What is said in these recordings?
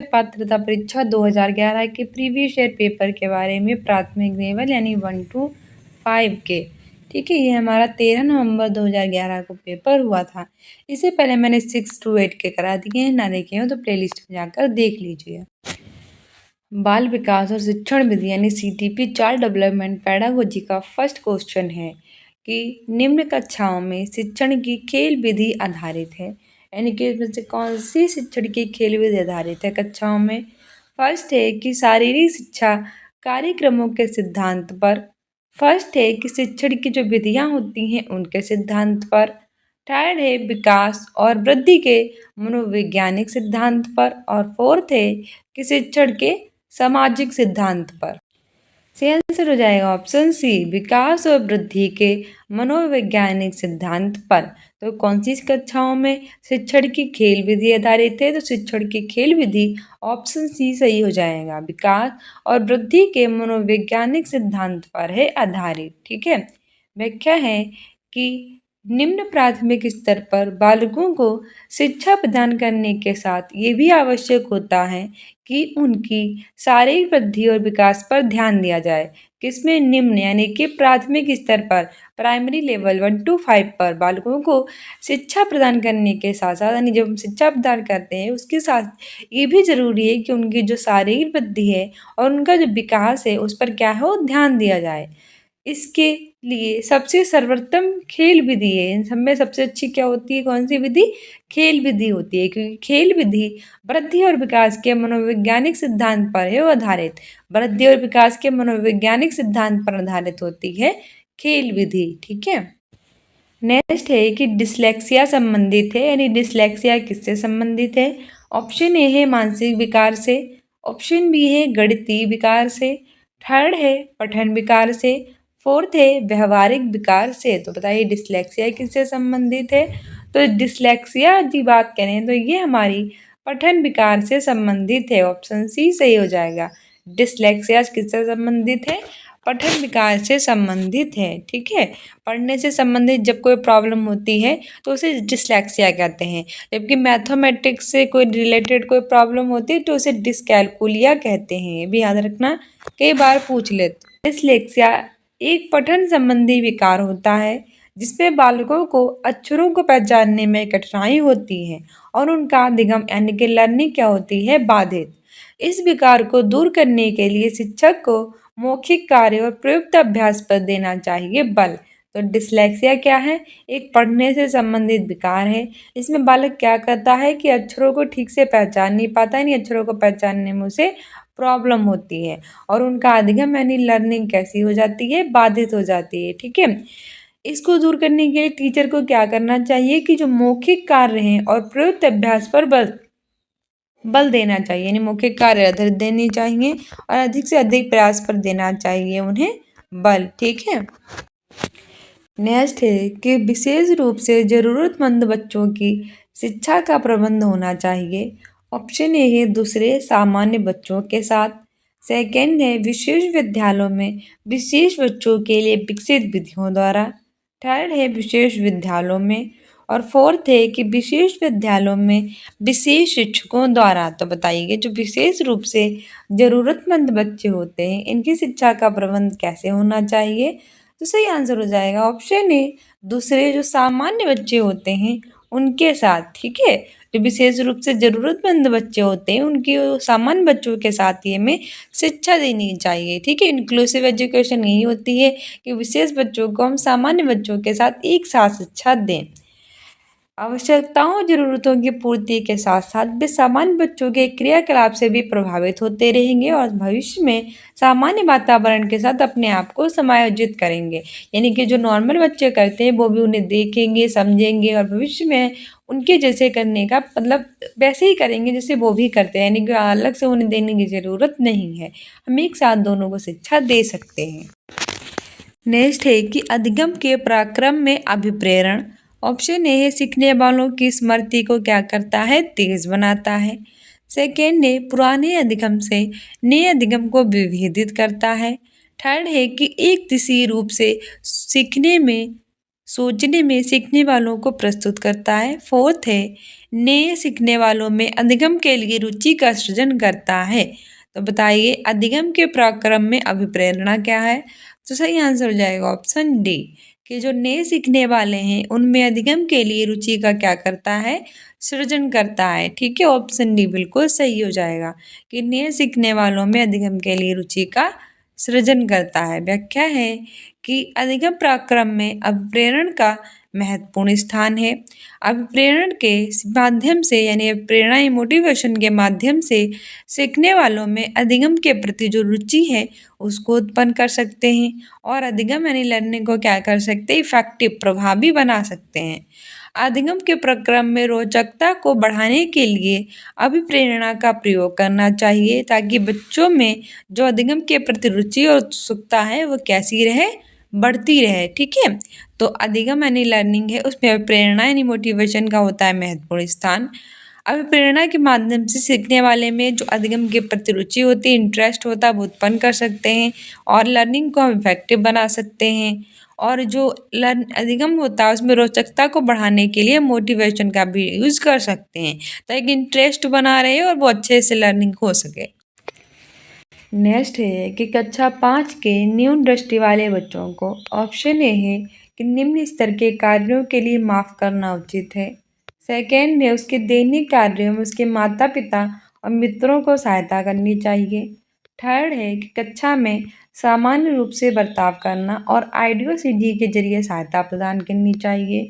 शिक्षक पात्रता परीक्षा 2011 के प्रीवियस ईयर पेपर के बारे में प्राथमिक लेवल यानी 1 to 5 के। ठीक है, ये हमारा 13 नवंबर 2011 को पेपर हुआ था। इससे पहले मैंने 6 to 8 के करा दिए हैं, ना देखे हो तो प्लेलिस्ट में जाकर देख लीजिए। बाल विकास और शिक्षण विधि यानी CTP चाइल्ड डेवलपमेंट पेडागोजी का फर्स्ट क्वेश्चन है कि निम्न कक्षाओं में शिक्षण की खेल विधि आधारित है, यानी कि इसमें से कौन सी शिक्षण की खेल विधि आधारित है कक्षाओं में। फर्स्ट है कि शारीरिक शिक्षा कार्यक्रमों के सिद्धांत पर। फर्स्ट है कि शिक्षण की जो विधियां होती हैं उनके सिद्धांत पर। थर्ड है विकास और वृद्धि के मनोवैज्ञानिक सिद्धांत पर। और फोर्थ है कि शिक्षण के सामाजिक सिद्धांत पर। सही आंसर हो जाएगा ऑप्शन सी, विकास और वृद्धि के मनोवैज्ञानिक सिद्धांत पर। तो कौन सी कक्षाओं में शिक्षण की खेल विधि आधारित है, तो शिक्षण की खेल विधि ऑप्शन सी सही हो जाएगा, विकास और वृद्धि के मनोवैज्ञानिक सिद्धांत पर है आधारित। ठीक है, व्याख्या है कि निम्न प्राथमिक स्तर पर बालकों को शिक्षा प्रदान करने के साथ ये भी आवश्यक होता है कि उनकी शारीरिक वृद्धि और विकास पर ध्यान दिया जाए। किसमें, निम्न यानी कि प्राथमिक स्तर पर प्राइमरी लेवल 1 to 5 पर बालकों को शिक्षा प्रदान करने के साथ साथ, यानी जब हम शिक्षा प्रदान करते हैं उसके साथ ये भी ज़रूरी है कि उनकी जो शारीरिक वृद्धि है और उनका जो विकास है उस पर क्या हो ध्यान दिया जाए। इसके लिए सबसे सर्वोत्तम खेल विधि है, इन सब में सबसे अच्छी क्या होती है, कौन सी विधि, खेल विधि होती है, क्योंकि खेल विधि वृद्धि और विकास के मनोवैज्ञानिक सिद्धांत पर है वो आधारित। वृद्धि और विकास के मनोवैज्ञानिक सिद्धांत पर आधारित होती है खेल विधि। ठीक है, नेक्स्ट है कि डिसलेक्सिया संबंधित है, यानी डिसलेक्सिया किससे संबंधित है। ऑप्शन ए है मानसिक विकार से, ऑप्शन बी है गणितीय विकार से, थर्ड है पठन विकार से, फोर्थ है व्यवहारिक विकार से। तो बताइए डिसलेक्सिया किससे संबंधित है। तो डिसलेक्सिया की बात करें तो ये हमारी पठन विकार से संबंधित है, ऑप्शन सी सही हो जाएगा। डिसलेक्सिया किससे संबंधित है, पठन विकार से संबंधित है। ठीक है, पढ़ने से संबंधित जब कोई प्रॉब्लम होती है तो उसे डिसलेक्सिया कहते हैं, जबकि मैथमेटिक्स से कोई रिलेटेड कोई प्रॉब्लम होती है तो उसे डिसकैलकुलिया कहते हैं। ये भी याद रखना, कई बार पूछ लेते। डिसलेक्सिया एक पठन संबंधी विकार होता है जिसमें बालकों को अक्षरों को पहचानने में कठिनाई होती है और उनका अधिगम यानी कि लर्निंग क्या होती है, बाधित। इस विकार को दूर करने के लिए शिक्षक को मौखिक कार्य और प्रयुक्त अभ्यास पर देना चाहिए बल। तो डिसलेक्सिया क्या है, एक पढ़ने से संबंधित विकार है। इसमें बालक क्या करता है कि अक्षरों को ठीक से पहचान नहीं पाता है, नहीं अक्षरों को पहचानने में उसे प्रॉब्लम होती है और उनका अधिगम यानी लर्निंग कैसी हो जाती है, बाधित हो जाती है। ठीक है, इसको दूर करने के लिए टीचर को क्या करना चाहिए कि जो मौखिक कार्य हैं और प्रयुक्त अभ्यास पर बल देना चाहिए, यानी मौखिक कार्य अधिक देनी चाहिए और अधिक से अधिक प्रयास पर देना चाहिए उन्हें बल। ठीक है, नेक्स्ट है कि विशेष रूप से ज़रूरतमंद बच्चों की शिक्षा का प्रबंध होना चाहिए। ऑप्शन ए है दूसरे सामान्य बच्चों के साथ, सेकंड है विशेष विद्यालयों में विशेष बच्चों के लिए विकसित विधियों द्वारा, थर्ड है विशेष विद्यालयों में, और फोर्थ है कि विशेष विद्यालयों में विशेष शिक्षकों द्वारा। तो बताइए जो विशेष रूप से ज़रूरतमंद बच्चे होते हैं इनकी शिक्षा का प्रबंध कैसे होना चाहिए। तो सही आंसर हो जाएगा ऑप्शन ए, दूसरे जो सामान्य बच्चे होते हैं उनके साथ। ठीक है, जो विशेष रूप से ज़रूरतमंद बच्चे होते हैं उनकी सामान्य बच्चों के साथ ये में शिक्षा देनी चाहिए। ठीक है, इंक्लूसिव एजुकेशन यही होती है कि विशेष बच्चों को हम सामान्य बच्चों के साथ एक साथ शिक्षा दें। आवश्यकताओं जरूरतों की पूर्ति के साथ साथ वे सामान्य बच्चों के क्रियाकलाप से भी प्रभावित होते रहेंगे और भविष्य में सामान्य वातावरण के साथ अपने आप को समायोजित करेंगे, यानी कि जो नॉर्मल बच्चे करते हैं वो भी उन्हें देखेंगे समझेंगे और भविष्य में उनके जैसे करने का मतलब वैसे ही करेंगे जैसे वो भी करते हैं, यानी कि अलग से उन्हें देने की ज़रूरत नहीं है, हम एक साथ दोनों को शिक्षा दे सकते हैं। नेक्स्ट है कि अधिगम के पराक्रम में अभिप्रेरण। ऑप्शन ए है सीखने वालों की स्मृति को क्या करता है, तेज बनाता है। सेकेंड है पुराने अधिगम से नए अधिगम को विभेदित करता है। थर्ड है कि एक दिशी रूप से सीखने में सोचने में सीखने वालों को प्रस्तुत करता है। फोर्थ है नए सीखने वालों में अधिगम के लिए रुचि का सृजन करता है। तो बताइए अधिगम के प्रक्रम में अभिप्रेरणा क्या है? तो सही आंसर हो जाएगा ऑप्शन डी कि जो नए सीखने वाले हैं उनमें अधिगम के लिए रुचि का क्या करता है? सृजन करता है। ठीक है, ऑप्शन डी बिल्कुल सही हो जाएगा कि नए सीखने वालों में अधिगम के लिए रुचि का सृजन करता है। व्याख्या है कि अधिगम प्रक्रम में अभिप्रेरण का महत्वपूर्ण स्थान है। अभिप्रेरण के माध्यम से यानी प्रेरणा या मोटिवेशन के माध्यम से सीखने वालों में अधिगम के प्रति जो रुचि है उसको उत्पन्न कर सकते हैं और अधिगम यानी लर्निंग को क्या कर सकते हैं? इफेक्टिव प्रभावी बना सकते हैं। अधिगम के प्रक्रम में रोचकता को बढ़ाने के लिए अभिप्रेरणा का प्रयोग करना चाहिए ताकि बच्चों में जो अधिगम के प्रति रुचि और उत्सुकता है वो कैसी रहे? बढ़ती रहे। ठीक है, तो अधिगम यानी लर्निंग है उसमें अभिप्रेरणा यानी मोटिवेशन का होता है महत्वपूर्ण स्थान। अभिप्रेरणा के माध्यम से सीखने वाले में जो अधिगम के प्रति रुचि होती है, इंटरेस्ट होता है, वो उत्पन्न कर सकते हैं और लर्निंग को हम इफेक्टिव बना सकते हैं। और जो अधिगम होता है उसमें रोचकता को बढ़ाने के लिए मोटिवेशन का भी यूज कर सकते हैं ताकि इंटरेस्ट बना रहे और वो अच्छे से लर्निंग हो सके। नेक्स्ट है कि कक्षा 5 के न्यून दृष्टि वाले बच्चों को ऑप्शन ए है कि निम्न स्तर के कार्यों के लिए माफ़ करना उचित है। सेकेंड है उसके दैनिक कार्यों में उसके माता पिता और मित्रों को सहायता करनी चाहिए। थर्ड है कि कक्षा में सामान्य रूप से बर्ताव करना और आइडियोसिटी के जरिए सहायता प्रदान करनी चाहिए।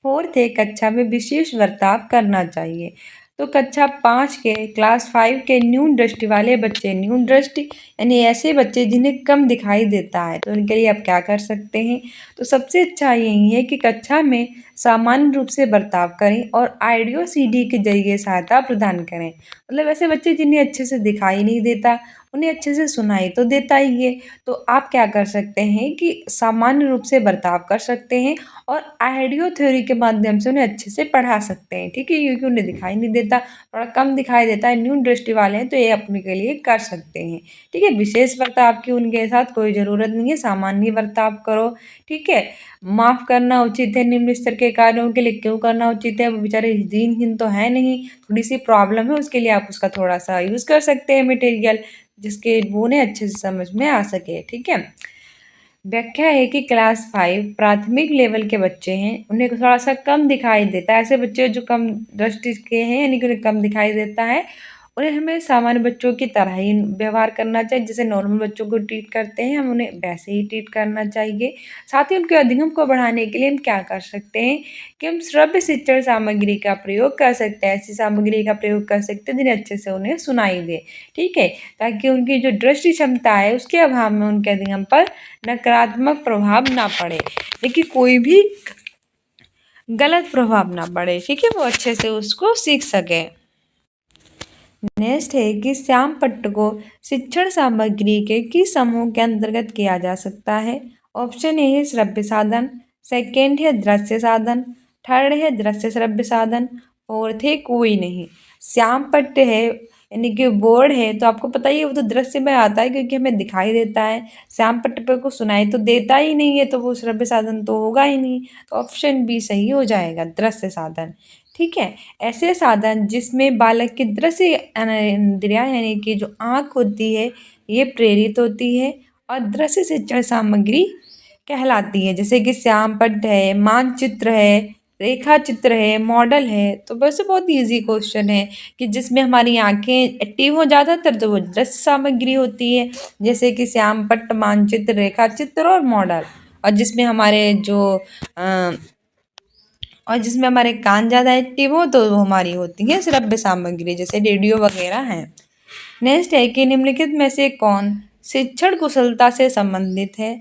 फोर्थ है कक्षा में विशेष बर्ताव करना चाहिए। तो कक्षा 5 के क्लास 5 के न्यून दृष्टि वाले बच्चे, न्यून दृष्टि यानी ऐसे बच्चे जिन्हें कम दिखाई देता है, तो उनके लिए आप क्या कर सकते हैं? तो सबसे अच्छा यही है कि कक्षा में सामान्य रूप से बर्ताव करें और आइडियो सीडी के जरिए सहायता प्रदान करें। मतलब ऐसे बच्चे जिन्हें अच्छे से दिखाई नहीं देता उन्हें अच्छे से सुनाई तो देता ही है, तो आप क्या कर सकते हैं कि सामान्य रूप से बर्ताव कर सकते हैं और आइडियो थ्योरी के माध्यम से उन्हें अच्छे से पढ़ा सकते हैं। ठीक है, क्योंकि उन्हें दिखाई नहीं देता, थोड़ा कम दिखाई देता है, न्यून दृष्टि वाले हैं, तो ये अपने के लिए कर सकते हैं। ठीक है, विशेष बर्ताव की उनके साथ कोई ज़रूरत नहीं है, सामान्य बर्ताव करो। ठीक है, माफ़ करना उचित है निम्न स्तर के कार्यों के लिए। क्यों करना उचित है? वो बेचारे दीनहीन तो है नहीं, थोड़ी सी प्रॉब्लम है, उसके लिए आप उसका थोड़ा सा यूज़ कर सकते हैं मटेरियल जिसके वो उन्हें अच्छे से समझ में आ सके। ठीक है, व्याख्या है कि क्लास 5 प्राथमिक लेवल के बच्चे हैं, उन्हें थोड़ा सा कम दिखाई देता है। ऐसे बच्चे जो कम दृष्टि के हैं यानी कि उन्हें कम दिखाई देता है, उन्हें हमें सामान्य बच्चों की तरह ही व्यवहार करना चाहिए। जैसे नॉर्मल बच्चों को ट्रीट करते हैं हम उन्हें वैसे ही ट्रीट करना चाहिए। साथ ही उनके अधिगम को बढ़ाने के लिए हम क्या कर सकते हैं कि हम श्रव्य शिक्षण सामग्री का प्रयोग कर सकते हैं। ऐसी सामग्री का प्रयोग कर सकते हैं जिन्हें अच्छे से उन्हें सुनाई दे। ठीक है, ताकि उनकी जो दृष्टि क्षमता है उसके अभाव में उनके अधिगम पर नकारात्मक प्रभाव ना पड़े, लेकिन कोई भी गलत प्रभाव ना पड़े। ठीक है, वो अच्छे से उसको सीख सके। नेक्स्ट है कि श्याम पट्ट को शिक्षण सामग्री के किस समूह के अंतर्गत किया जा सकता है? ऑप्शन ए है श्रव्य साधन, सेकेंड है दृश्य साधन, थर्ड है दृश्य श्रव्य साधन, फोर्थ है कोई नहीं। श्याम पट्ट है यानी कि बोर्ड है, तो आपको पता ही है वो तो दृश्य में आता है क्योंकि हमें दिखाई देता है। श्याम पट्ट पर को सुनाई तो देता ही नहीं है, तो वो श्रव्य साधन तो होगा ही नहीं। तो ऑप्शन बी सही हो जाएगा, दृश्य साधन। ठीक है, ऐसे साधन जिसमें बालक की दृश्य इंद्रियां यानी कि जो आँख होती है ये प्रेरित होती है और दृश्य शिक्षण सामग्री कहलाती है। जैसे कि श्याम पट्ट है, मानचित्र है, रेखा चित्र है, मॉडल है। तो वैसे बहुत इजी क्वेश्चन है कि जिसमें हमारी आंखें एक्टिव हो ज़्यादातर तो वो दृश्य सामग्री होती है, जैसे कि श्याम पट्ट, मानचित्र, रेखा चित्र और मॉडल। और जिसमें हमारे कान ज़्यादा एक्टिव हो तो वो हमारी होती है श्रव्य सामग्री, जैसे रेडियो वगैरह हैं। नेक्स्ट है कि निम्नलिखित में से कौन शिक्षण कुशलता से संबंधित है?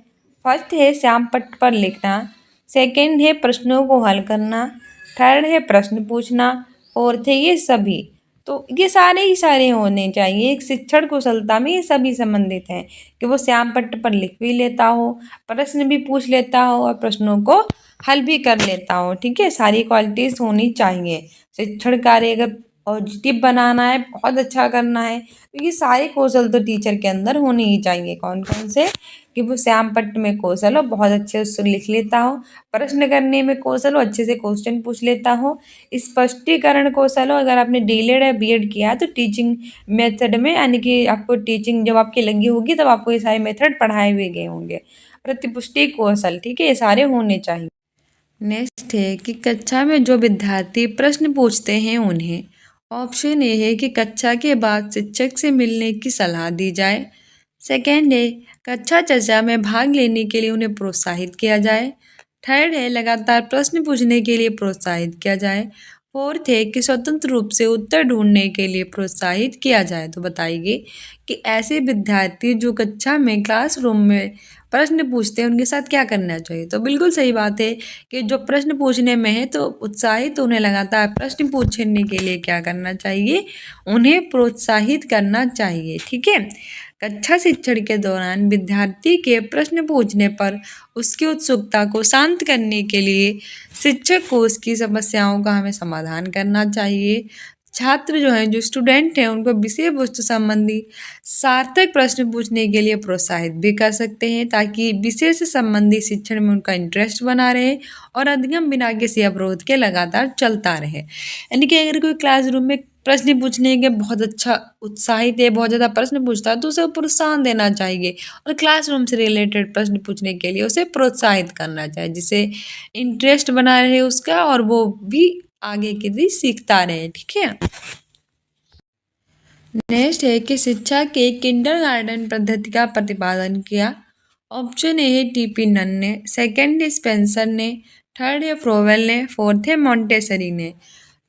फर्स्ट है श्याम पट्ट पर लिखना, सेकंड है प्रश्नों को हल करना, थर्ड है प्रश्न पूछना, फोर्थ है ये सभी। तो ये सारे ही सारे होने चाहिए। एक शिक्षण कुशलता में ये सभी संबंधित हैं कि वो श्याम पट्ट पर लिख भी लेता हो, प्रश्न भी पूछ लेता हो और प्रश्नों को हल भी कर लेता हो। ठीक है, सारी क्वालिटीज होनी चाहिए। शिक्षण कार्य अगर पॉजिटिव बनाना है, बहुत अच्छा करना है, तो ये सारे कौशल तो टीचर के अंदर होने ही चाहिए। कौन कौन से? कि वो श्यामपट्ट में कौशल हो, बहुत अच्छे उससे लिख लेता हो, प्रश्न करने में कौशल हो, अच्छे से क्वेश्चन पूछ लेता हो, स्पष्टीकरण कौशल हो। अगर आपने डीएलएड या बीएड किया है तो टीचिंग मेथड में, यानी कि आपको टीचिंग जब आपकी लगी होगी तब आपको ये सारे मेथड पढ़ाए हुए गए होंगे। प्रतिपुष्टि कौशल, ठीक है, ये सारे होने चाहिए। नेक्स्ट है कि कक्षा में जो विद्यार्थी प्रश्न पूछते हैं उन्हें ऑप्शन ए है कि कक्षा के बाद शिक्षक से मिलने की सलाह दी जाए। सेकेंड है कक्षा चर्चा में भाग लेने के लिए उन्हें प्रोत्साहित किया जाए। थर्ड है लगातार प्रश्न पूछने के लिए प्रोत्साहित किया जाए। फोर्थ है कि स्वतंत्र रूप से उत्तर ढूंढने के लिए प्रोत्साहित किया जाए। तो बताइए कि ऐसे विद्यार्थी जो कक्षा में क्लासरूम में प्रश्न पूछते हैं उनके साथ क्या करना चाहिए। तो बिल्कुल सही बात है कि जो प्रश्न पूछने में है तो उत्साहित उन्हें लगातार प्रश्न पूछने के लिए क्या करना चाहिए, उन्हें प्रोत्साहित करना चाहिए। ठीक है, कक्षा शिक्षण के दौरान विद्यार्थी के प्रश्न पूछने पर उसकी उत्सुकता को शांत करने के लिए शिक्षक को उसकी समस्याओं का हमें समाधान करना चाहिए। छात्र जो हैं, जो स्टूडेंट हैं, उनको विषय वस्तु संबंधी सार्थक प्रश्न पूछने के लिए प्रोत्साहित भी कर सकते हैं ताकि विषय से संबंधित शिक्षण में उनका इंटरेस्ट बना रहे और अधिगम बिना किसी अवरोध के लगातार चलता रहे। यानी कि अगर कोई क्लासरूम में प्रश्न पूछने के बहुत अच्छा उत्साहित है, बहुत ज़्यादा प्रश्न पूछता है तो उसे प्रोत्साहन देना चाहिए और क्लासरूम से रिलेटेड प्रश्न पूछने के लिए उसे प्रोत्साहित करना चाहिए, जिससे इंटरेस्ट बना रहे उसका और वो भी आगे के लिए सीखता रहे। ठीक है, नेक्स्ट है कि शिक्षा के किंडरगार्टन पद्धति का प्रतिपादन किया। ऑप्शन ए है टीपी नन ने, सेकंड है स्पेंसर ने, थर्ड है फ्रोवेल ने, फोर्थ है मॉन्टेसरी ने।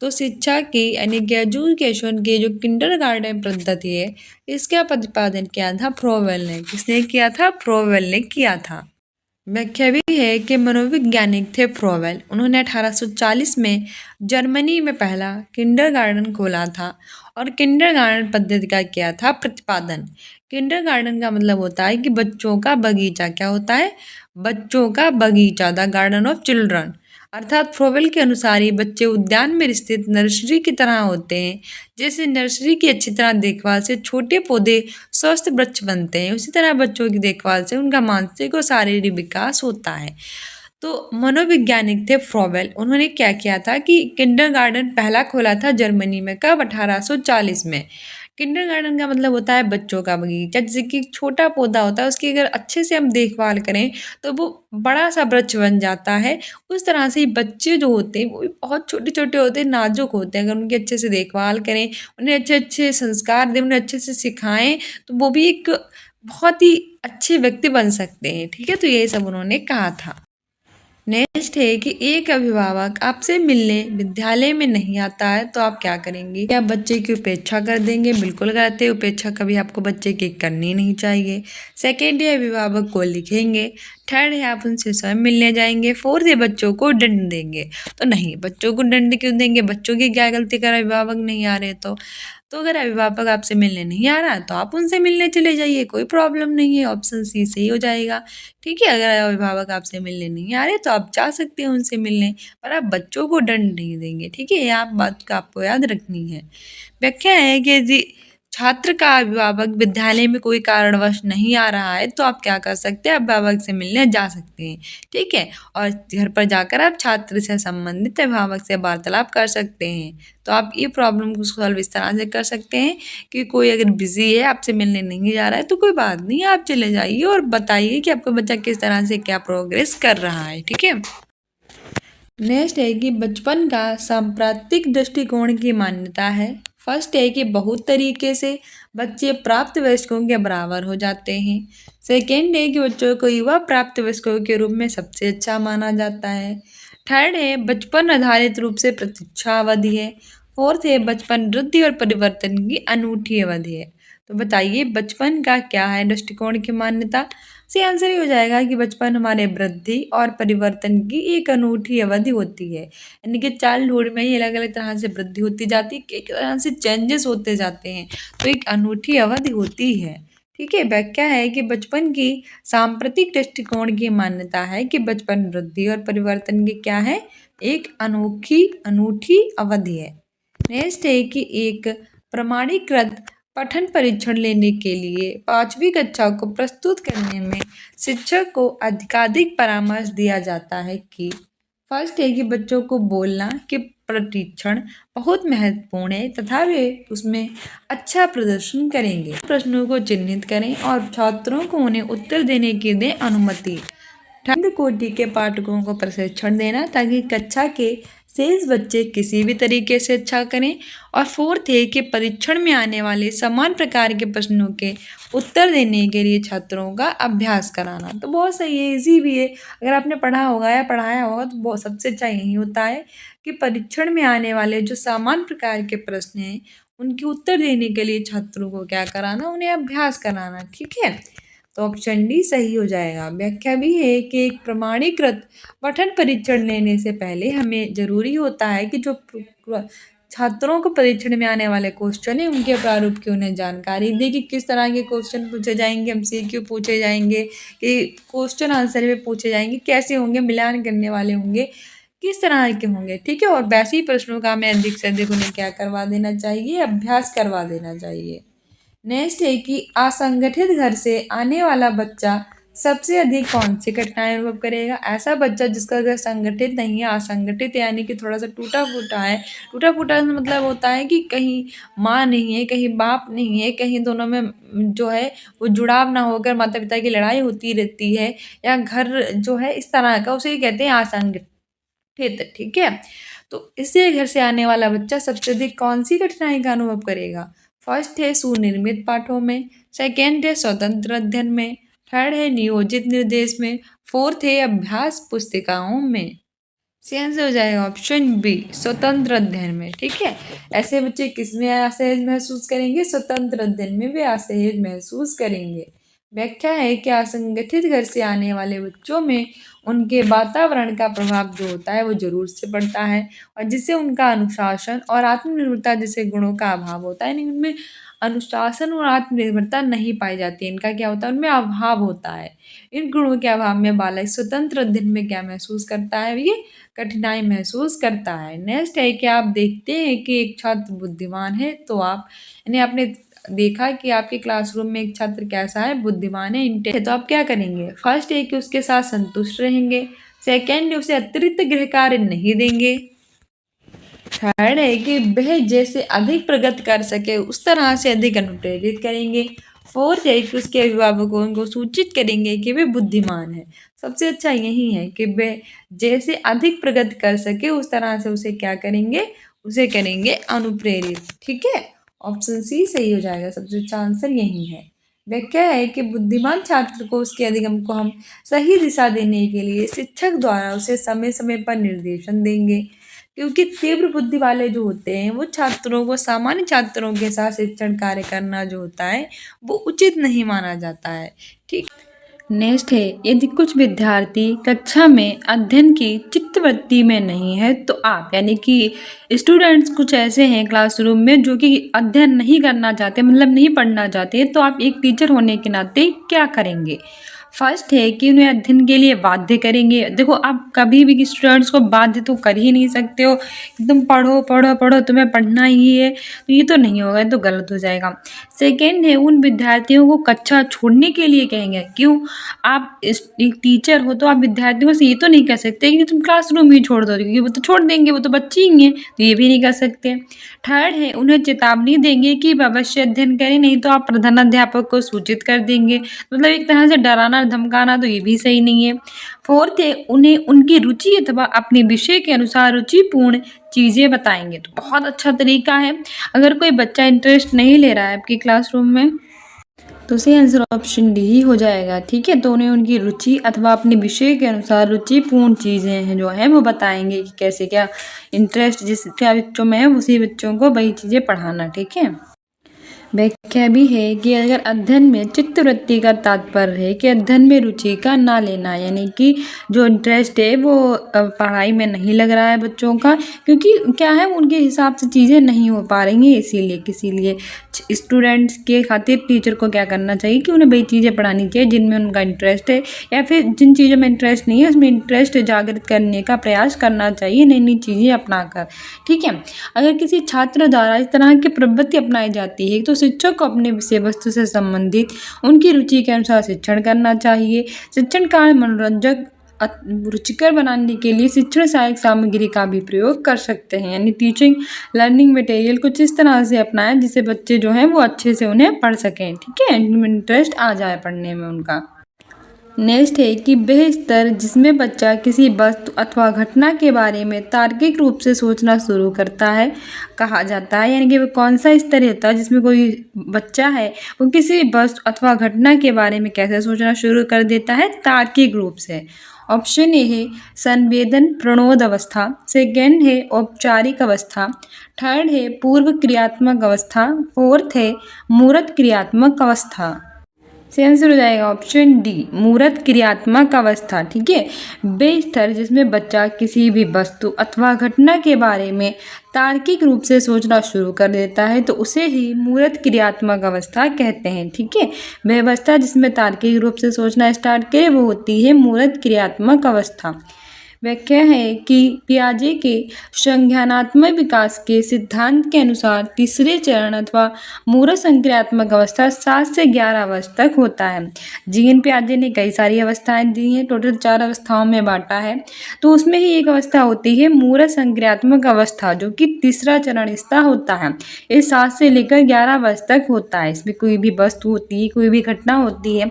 तो शिक्षा की यानी कि एजुकेशन की जो किंडरगार्टन पद्धति है इसका प्रतिपादन किया था फ्रोवेल ने। किसने किया था? फ्रोवेल ने किया था। व्याख्या भी है कि मनोवैज्ञानिक थे फ्रोवेल। उन्होंने 1840 में जर्मनी में पहला किंडरगार्टन खोला था और किंडरगार्टन पद्धति का किया था प्रतिपादन। किंडरगार्टन का मतलब होता है कि बच्चों का बगीचा। क्या होता है? बच्चों का बगीचा, द गार्डन ऑफ चिल्ड्रन। अर्थात फ्रोवेल के अनुसार ये बच्चे उद्यान में स्थित नर्सरी की तरह होते हैं। जैसे नर्सरी की अच्छी तरह देखभाल से छोटे पौधे स्वस्थ वृक्ष बनते हैं, उसी तरह बच्चों की देखभाल से उनका मानसिक और शारीरिक विकास होता है। तो मनोवैज्ञानिक थे फ्रोवेल। उन्होंने क्या किया था कि किंडरगार्टन पहला खोला था जर्मनी में। कब? 1840 में। किंडरगार्टन का मतलब होता है बच्चों का बगीचा। जैसे कि छोटा पौधा होता है, उसकी अगर अच्छे से हम देखभाल करें तो वो बड़ा सा वृक्ष बन जाता है। उस तरह से बच्चे जो होते हैं वो भी बहुत छोटे छोटे होते हैं, नाजुक होते हैं। अगर उनकी अच्छे से देखभाल करें, उन्हें अच्छे अच्छे संस्कार दें, उन्हें अच्छे से सिखाएं तो वो भी एक बहुत ही अच्छे व्यक्ति बन सकते हैं। ठीक है, तो ये सब उन्होंने कहा था। नेक्स्ट है कि एक अभिभावक आपसे मिलने विद्यालय में नहीं आता है तो आप क्या करेंगे? क्या बच्चे की उपेक्षा कर देंगे? बिल्कुल गलत है, उपेक्षा कभी आपको बच्चे की करनी नहीं चाहिए। सेकेंड है अभिभावक को लिखेंगे। थर्ड है आप उनसे स्वयं मिलने जाएंगे। फोर्थ है बच्चों को दंड देंगे। तो नहीं, बच्चों को दंड क्यों देंगे? बच्चों की क्या गलती कर अभिभावक नहीं आ रहे तो अगर अभिभावक आपसे मिलने नहीं आ रहा तो आप उनसे मिलने चले जाइए, कोई प्रॉब्लम नहीं है। ऑप्शन सी सही हो जाएगा। ठीक है, अगर अभिभावक आपसे मिलने नहीं आ रहे तो आप जा सकते हैं उनसे मिलने, पर आप बच्चों को दंड नहीं देंगे। ठीक है, ये आप बात का आपको याद रखनी है। व्याख्या है कि यदि छात्र का अभिभावक विद्यालय में कोई कारणवश नहीं आ रहा है तो आप क्या कर सकते हैं? अभिभावक से मिलने जा सकते हैं। ठीक है, और घर पर जाकर आप छात्र से संबंधित अभिभावक से वार्तालाप कर सकते हैं। तो आप ये प्रॉब्लम को सॉल्व इस तरह से कर सकते हैं कि कोई अगर बिजी है, आपसे मिलने नहीं जा रहा है तो कोई बात नहीं, आप चले जाइए और बताइए कि आपका बच्चा किस तरह से क्या प्रोग्रेस कर रहा है। ठीक है, नेक्स्ट है कि बचपन का सांप्रदायिक दृष्टिकोण की मान्यता है। फर्स्ट है कि बहुत तरीके से बच्चे प्राप्त वयस्कों के बराबर हो जाते हैं। सेकेंड है कि बच्चों को युवा प्राप्त वयस्कों के रूप में सबसे अच्छा माना जाता है। थर्ड है बचपन आधारित रूप से प्रतीक्षा अवधि है। फोर्थ है बचपन वृद्धि और परिवर्तन की अनूठी अवधि है। तो बताइए बचपन का क्या है दृष्टिकोण की मान्यता? से आंसर ये हो जाएगा कि बचपन हमारे वृद्धि और परिवर्तन की एक अनूठी अवधि होती है। यानी कि चाइल्डहुड में ही अलग अलग तरह से वृद्धि होती जाती है, एक तरह से चेंजेस होते जाते हैं, तो एक अनूठी अवधि होती है। ठीक है, व्याख्या है कि बचपन की सांप्रतिक दृष्टिकोण की मान्यता है कि बचपन वृद्धि और परिवर्तन की क्या है? एक अनोखी अनूठी अवधि है। नेक्स्ट है कि एक प्रमाणीकृत पठन परीक्षण लेने के लिए 5वीं कक्षा को प्रस्तुत करने में शिक्षक को अधिकाधिक परामर्श दिया जाता है कि फर्स्ट है कि बच्चों को बोलना कि परीक्षण बहुत महत्वपूर्ण है तथा वे उसमें अच्छा प्रदर्शन करेंगे। प्रश्नों को चिन्हित करें और छात्रों को उन्हें उत्तर देने की दें अनुमति। ठंड कोटि के पाठकों को प्रशिक्षण देना ताकि कक्षा के शेष बच्चे किसी भी तरीके से अच्छा करें। और फोर्थ है कि परीक्षण में आने वाले समान प्रकार के प्रश्नों के उत्तर देने के लिए छात्रों का अभ्यास कराना। तो बहुत सही है, इजी भी है। अगर आपने पढ़ा होगा या पढ़ाया होगा तो बहुत सबसे अच्छा यही होता है कि परीक्षण में आने वाले जो समान प्रकार के प्रश्न हैं उनके उत्तर देने के लिए छात्रों को क्या कराना, उन्हें अभ्यास कराना। ठीक है, तो ऑप्शन डी सही हो जाएगा। व्याख्या भी है कि एक प्रमाणीकृत पठन परीक्षण लेने से पहले हमें जरूरी होता है कि जो छात्रों को परीक्षण में आने वाले क्वेश्चन है उनके प्रारूप की उन्हें जानकारी दे कि किस तरह के क्वेश्चन पूछे जाएंगे, एमसीक्यू पूछे जाएंगे, कि क्वेश्चन आंसर में पूछे जाएंगे, कैसे होंगे, मिलान करने वाले होंगे, किस तरह के होंगे। ठीक है, और वैसे ही प्रश्नों का हमें अधिक से अधिक उन्हें क्या करवा देना चाहिए, अभ्यास करवा देना चाहिए। नेक्स्ट है कि असंगठित घर से आने वाला बच्चा सबसे अधिक कौन सी कठिनाई अनुभव करेगा। ऐसा बच्चा जिसका घर संगठित नहीं है, असंगठित यानी कि थोड़ा सा टूटा फूटा है। टूटा फूटा मतलब होता है कि कहीं माँ नहीं है, कहीं बाप नहीं है, कहीं दोनों में जो है वो जुड़ाव ना होकर माता पिता की लड़ाई होती रहती है, या घर जो है इस तरह का, उसे कहते हैं असंगठित। ठीक है, तो इससे घर से आने वाला बच्चा सबसे अधिक कौन सी कठिनाई का अनुभव करेगा। फर्स्ट है सुनिर्मित पाठों में, सेकेंड है स्वतंत्र अध्ययन में, थर्ड है नियोजित निर्देश में, फोर्थ है अभ्यास पुस्तिकाओं में। सेंस हो जाएगा ऑप्शन बी, स्वतंत्र अध्ययन में। ठीक है, ऐसे बच्चे किस में असहज महसूस करेंगे, स्वतंत्र अध्ययन में वे असहज महसूस करेंगे। व्याख्या है कि असंगठित घर से आने वाले बच्चों में उनके वातावरण का प्रभाव जो होता है वो जरूर से पड़ता है, और जिससे उनका अनुशासन और आत्मनिर्भरता जैसे गुणों का अभाव होता है। यानी उनमें अनुशासन और आत्मनिर्भरता नहीं पाई जाती है, इनका क्या होता है, उनमें अभाव होता है। इन गुणों के अभाव में बालक स्वतंत्र अध्ययन में क्या महसूस करता है, ये कठिनाई महसूस करता है। नेक्स्ट है कि आप देखते हैं कि एक छात्र बुद्धिमान है, तो आप यानी आपने देखा कि आपके क्लासरूम में एक छात्र कैसा है, बुद्धिमान है, इंटेलिजेंट है, तो आप क्या करेंगे। फर्स्ट है कि उसके साथ संतुष्ट रहेंगे, सेकेंड उसे अतिरिक्त गृह कार्य नहीं देंगे, थर्ड है कि वह जैसे अधिक प्रगति कर सके उस तरह से अधिक अनुप्रेरित करेंगे, फोर्थ है कि उसके अभिभावकों को सूचित करेंगे कि वे बुद्धिमान है। सबसे अच्छा यही है कि वह जैसे अधिक प्रगति कर सके उस तरह से उसे क्या करेंगे, उसे करेंगे अनुप्रेरित। ठीक है, ऑप्शन सी सही हो जाएगा, सबसे अच्छा आंसर यही है। व्याख्या है कि बुद्धिमान छात्र को उसके अधिगम को हम सही दिशा देने के लिए शिक्षक द्वारा उसे समय समय पर निर्देशन देंगे, क्योंकि तीव्र बुद्धि वाले जो होते हैं वो छात्रों को सामान्य छात्रों के साथ शिक्षण कार्य करना जो होता है वो उचित नहीं माना जाता है। ठीक, नेक्स्ट है, यदि कुछ विद्यार्थी कक्षा में अध्ययन की चित्तवृत्ति में नहीं है तो आप यानी कि स्टूडेंट्स कुछ ऐसे हैं क्लासरूम में जो कि अध्ययन नहीं करना चाहते, मतलब नहीं पढ़ना चाहते, तो आप एक टीचर होने के नाते क्या करेंगे। फर्स्ट है कि उन्हें अध्ययन के लिए बाध्य करेंगे। देखो, आप कभी भी स्टूडेंट्स को बाध्य तो कर ही नहीं सकते हो, एकदम पढ़ो पढ़ो पढ़ो तुम्हें पढ़ना ही है, तो ये तो नहीं होगा, तो गलत हो जाएगा। सेकेंड है, उन विद्यार्थियों को कक्षा छोड़ने के लिए कहेंगे। क्यों, आप एक टीचर हो तो आप विद्यार्थियों से ये तो नहीं कह सकते कि तुम क्लासरूम ही छोड़ दो, क्योंकि वो तो छोड़ देंगे, वो तो बच्चे ही हैं, तो ये भी नहीं कर सकते। थर्ड है, उन्हें चेतावनी देंगे कि अवश्य अध्ययन करें, नहीं तो आप प्रधानाध्यापक को सूचित कर देंगे, मतलब एक तरह से डराना धमकाना, तो ये भी सही नहीं है। फोर्थ है, उन्हें उनकी रुचि अथवा अपने विषय के अनुसार रुचिपूर्ण चीज़ें बताएंगे। तो बहुत अच्छा तरीका है। अगर कोई बच्चा इंटरेस्ट नहीं ले रहा है आपकी क्लासरूम में तो सही आंसर ऑप्शन डी ही हो जाएगा। ठीक है, तो उन्हें उनकी रुचि अथवा अपने विषय के अनुसार रुचिपूर्ण चीज़ें हैं जो हैं वो बताएंगे कि कैसे क्या इंटरेस्ट जिस क्या बच्चों में है उसी बच्चों को वही चीज़ें पढ़ाना। ठीक है, व्याख्या भी है कि अगर अध्ययन में चित्तवृत्ति का तात्पर्य है कि अध्ययन में रुचि का ना लेना, यानी कि जो इंटरेस्ट है वो पढ़ाई में नहीं लग रहा है बच्चों का, क्योंकि क्या है उनके हिसाब से चीज़ें नहीं हो पा रही हैं, इसीलिए स्टूडेंट्स के खातिर टीचर को क्या करना चाहिए कि उन्हें वही चीज़ें पढ़ानी चाहिए जिनमें उनका इंटरेस्ट है, या फिर जिन चीज़ों में इंटरेस्ट नहीं है उसमें इंटरेस्ट जागृत करने का प्रयास करना चाहिए नई नई चीज़ें अपनाकर। ठीक है, अगर किसी छात्र द्वारा इस तरह की प्रवृत्ति अपनाई जाती है तो शिक्षक को अपने विषय वस्तु से संबंधित उनकी रुचि के अनुसार शिक्षण करना चाहिए। शिक्षण कार्य मनोरंजक रुचिकर बनाने के लिए शिक्षण सहायक सामग्री का भी प्रयोग कर सकते हैं, यानी टीचिंग लर्निंग मटेरियल कुछ इस तरह से अपनाएं जिससे बच्चे जो हैं वो अच्छे से उन्हें पढ़ सकें। ठीक है, इनमें इंटरेस्ट आ जाए पढ़ने में उनका। नेक्स्ट है कि वह स्तर जिसमें बच्चा किसी वस्तु अथवा घटना के बारे में तार्किक रूप से सोचना शुरू करता है कहा जाता है, यानी कि वह कौन सा स्तर होता है जिसमें कोई बच्चा है वो किसी वस्तु अथवा घटना के बारे में कैसे सोचना शुरू कर देता है, तार्किक रूप से। ऑप्शन ए है संवेदन प्रणोद अवस्था, सेकेंड है औपचारिक अवस्था, थर्ड है पूर्व क्रियात्मक अवस्था, फोर्थ है मूर्त क्रियात्मक अवस्था। से आंसर हो जाएगा ऑप्शन डी मूर्त क्रियात्मक अवस्था। ठीक है, वे स्तर जिसमें बच्चा किसी भी वस्तु अथवा घटना के बारे में तार्किक रूप से सोचना शुरू कर देता है तो उसे ही मूर्त क्रियात्मक अवस्था कहते हैं। ठीक है, वह अवस्था जिसमें तार्किक रूप से सोचना स्टार्ट करे वो होती है मूर्त क्रियात्मक अवस्था। व्याख्या है कि पियाजे के संज्ञानात्मक विकास के सिद्धांत के अनुसार तीसरे चरण अथवा मूर्त संक्रियात्मक अवस्था 7 से 11 वर्ष तक होता है। जीन पियाजे ने कई सारी अवस्थाएं दी हैं, टोटल 4 अवस्थाओं में बांटा है, तो उसमें ही एक अवस्था होती है मूर्त संक्रियात्मक अवस्था जो कि तीसरा चरण इसका होता है। ये 7 से लेकर 11 वर्ष तक होता है। इसमें कोई भी वस्तु होती है, कोई भी घटना होती है,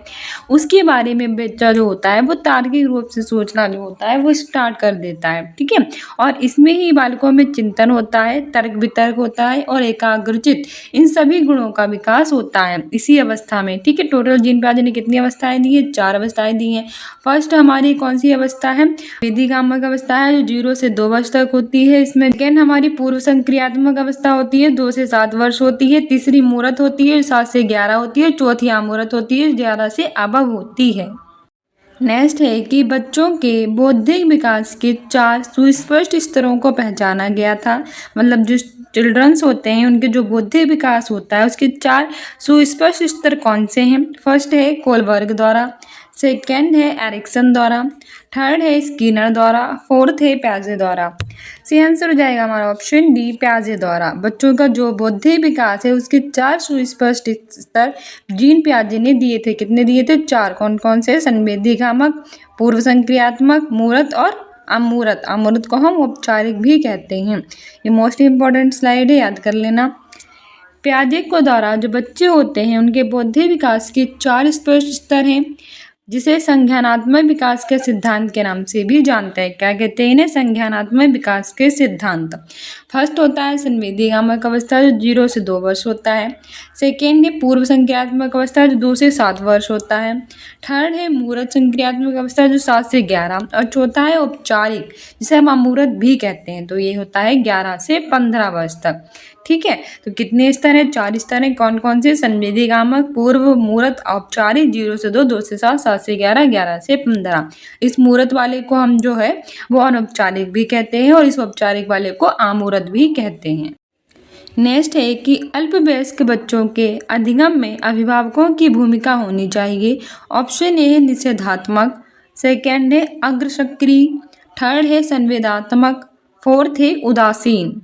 उसके बारे में बच्चा जो होता है वो तार्किक रूप से सोचना जो होता है वो स्टार्ट कर देता है। ठीक है, और इसमें ही बालकों में चिंतन होता है, तर्क वितर्क होता है और एकाग्रचित, इन सभी गुणों का विकास होता है इसी अवस्था में। ठीक है, टोटल जीन पियाजे ने कितनी अवस्थाएं दी है? 4 अवस्थाएं दी हैं। फर्स्ट हमारी कौन सी अवस्था है? वेदिकामक अवस्था है जो 0 से 2 वर्ष तक होती है। इसमें सेकेंड हमारी पूर्व संक्रियात्मक अवस्था होती है, 2 से 7 वर्ष होती है। तीसरी मूर्त होती है, 7 से 11 होती है। चौथी अमूर्त होती है, 11 से अबव होती है। नेक्स्ट है कि बच्चों के बौद्धिक विकास के 4 सुस्पष्ट स्तरों को पहचाना गया था। मतलब जो चिल्ड्रंस होते हैं उनके जो बौद्धिक विकास होता है उसके 4 सुस्पष्ट स्तर कौन से हैं? फर्स्ट है कोलबर्ग द्वारा, सेकेंड है एरिक्सन द्वारा, थर्ड है स्किनर द्वारा, फोर्थ है पियाजे द्वारा। सी आंसर हो जाएगा हमारा ऑप्शन डी पियाजे द्वारा। बच्चों का जो बौद्धिक विकास है उसके 4 सुस्पष्ट स्तर जीन पियाजे ने दिए थे। कितने दिए थे? 4। कौन कौन से? संवेदीगामक, पूर्व संक्रियात्मक, मूर्त और अमूर्त। अमूर्त को हम औपचारिक भी कहते हैं। ये मोस्ट इंपॉर्टेंट स्लाइड है, याद कर लेना। पियाजे को द्वारा जो बच्चे होते हैं उनके बौद्धिक विकास के 4 स्पष्ट स्तर हैं जिसे संज्ञानात्मक विकास के सिद्धांत के नाम से भी जानते हैं। क्या कहते हैं इन्हें? संज्ञानात्मक विकास के सिद्धांत। फर्स्ट होता है संवेदीगामक अवस्था जो 0 से 2 वर्ष होता है। सेकेंड है पूर्व संक्रियात्मक अवस्था जो 2 से 7 वर्ष होता है। थर्ड है मूर्त संक्रियात्मक अवस्था जो 7 से 11, और चौथा है औपचारिक जिसे हम अमूर्त भी कहते हैं, तो ये होता है 11 से 15 वर्ष तक। ठीक है, तो कितने स्तर हैं? 4 स्तर हैं। कौन कौन से? संवेदीगामक, पूर्व, मूर्त, औपचारिक। 0 से 2, 2 से 7, 7 से 11, 11 से 15। इस मूर्त वाले को हम जो है वो अनौपचारिक भी कहते हैं और इस औपचारिक वाले को अमूर्त भी कहते हैं। नेक्स्ट है कि अल्पवयस्क बच्चों के अधिगम में अभिभावकों की भूमिका होनी चाहिए। ऑप्शन ए है निषेधात्मक, सेकेंड है अग्रसक्रिय, थर्ड है संवेदात्मक, फोर्थ है उदासीन।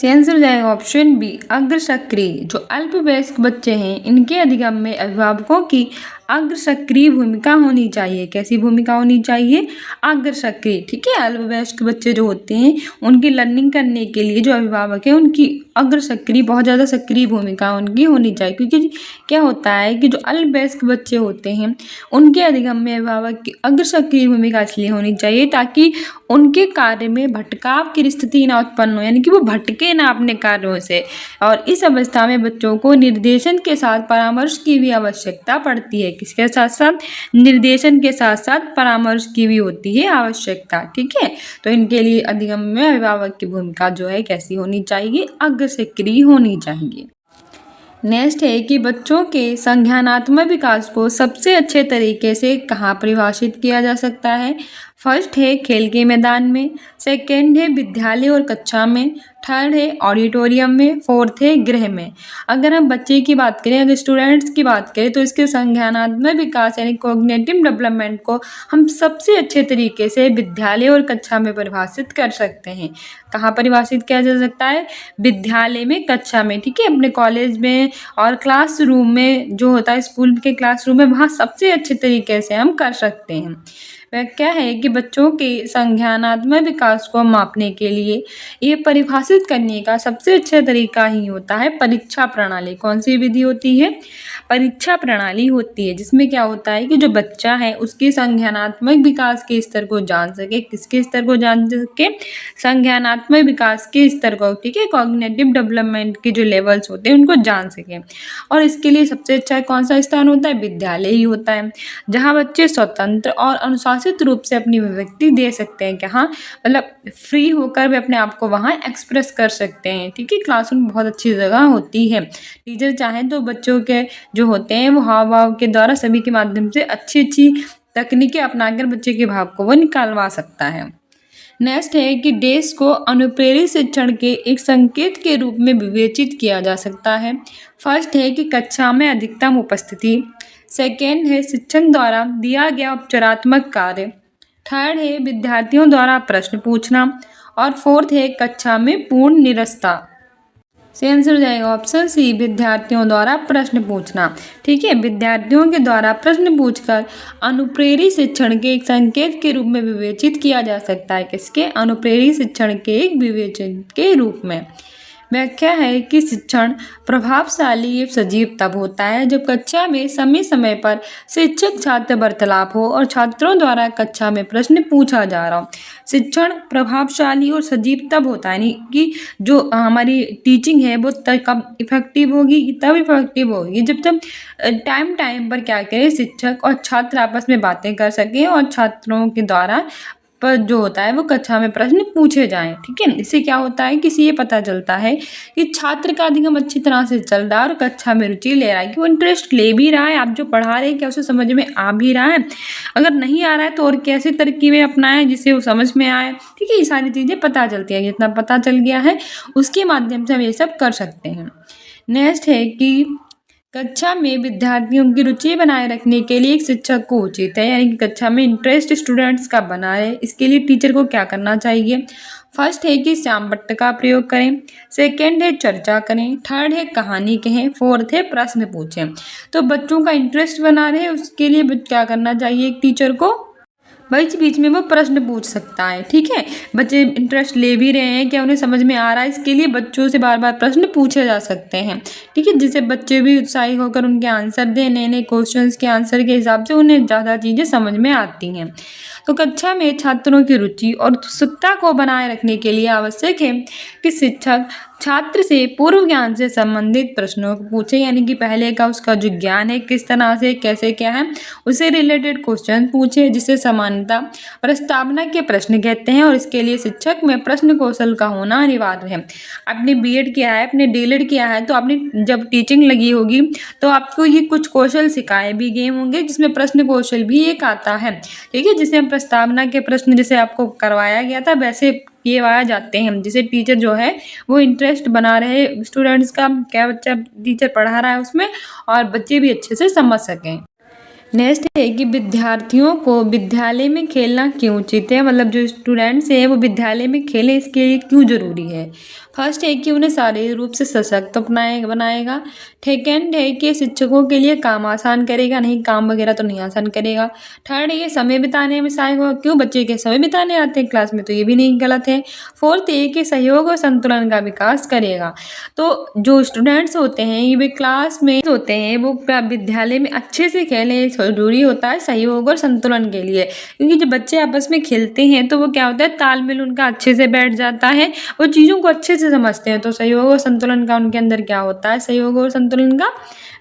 आंसर हो जाएगा ऑप्शन बी अग्रसक्रिय। जो अल्पवयस्क बच्चे हैं इनके अधिगम में अभिभावकों की अग्रसक्रिय भूमिका होनी चाहिए। कैसी भूमिका होनी चाहिए? अग्रसक्रिय। ठीक है, अल्पवयस्क बच्चे जो होते हैं उनकी लर्निंग करने के लिए जो अभिभावक है उनकी अग्रसक्रिय, बहुत ज़्यादा सक्रिय भूमिका उनकी होनी चाहिए। क्योंकि क्या होता है कि जो अल्पवयस्क बच्चे होते हैं उनके अधिगम में अभिभावक की अग्रसक्रिय भूमिका इसलिए होनी चाहिए ताकि उनके कार्य में भटकाव की स्थिति ना उत्पन्न हो, यानी कि वो भटके ना अपने कार्यों से। और इस अवस्था में बच्चों को निर्देशन के साथ परामर्श की भी आवश्यकता पड़ती है। किसके साथ साथ? निर्देशन के साथ साथ परामर्श की भी होती है आवश्यकता। ठीक है, तो इनके लिए अधिगम में अभिभावक की भूमिका जो है कैसी होनी चाहिए? अग्रसक्रिय होनी चाहिए। नेक्स्ट है कि बच्चों के संज्ञानात्मक विकास को सबसे अच्छे तरीके से कहाँ परिभाषित किया जा सकता है? फर्स्ट है खेल के मैदान में, सेकंड है विद्यालय और कक्षा में, थर्ड है ऑडिटोरियम में, फोर्थ है गृह में। अगर हम बच्चे की बात करें, अगर स्टूडेंट्स की बात करें, तो इसके संज्ञानात्मक विकास यानी कॉग्निटिव डेवलपमेंट को हम सबसे अच्छे तरीके से विद्यालय और कक्षा में परिभाषित कर सकते हैं। कहाँ परिभाषित किया जा सकता है? विद्यालय में, कक्षा में, ठीक है, अपने कॉलेज में और क्लासरूम में जो होता है, स्कूल के क्लासरूम में, वहाँ सबसे अच्छे तरीके से हम कर सकते हैं। वह क्या है कि बच्चों के संज्ञानात्मक विकास को मापने के लिए ये परिभाषित करने का सबसे अच्छा तरीका ही होता है परीक्षा प्रणाली। कौन सी विधि होती है? परीक्षा प्रणाली होती है, जिसमें क्या होता है कि जो बच्चा है उसके संज्ञानात्मक विकास के स्तर को जान सके। किसके स्तर को जान सके? संज्ञानात्मक विकास के स्तर को, ठीक है, कॉग्निटिव डेवलपमेंट के जो लेवल्स होते हैं उनको जान सके। और इसके लिए सबसे अच्छा कौन सा स्थान होता है? विद्यालय ही होता है, जहाँ बच्चे स्वतंत्र और अनुशासित रूप से अपनी अभिव्यक्ति दे सकते हैं। कहाँ? मतलब फ्री होकर वे अपने आप को वहाँ एक्सप्रेस कर सकते हैं, ठीक है। क्लासरूम बहुत अच्छी जगह होती है। टीचर चाहें तो बच्चों के जो होते हैं वो हाव भाव के द्वारा सभी के माध्यम से अच्छी अच्छी तकनीकें अपनाकर बच्चे के भाव को वो निकालवा सकता है। नेक्स्ट है कि देश को अनुप्रेरित शिक्षण के एक संकेत के रूप में विवेचित किया जा सकता है। फर्स्ट है कि कक्षा में अधिकतम उपस्थिति, सेकेंड है शिक्षक द्वारा दिया गया उपचारात्मक कार्य, थर्ड है विद्यार्थियों द्वारा प्रश्न पूछना, और फोर्थ है कक्षा में पूर्ण निरस्ता। से आंसर हो जाएगा ऑप्शन सी, विद्यार्थियों द्वारा प्रश्न पूछना, ठीक है। विद्यार्थियों के द्वारा प्रश्न पूछकर अनुप्रेरित शिक्षण के एक संकेत के रूप में विवेचित किया जा सकता है। किसके? अनुप्रेरित शिक्षण के एक विवेचन के रूप में। व्याख्या है कि शिक्षण प्रभावशाली एवं सजीव तब होता है जब कक्षा में समय समय पर शिक्षक छात्र वार्तालाप हो और छात्रों द्वारा कक्षा में प्रश्न पूछा जा रहा हो। शिक्षण प्रभावशाली और सजीव तब होता है, यानी कि जो हमारी टीचिंग है वो कब इफेक्टिव होगी? तब इफेक्टिव होगी जब टाइम टाइम पर क्या करें, शिक्षक और छात्र आपस में बातें कर सकें और छात्रों के द्वारा पर जो होता है वो कक्षा में प्रश्न पूछे जाएं, ठीक है। इससे क्या होता है कि इससे ये पता चलता है कि छात्र का अधिगम अच्छी तरह से चल रहा है और कक्षा में रुचि ले रहा है, कि वो इंटरेस्ट ले भी रहा है, आप जो पढ़ा रहे हैं क्या उसे समझ में आ भी रहा है, अगर नहीं आ रहा है तो और कैसे तरकीबें अपनाएं जिससे वो समझ में आए, ठीक है। ये सारी चीज़ें पता चलती है, जितना पता चल गया है उसके माध्यम से हम ये सब कर सकते हैं। नेक्स्ट है कि कक्षा में विद्यार्थियों की रुचि बनाए रखने के लिए एक शिक्षक को उचित है, यानी कि कक्षा में इंटरेस्ट स्टूडेंट्स का बना रहे, इसके लिए टीचर को क्या करना चाहिए? फर्स्ट है कि श्यामपट्ट का प्रयोग करें, सेकंड है चर्चा करें, थर्ड है कहानी कहें, फोर्थ है प्रश्न पूछें। तो बच्चों का इंटरेस्ट बना रहे उसके लिए क्या करना चाहिए एक टीचर को? बीच बीच में वो प्रश्न पूछ सकता है, ठीक है। बच्चे इंटरेस्ट ले भी रहे हैं, क्या उन्हें समझ में आ रहा है, इसके लिए बच्चों से बार बार प्रश्न पूछे जा सकते हैं, ठीक है, जिससे बच्चे भी उत्साही होकर उनके आंसर दें। नए नए क्वेश्चंस के आंसर के हिसाब से उन्हें ज़्यादा चीज़ें समझ में आती हैं। तो कक्षा में छात्रों की रुचि और उत्सुकता को बनाए रखने के लिए आवश्यक है कि शिक्षक छात्र से पूर्व ज्ञान से संबंधित प्रश्नों को पूछे, यानी कि पहले का उसका जो ज्ञान है किस तरह से कैसे क्या है उसे रिलेटेड क्वेश्चन पूछे, जिसे सामान्यता प्रस्तावना के प्रश्न कहते हैं। और इसके लिए शिक्षक में प्रश्न कौशल का होना अनिवार्य है। आपने बीएड किया है, आपने डीएलएड किया है, तो आपने जब टीचिंग लगी होगी तो आपको ये कुछ कौशल सिखाए भी गए होंगे, जिसमें प्रश्न कौशल भी एक आता है, ठीक है। जिसे हम प्रस्तावना के प्रश्न जैसे आपको करवाया गया था वैसे किए जाते हैं, जिसे टीचर जो है वो इंटरेस्ट बना रहे स्टूडेंट्स का, क्या बच्चा टीचर पढ़ा रहा है उसमें, और बच्चे भी अच्छे से समझ सकें। नेक्स्ट है कि विद्यार्थियों को विद्यालय में खेलना क्यों उचित है, मतलब जो स्टूडेंट्स हैं वो विद्यालय में खेलें इसके लिए क्यों ज़रूरी है। फर्स्ट है कि उन्हें शारीरिक रूप से सशक्त बनाएगा। सेकेंड है कि शिक्षकों के लिए काम आसान करेगा, नहीं काम वगैरह तो नहीं आसान करेगा। थर्ड है ये समय बिताने में सहायक होगा, क्यों बच्चे के समय बिताने आते हैं क्लास में, तो ये भी नहीं गलत है। फोर्थ है कि सहयोग और संतुलन का विकास करेगा। तो जो स्टूडेंट्स होते हैं ये वे क्लास में होते हैं वो विद्यालय में अच्छे से खेलें, जरूरी होता है सहयोग और संतुलन के लिए, क्योंकि जब बच्चे आपस में खेलते हैं तो वो क्या होता है तालमेल उनका अच्छे से बैठ जाता है, वो चीज़ों को अच्छे से समझते हैं। तो सहयोग और संतुलन का उनके अंदर क्या होता है, सहयोग और संतुलन का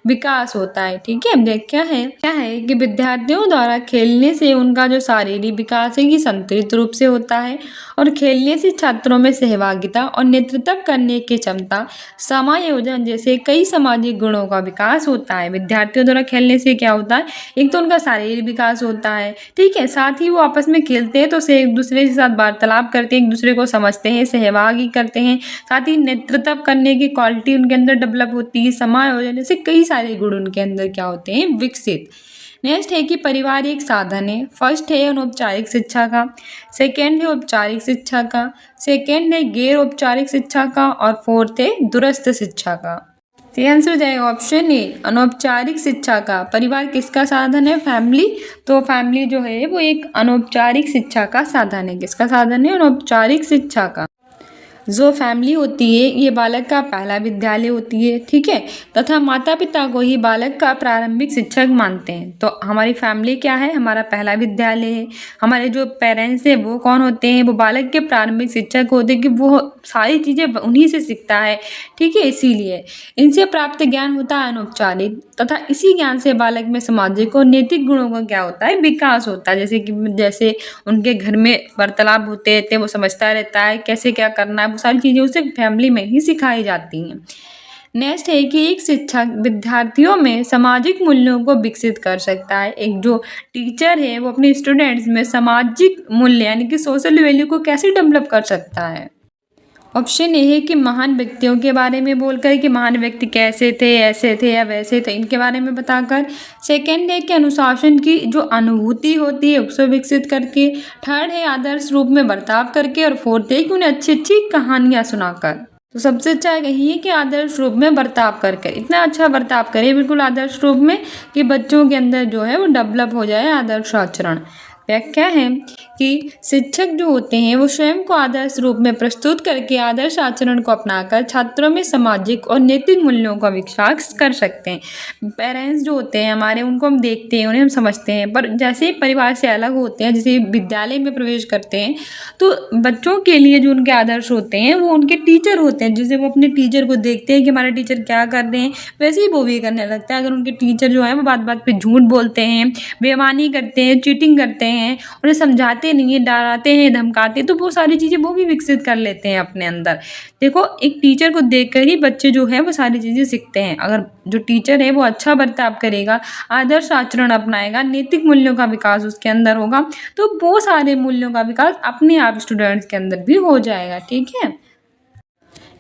विकास होता है। ठीक है, व्याख्या क्या है कि विद्यार्थियों द्वारा खेलने से उनका जो शारीरिक विकास है ये संतुलित रूप से होता है और खेलने से छात्रों में सहभागिता और नेतृत्व करने की क्षमता, समायोजन जैसे कई सामाजिक गुणों का विकास होता है। विद्यार्थियों द्वारा खेलने से क्या होता है, एक तो उनका शारीरिक विकास होता है, ठीक है, साथ ही वो आपस में खेलते हैं तो एक दूसरे के साथ वार्तालाप करते हैं, एक दूसरे को समझते हैं, सहभागी करते हैं, साथ ही नेतृत्व करने की क्वालिटी उनके अंदर डेवलप होती है, समायोजन जैसे कई सारे गुण उनके अंदर क्या होते हैं, विकसित। नेक्स्ट है कि परिवार एक साधन है। फर्स्ट है अनौपचारिक शिक्षा का, सेकेंड है औपचारिक शिक्षा का, सेकेंड है गैर औपचारिक शिक्षा का और फोर्थ है दूरस्थ शिक्षा का। तो आंसर हो जाएगा ऑप्शन ए अनौपचारिक शिक्षा का। परिवार किसका साधन है, फैमिली। तो फैमिली जो है वो एक अनौपचारिक शिक्षा का साधन है। किसका साधन है, अनौपचारिक शिक्षा का। जो फैमिली होती है ये बालक का पहला विद्यालय होती है, ठीक है, तथा माता पिता को ही बालक का प्रारंभिक शिक्षक मानते हैं। तो हमारी फैमिली क्या है, हमारा पहला विद्यालय है। हमारे जो पेरेंट्स हैं वो कौन होते हैं, वो बालक के प्रारंभिक शिक्षक होते हैं कि वो सारी चीज़ें उन्हीं से सीखता है, ठीक है। इसीलिए इनसे प्राप्त ज्ञान होता है अनौपचारिक, तथा इसी ज्ञान से बालक में सामाजिक और नैतिक गुणों का क्या होता है, विकास होता है। जैसे उनके घर में वार्तालाप होते रहते हैं, वो समझता रहता है कैसे क्या करना है, वो सारी चीज़ें उसे फैमिली में ही सिखाई जाती हैं। नेक्स्ट है कि एक शिक्षक विद्यार्थियों में सामाजिक मूल्यों को विकसित कर सकता है। एक जो टीचर है वो अपने स्टूडेंट्स में सामाजिक मूल्य यानी कि सोशल वैल्यू को कैसे डेवलप कर सकता है। ऑप्शन ए है कि महान व्यक्तियों के बारे में बोलकर कि महान व्यक्ति कैसे थे, ऐसे थे या वैसे थे, इनके बारे में बताकर। सेकंड है कि अनुशासन की जो अनुभूति होती है उसको विकसित करके। थर्ड है आदर्श रूप में बर्ताव करके और फोर्थ है कि उन्हें अच्छी अच्छी कहानियाँ सुनाकर। तो सबसे अच्छा यही है कि आदर्श रूप में बर्ताव करके, इतना अच्छा बर्ताव करें बिल्कुल आदर्श रूप में कि बच्चों के अंदर जो है वो डेवलप हो जाए आदर्श आचरण। व्याख्या है कि शिक्षक जो होते हैं वो स्वयं को आदर्श रूप में प्रस्तुत करके आदर्श आचरण को अपनाकर छात्रों में सामाजिक और नैतिक मूल्यों का विकास कर सकते हैं। पेरेंट्स जो होते हैं हमारे, उनको हम देखते हैं, उन्हें हम समझते हैं, पर जैसे ही परिवार से अलग होते हैं, जैसे विद्यालय में प्रवेश करते हैं, तो बच्चों के लिए जो उनके आदर्श होते हैं वो उनके टीचर होते हैं। जैसे वो अपने टीचर को देखते हैं कि हमारे टीचर क्या कर रहे हैं, वैसे ही वो भी करने लगता है। अगर उनके टीचर जो है वो बात बात पे झूठ बोलते हैं, बेईमानी करते हैं, चीटिंग करते हैं, उन्हें समझाते नहीं है, डराते हैं, धमकाते हैं, तो वो सारी चीज़ें वो भी विकसित कर लेते हैं अपने अंदर। देखो, एक टीचर को देखकर ही बच्चे जो है वो सारी चीज़ें सीखते हैं। अगर जो टीचर है वो अच्छा बर्ताव करेगा, आदर्श आचरण अपनाएगा, नैतिक मूल्यों का विकास उसके अंदर होगा, तो वो सारे मूल्यों का विकास अपने आप स्टूडेंट्स के अंदर भी हो जाएगा, ठीक है।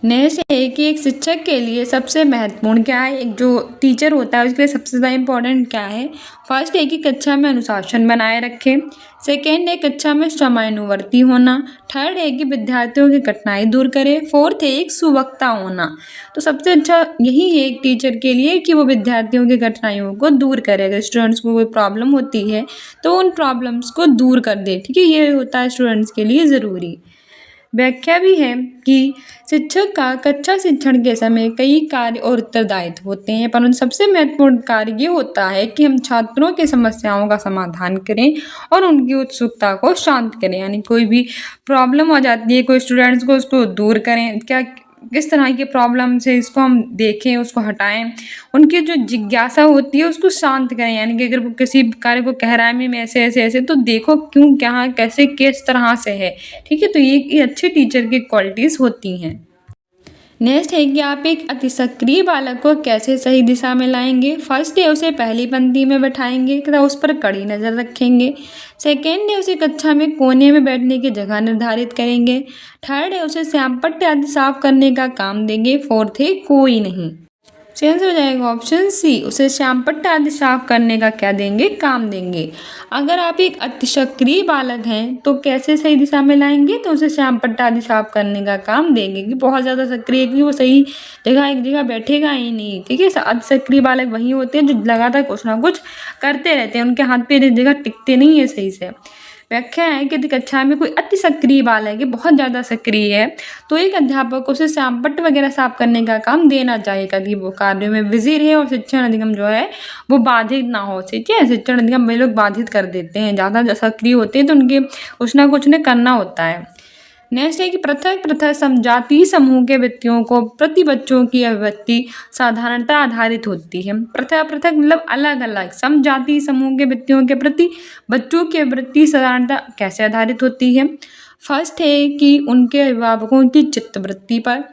नेक्स्ट है कि एक शिक्षक के लिए सबसे महत्वपूर्ण क्या है, एक जो टीचर होता है उसके लिए सबसे ज़्यादा इम्पोर्टेंट क्या है। फर्स्ट है कि कक्षा में अनुशासन बनाए रखें। सेकेंड है कक्षा में समयानुवर्ती होना। थर्ड है कि विद्यार्थियों की कठिनाई दूर करे। फोर्थ है एक सुवक्ता होना। तो सबसे अच्छा यही है एक टीचर के लिए कि वो विद्यार्थियों की कठिनाइयों को दूर करे। अगर स्टूडेंट्स को कोई प्रॉब्लम होती है तो उन प्रॉब्लम्स को दूर कर दे, ठीक है, ये होता है स्टूडेंट्स के लिए ज़रूरी। व्याख्या भी है कि शिक्षक का कक्षा शिक्षण के समय कई कार्य और उत्तरदायित्व होते हैं, परंतु सबसे महत्वपूर्ण कार्य ये होता है कि हम छात्रों की समस्याओं का समाधान करें और उनकी उत्सुकता को शांत करें। यानी कोई भी प्रॉब्लम आ जाती है, कोई स्टूडेंट्स को उसको दूर करें, क्या किस तरह की प्रॉब्लम से इसको हम देखें, उसको हटाएं, उनकी जो जिज्ञासा होती है उसको शांत करें। यानी कि अगर वो किसी कार्य को कह रहा है मैं ऐसे ऐसे ऐसे, तो देखो क्यों, क्या, कैसे, किस तरह से है, ठीक है। तो ये अच्छे टीचर की क्वालिटीज़ होती हैं। नेक्स्ट है कि आप एक अति सक्रिय बालक को कैसे सही दिशा में लाएंगे। फर्स्ट है उसे पहली पंक्ति में बैठाएंगे तथा उस पर कड़ी नज़र रखेंगे। सेकेंड है उसे कक्षा में कोने में बैठने की जगह निर्धारित करेंगे। थर्ड है उसे श्यामपट्टी आदि साफ करने का काम देंगे। फोर्थ है कोई नहीं। चेंज हो जाएगा ऑप्शन सी, उसे श्यामपट्टा आदि साफ करने का क्या देंगे, काम देंगे। अगर आप एक अति सक्रिय बालक हैं तो कैसे सही दिशा में लाएंगे, तो उसे श्यामपट्टा आदि साफ करने का काम देंगे। कि बहुत ज़्यादा सक्रिय कि वो सही जगह एक जगह बैठेगा ही नहीं, ठीक है। अति सक्रिय बालक वही होते हैं जो लगातार कुछ ना कुछ करते रहते हैं, उनके हाथ पैर एक जगह टिकते नहीं है सही से। व्याख्या है कि यदि कक्षा में कोई अति सक्रिय बालक है, बहुत ज़्यादा सक्रिय है, तो एक अध्यापक को उसे श्यामपट्ट वगैरह साफ करने का काम देना चाहिए ताकि वो कार्य में बिजी रहे और शिक्षण अधिगम जो है वो बाधित ना हो, ठीक है। शिक्षण अधिगम वे लोग बाधित कर देते हैं, ज़्यादा सक्रिय होते हैं तो उनके कुछ ना कुछ उन्हें करना होता है। नेक्स्ट है कि पृथक पृथक समजातीय समूह के व्यक्तियों को प्रति बच्चों की अभिव्यक्ति साधारणता आधारित होती है। पृथक पृथक मतलब अलग अलग समजातीय समूह के व्यक्तियों के प्रति बच्चों की अभिव्यक्ति साधारणता कैसे आधारित होती है। फर्स्ट है कि उनके अभिभावकों की चित्तवृत्ति पर,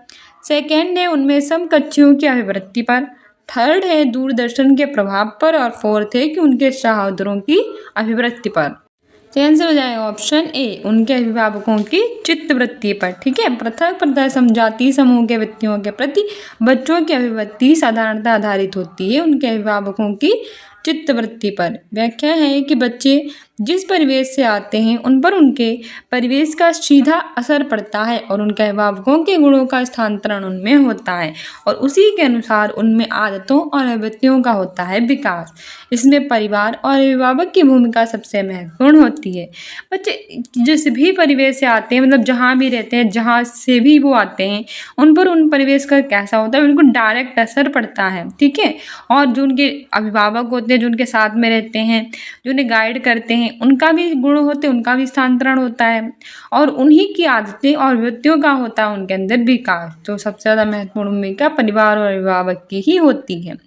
सेकेंड है उनमें समकक्षियों की अभिवृत्ति पर, थर्ड है दूरदर्शन के प्रभाव पर और फोर्थ है कि उनके सहोदरों की अभिवृत्ति पर। तो आंसर हो जाएगा ऑप्शन ए, उनके अभिभावकों की चित्तवृत्ति पर। ठीक है, पृथक पृथक समजातीय समूह के व्यक्तियों के प्रति बच्चों की अभिवृत्ति साधारणता आधारित होती है उनके अभिभावकों की चित्तवृत्ति पर। व्याख्या है कि बच्चे जिस परिवेश से आते हैं उन पर उनके परिवेश का सीधा असर पड़ता है और उनके अभिभावकों के गुणों का स्थानांतरण उनमें होता है और उसी के अनुसार उनमें आदतों और अभिवृत्तियों का होता है विकास। इसमें परिवार और अभिभावक की भूमिका सबसे महत्वपूर्ण होती है। बच्चे जिस भी परिवेश से आते हैं, मतलब जहाँ भी रहते हैं, जहाँ से भी वो आते हैं, उन पर उन परिवेश का कैसा होता है उनको डायरेक्ट असर पड़ता है। ठीक है, और जो उनके अभिभावक होते हैं, जो उनके साथ में रहते हैं, जो उन्हें गाइड करते हैं, उनका भी गुण होते हैं, उनका भी स्थानांतरण होता है और उन्हीं की आदतें और वृत्तियों का होता है उनके अंदर विकास। तो सबसे ज़्यादा महत्वपूर्ण भूमिका परिवार और अभिभावक की ही होती है।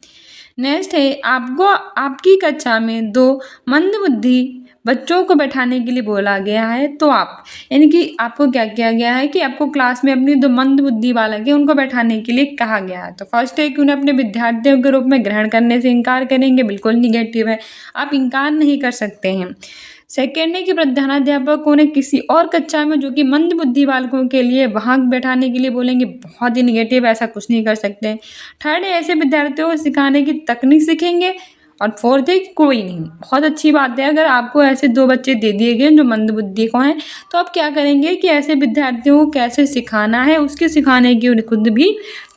नेक्स्ट है आपको आपकी कक्षा में 2 मंदबुद्धि बच्चों को बैठाने के लिए बोला गया है, तो आप यानी कि आपको क्या किया गया है कि आपको क्लास में अपनी 2 मंदबुद्धि बालक है उनको बैठाने के लिए कहा गया है। तो फर्स्ट है कि उन्हें अपने विद्यार्थियों के रूप में ग्रहण करने से इनकार करेंगे, बिल्कुल निगेटिव है, आप इनकार नहीं कर सकते हैं। सेकेंड है कि प्रधानाध्यापक उन्हें किसी और कक्षा में जो कि मंदबुद्धि बालकों के लिए वहाँ बैठाने के लिए बोलेंगे, बहुत ही निगेटिव, ऐसा कुछ नहीं कर सकते। थर्ड है ऐसे विद्यार्थियों को सिखाने की तकनीक सीखेंगे और फोर्थ है कि कोई नहीं। बहुत अच्छी बात है, अगर आपको ऐसे 2 बच्चे दे दिए गए जो मंदबुद्धि को हैं तो आप क्या करेंगे कि ऐसे विद्यार्थियों को कैसे सिखाना है उसके सिखाने की उन्हें खुद भी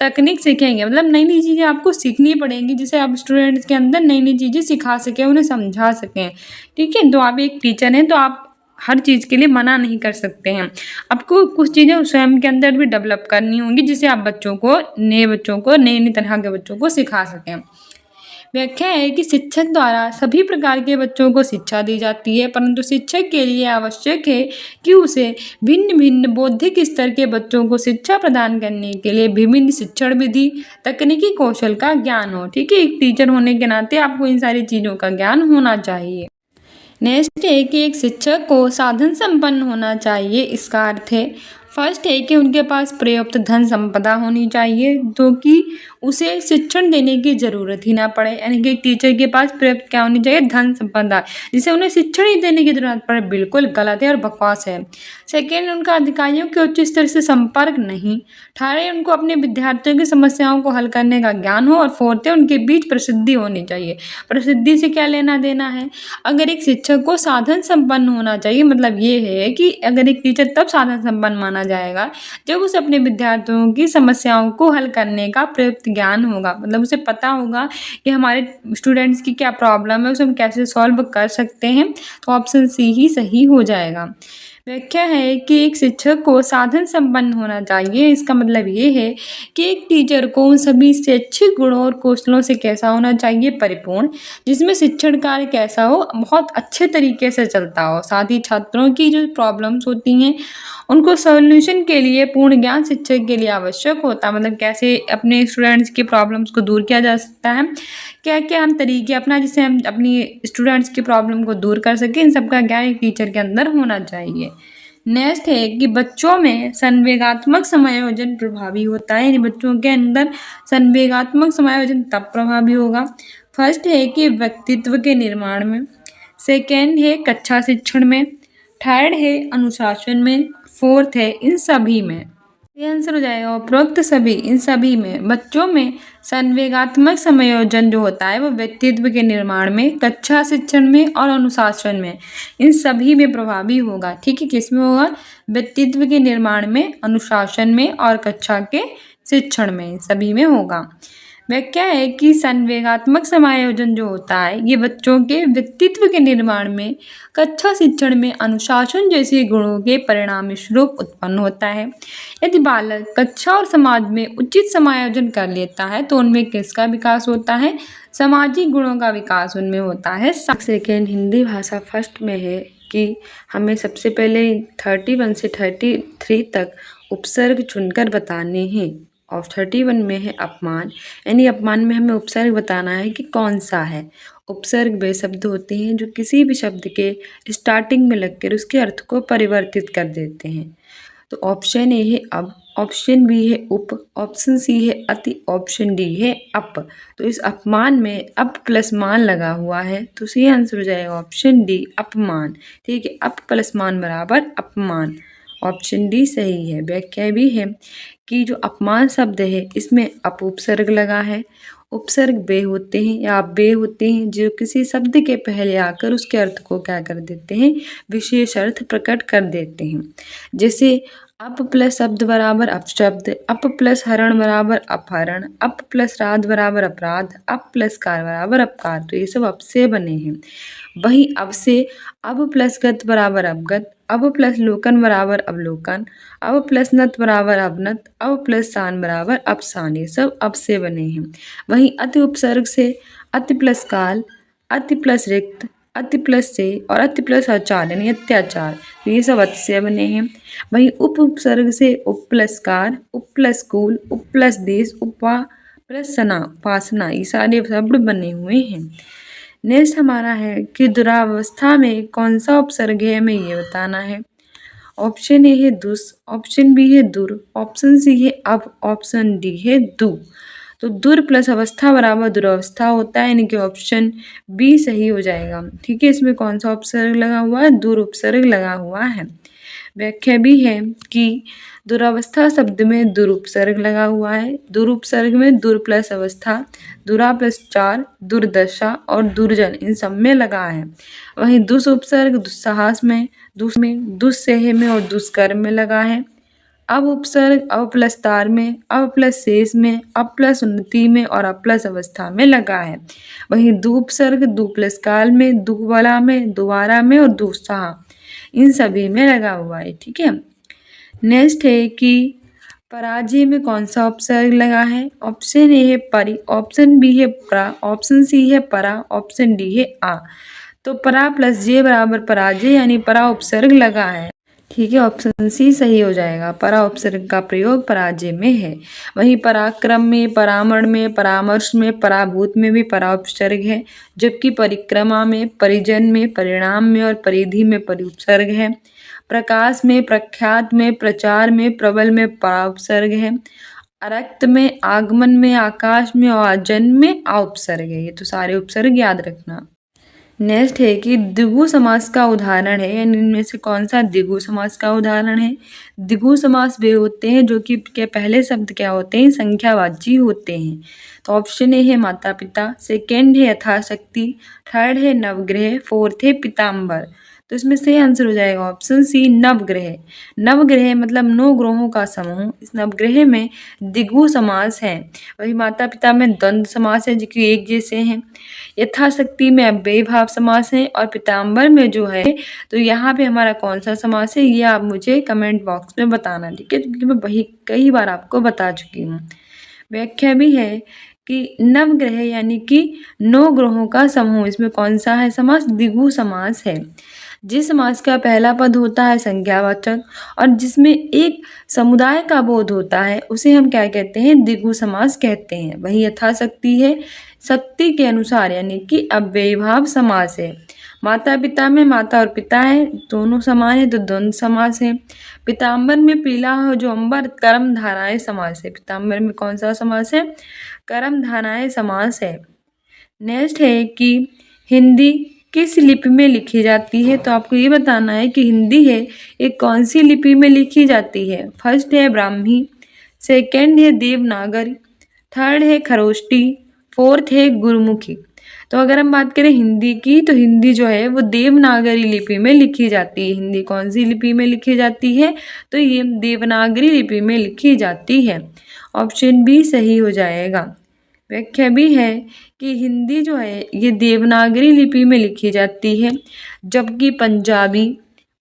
तकनीक सीखेंगे। मतलब नई नई चीज़ें आपको सीखनी पड़ेंगी जिससे आप स्टूडेंट्स के अंदर नई नई चीज़ें सिखा सकें, उन्हें समझा सकें। ठीक है, तो आप एक टीचर हैं तो आप हर चीज़ के लिए मना नहीं कर सकते हैं, आपको कुछ चीज़ें स्वयं के अंदर भी डेवलप करनी होंगी जिससे आप बच्चों को नई नई तरह के बच्चों को सिखा सकें। व्याख्या है कि शिक्षक द्वारा सभी प्रकार के बच्चों को शिक्षा दी जाती है, परंतु शिक्षक के लिए आवश्यक है कि उसे भिन्न भिन्न बौद्धिक स्तर के बच्चों को शिक्षा प्रदान करने के लिए विभिन्न शिक्षण विधि तकनीकी कौशल का ज्ञान हो। ठीक है, एक टीचर होने के नाते आपको इन सारी चीज़ों का ज्ञान होना चाहिए। नेक्स्ट है कि एक शिक्षक को साधन संपन्न होना चाहिए। इसका अर्थ है फर्स्ट है कि उनके पास पर्याप्त धन संपदा होनी चाहिए जो कि उसे शिक्षण देने की ज़रूरत ही ना पड़े, यानी कि टीचर के पास पर्याप्त क्या होनी चाहिए, धन संपदा, जिसे उन्हें शिक्षण ही देने की जरूरत पड़े, बिल्कुल गलत है और बकवास है। सेकेंड, उनका अधिकारियों के उच्च स्तर से संपर्क नहीं। थर्ड, उनको अपने विद्यार्थियों की समस्याओं को हल करने का ज्ञान हो और फोर्थ है उनके बीच प्रसिद्धि होनी चाहिए। प्रसिद्धि से क्या लेना देना है, अगर एक शिक्षक को साधन संपन्न होना चाहिए मतलब ये है कि अगर एक टीचर तब साधन संपन्न माना जाएगा जब उसे अपने विद्यार्थियों की समस्याओं को हल करने का पर्याप्त ज्ञान होगा, मतलब उसे पता होगा कि हमारे स्टूडेंट्स की क्या प्रॉब्लम है, उसे हम कैसे सॉल्व कर सकते हैं। तो ऑप्शन सी ही सही हो जाएगा। व्याख्या है कि एक शिक्षक को साधन संपन्न होना चाहिए, इसका मतलब ये है कि एक टीचर को उन सभी शैक्षिक गुणों और कौशलों से कैसा होना चाहिए, परिपूर्ण, जिसमें शिक्षण कार्य कैसा हो, बहुत अच्छे तरीके से चलता हो, साथ ही छात्रों की जो प्रॉब्लम्स होती हैं उनको सॉल्यूशन के लिए पूर्ण ज्ञान शिक्षक के लिए आवश्यक होता है। मतलब कैसे अपने स्टूडेंट्स की प्रॉब्लम्स को दूर किया जा सकता है, क्या क्या हम तरीके अपना जिससे हम अपनी स्टूडेंट्स की प्रॉब्लम को दूर कर सकें, इन सब का ज्ञान एक टीचर के अंदर होना चाहिए। नेक्स्ट है कि बच्चों में संवेगात्मक समायोजन प्रभावी होता है, यानी बच्चों के अंदर संवेगात्मक समायोजन तब प्रभावी होगा। फर्स्ट है कि व्यक्तित्व के निर्माण में, सेकेंड है कक्षा शिक्षण में, थर्ड है अनुशासन में, फोर्थ है इन सभी में। ये आंसर हो जाएगा उपरोक्त सभी, इन सभी में बच्चों में संवेगात्मक समायोजन जो होता है वो व्यक्तित्व के निर्माण में, कक्षा शिक्षण में और अनुशासन में, इन सभी में प्रभावी होगा। ठीक है, किसमें होगा, व्यक्तित्व के निर्माण में, अनुशासन में और कक्षा के शिक्षण में, सभी में होगा। व्याख्या है कि संवेगात्मक समायोजन जो होता है ये बच्चों के व्यक्तित्व के निर्माण में, कक्षा शिक्षण में अनुशासन जैसे गुणों के परिणाम स्वरूप उत्पन्न होता है। यदि बालक कक्षा और समाज में उचित समायोजन कर लेता है तो उनमें किसका विकास होता है, सामाजिक गुणों का विकास उनमें होता है। सेकेंड हिंदी भाषा फर्स्ट में है कि हमें सबसे पहले 31 से 33 तक उपसर्ग चुनकर बताने हैं। और 31 में है अपमान, यानी अपमान में हमें उपसर्ग बताना है कि कौन सा है। उपसर्ग वे शब्द होते हैं जो किसी भी शब्द के स्टार्टिंग में लगकर उसके अर्थ को परिवर्तित कर देते हैं। तो ऑप्शन ए है अब, ऑप्शन बी है उप, ऑप्शन सी है अति, ऑप्शन डी है अप। तो इस अपमान में अप प्लस मान लगा हुआ है, तो सही आंसर हो जाएगा ऑप्शन डी अपमान। ठीक है, अप प्लस मान बराबर अपमान, ऑप्शन डी सही है। व्याख्या भी है कि जो अपमान शब्द है इसमें अप उपसर्ग लगा है। उपसर्ग वे होते हैं या वे होते हैं जो किसी शब्द के पहले आकर उसके अर्थ को क्या कर देते हैं, विशेष अर्थ प्रकट कर देते हैं। जैसे अप प्लस शब्द बराबर अपशब्द, अप प्लस हरण बराबर अपहरण, अप प्लस राध बराबर अपराध, अप प्लस कार बराबर अपकार। तो ये सब अप से बने हैं। वहीं अब से अब प्लस गत बराबर अपगत, अब प्लस लोकन बराबर अवलोकन, अब प्लस नत बराबर अवनत, अब प्लस शान बराबर अपशान। ये सब अब से बने हैं। वहीं अति उपसर्ग से अति प्लस काल, अति प्लस रिक्त, अति प्लस से और अति प्लस आचार यानी अत्याचार, तो ये सब अति से बने हैं। वहीं उप उपसर्ग से उप प्लस कार, उप प्लस कुल, उप प्लस देश, उपा प्लस सना, उपासना, ये सारे शब्द बने हुए हैं। नेक्स्ट हमारा है कि दुरावस्था में कौन सा उपसर्ग है, हमें ये बताना है। ऑप्शन ए है दुस, ऑप्शन बी है दुर, ऑप्शन सी है अब, ऑप्शन डी है दु। तो दुर प्लस अवस्था बराबर दुरावस्था होता है, यानी कि ऑप्शन बी सही हो जाएगा। ठीक है, इसमें कौन सा उपसर्ग लगा हुआ है, दुर उपसर्ग लगा हुआ है। व्याख्या भी है कि दुरावस्था शब्द में दुर उपसर्ग लगा हुआ है। दुर उपसर्ग में दुर प्लस अवस्था, दुरा प्लस चार, दुर्दशा और दुर्जन इन सब में लगा है। वहीं दुस उपसर्ग दुस्साहस में, दुस्सह में और दुष्कर्म में लगा है। अब उपसर्ग अब प्लस तार में, अब प्लस शेष में, अब प्लस उन्नति में और अब प्लस अवस्था में लगा है। वहीं दु उपसर्ग दु प्लस काल में, दुबला में, दोबारा में और दुस्साह इन सभी में लगा हुआ है। ठीक है, नेक्स्ट है कि पराजय में कौन सा उपसर्ग लगा है। ऑप्शन ए है परि, ऑप्शन बी है प्रा, ऑप्शन सी है परा, ऑप्शन डी है आ। तो परा प्लस जे बराबर पराजय यानी परा उपसर्ग लगा है। ठीक है, ऑप्शन सी सही हो जाएगा, परा उपसर्ग का प्रयोग पराजय में है। वहीं पराक्रम में, परामण में, परामर्श में, पराभूत में भी परा उपसर्ग है, जबकि परिक्रमा में, परिजन में, परिणाम में और परिधि में परिउपसर्ग है। प्रकाश में, प्रख्यात में, प्रचार में, प्रबल में परा उपसर्ग है। अरक्त में, आगमन में, आकाश में और आजन में आ उपसर्ग है। ये तो सारे उपसर्ग याद रखना। नेक्स्ट है कि द्विगु समास का उदाहरण है, यानी इनमें से कौन सा द्विगु समास का उदाहरण है। द्विगु समास वे होते हैं जो कि के पहले शब्द क्या होते हैं, संख्यावाची होते हैं। तो ऑप्शन ए है माता पिता, सेकेंड है यथाशक्ति, थर्ड है नवग्रह, फोर्थ है पीताम्बर। तो इसमें सही आंसर हो जाएगा ऑप्शन सी नवग्रह। नवग्रह मतलब 9 ग्रहों का समूह। इस नवग्रह में द्विगु समास है। वही माता पिता में द्वंद्व समास है जो कि एक जैसे हैं। यथाशक्ति में अव्ययी भाव समास है और पीताम्बर में जो है तो यहाँ पे हमारा कौन सा समास है, ये आप मुझे कमेंट बॉक्स में बताना। ठीक है, क्योंकि मैं वही कई बार आपको बता चुकी हूँ। व्याख्या भी है कि नवग्रह यानी कि 9 ग्रहों का समूह, इसमें कौन सा है समास, द्विगु समास है। जिस समास का पहला पद होता है संज्ञावाचक और जिसमें एक समुदाय का बोध होता है उसे हम क्या कहते हैं, द्विगु समास कहते हैं। वही यथाशक्ति है, शक्ति के अनुसार यानी कि अव्ययी भाव समास है। माता पिता में माता और पिता है, दोनों समान है तो द्वंद्व समास है। पीताम्बर में पीला हो जो अंबर, कर्म धाराएं समास है। पीताम्बर में कौन सा समास है, कर्म धाराएं समास है। नेक्स्ट है कि हिंदी किस लिपि में लिखी जाती है। तो आपको ये बताना है कि हिंदी है ये कौन सी लिपि में लिखी जाती है। फर्स्ट है ब्राह्मी, सेकंड है देवनागरी, थर्ड है खरोष्टी, फोर्थ है गुरुमुखी। तो अगर हम बात करें हिंदी की तो हिंदी जो है वो देवनागरी लिपि में लिखी जाती है। हिंदी कौन सी लिपि में लिखी जाती है, तो ये देवनागरी लिपि में लिखी जाती है। ऑप्शन बी सही हो जाएगा। व्याख्या भी है कि हिंदी जो है ये देवनागरी लिपि में लिखी जाती है, जबकि पंजाबी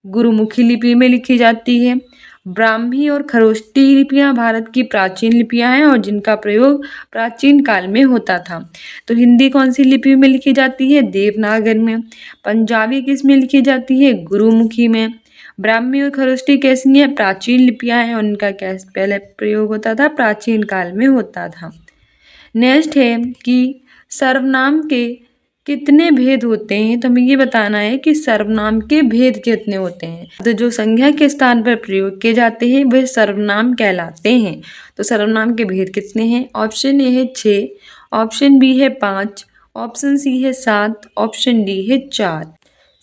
गुरुमुखी लिपि में लिखी जाती है, ब्राह्मी और खरोष्टी लिपियां भारत की प्राचीन लिपियां हैं और जिनका प्रयोग प्राचीन काल में होता था। तो हिंदी कौन सी लिपि में लिखी जाती है? देवनागरी में। पंजाबी किस में लिखी जाती है? गुरुमुखी में। ब्राह्मी और खरोष्टी कैसी हैं? प्राचीन लिपियां हैं और उनका क्या पहले प्रयोग होता था? प्राचीन काल में होता था। नेक्स्ट है कि सर्वनाम के कितने भेद होते हैं? तो हमें ये बताना है कि सर्वनाम के भेद कितने होते हैं। तो जो संज्ञा के स्थान पर प्रयोग किए जाते हैं वे सर्वनाम कहलाते हैं। तो सर्वनाम के भेद कितने हैं? ऑप्शन ए है 6, ऑप्शन बी है 5, ऑप्शन सी है 7, ऑप्शन डी है 4।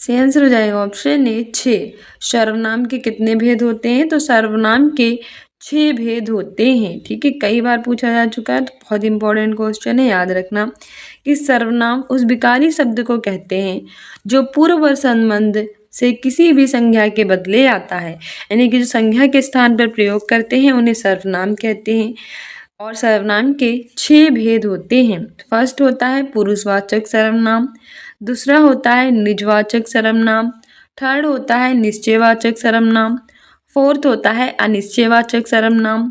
सही आंसर हो जाएगा ऑप्शन ए 6। सर्वनाम के कितने भेद होते हैं? तो सर्वनाम के 6 भेद होते हैं। ठीक है, कई बार पूछा जा चुका है, तो बहुत इंपॉर्टेंट क्वेश्चन है, याद रखना कि सर्वनाम उस विकारी शब्द को कहते हैं जो पूर्व संबंध से किसी भी संज्ञा के बदले आता है, यानी कि जो संज्ञा के स्थान पर प्रयोग करते हैं उन्हें सर्वनाम कहते हैं। और सर्वनाम के 6 भेद होते हैं। फर्स्ट होता है पुरुषवाचक सर्वनाम, दूसरा होता है निजवाचक सर्वनाम, थर्ड होता है निश्चयवाचक सर्वनाम, फोर्थ होता है अनिश्चयवाचक सर्वनाम,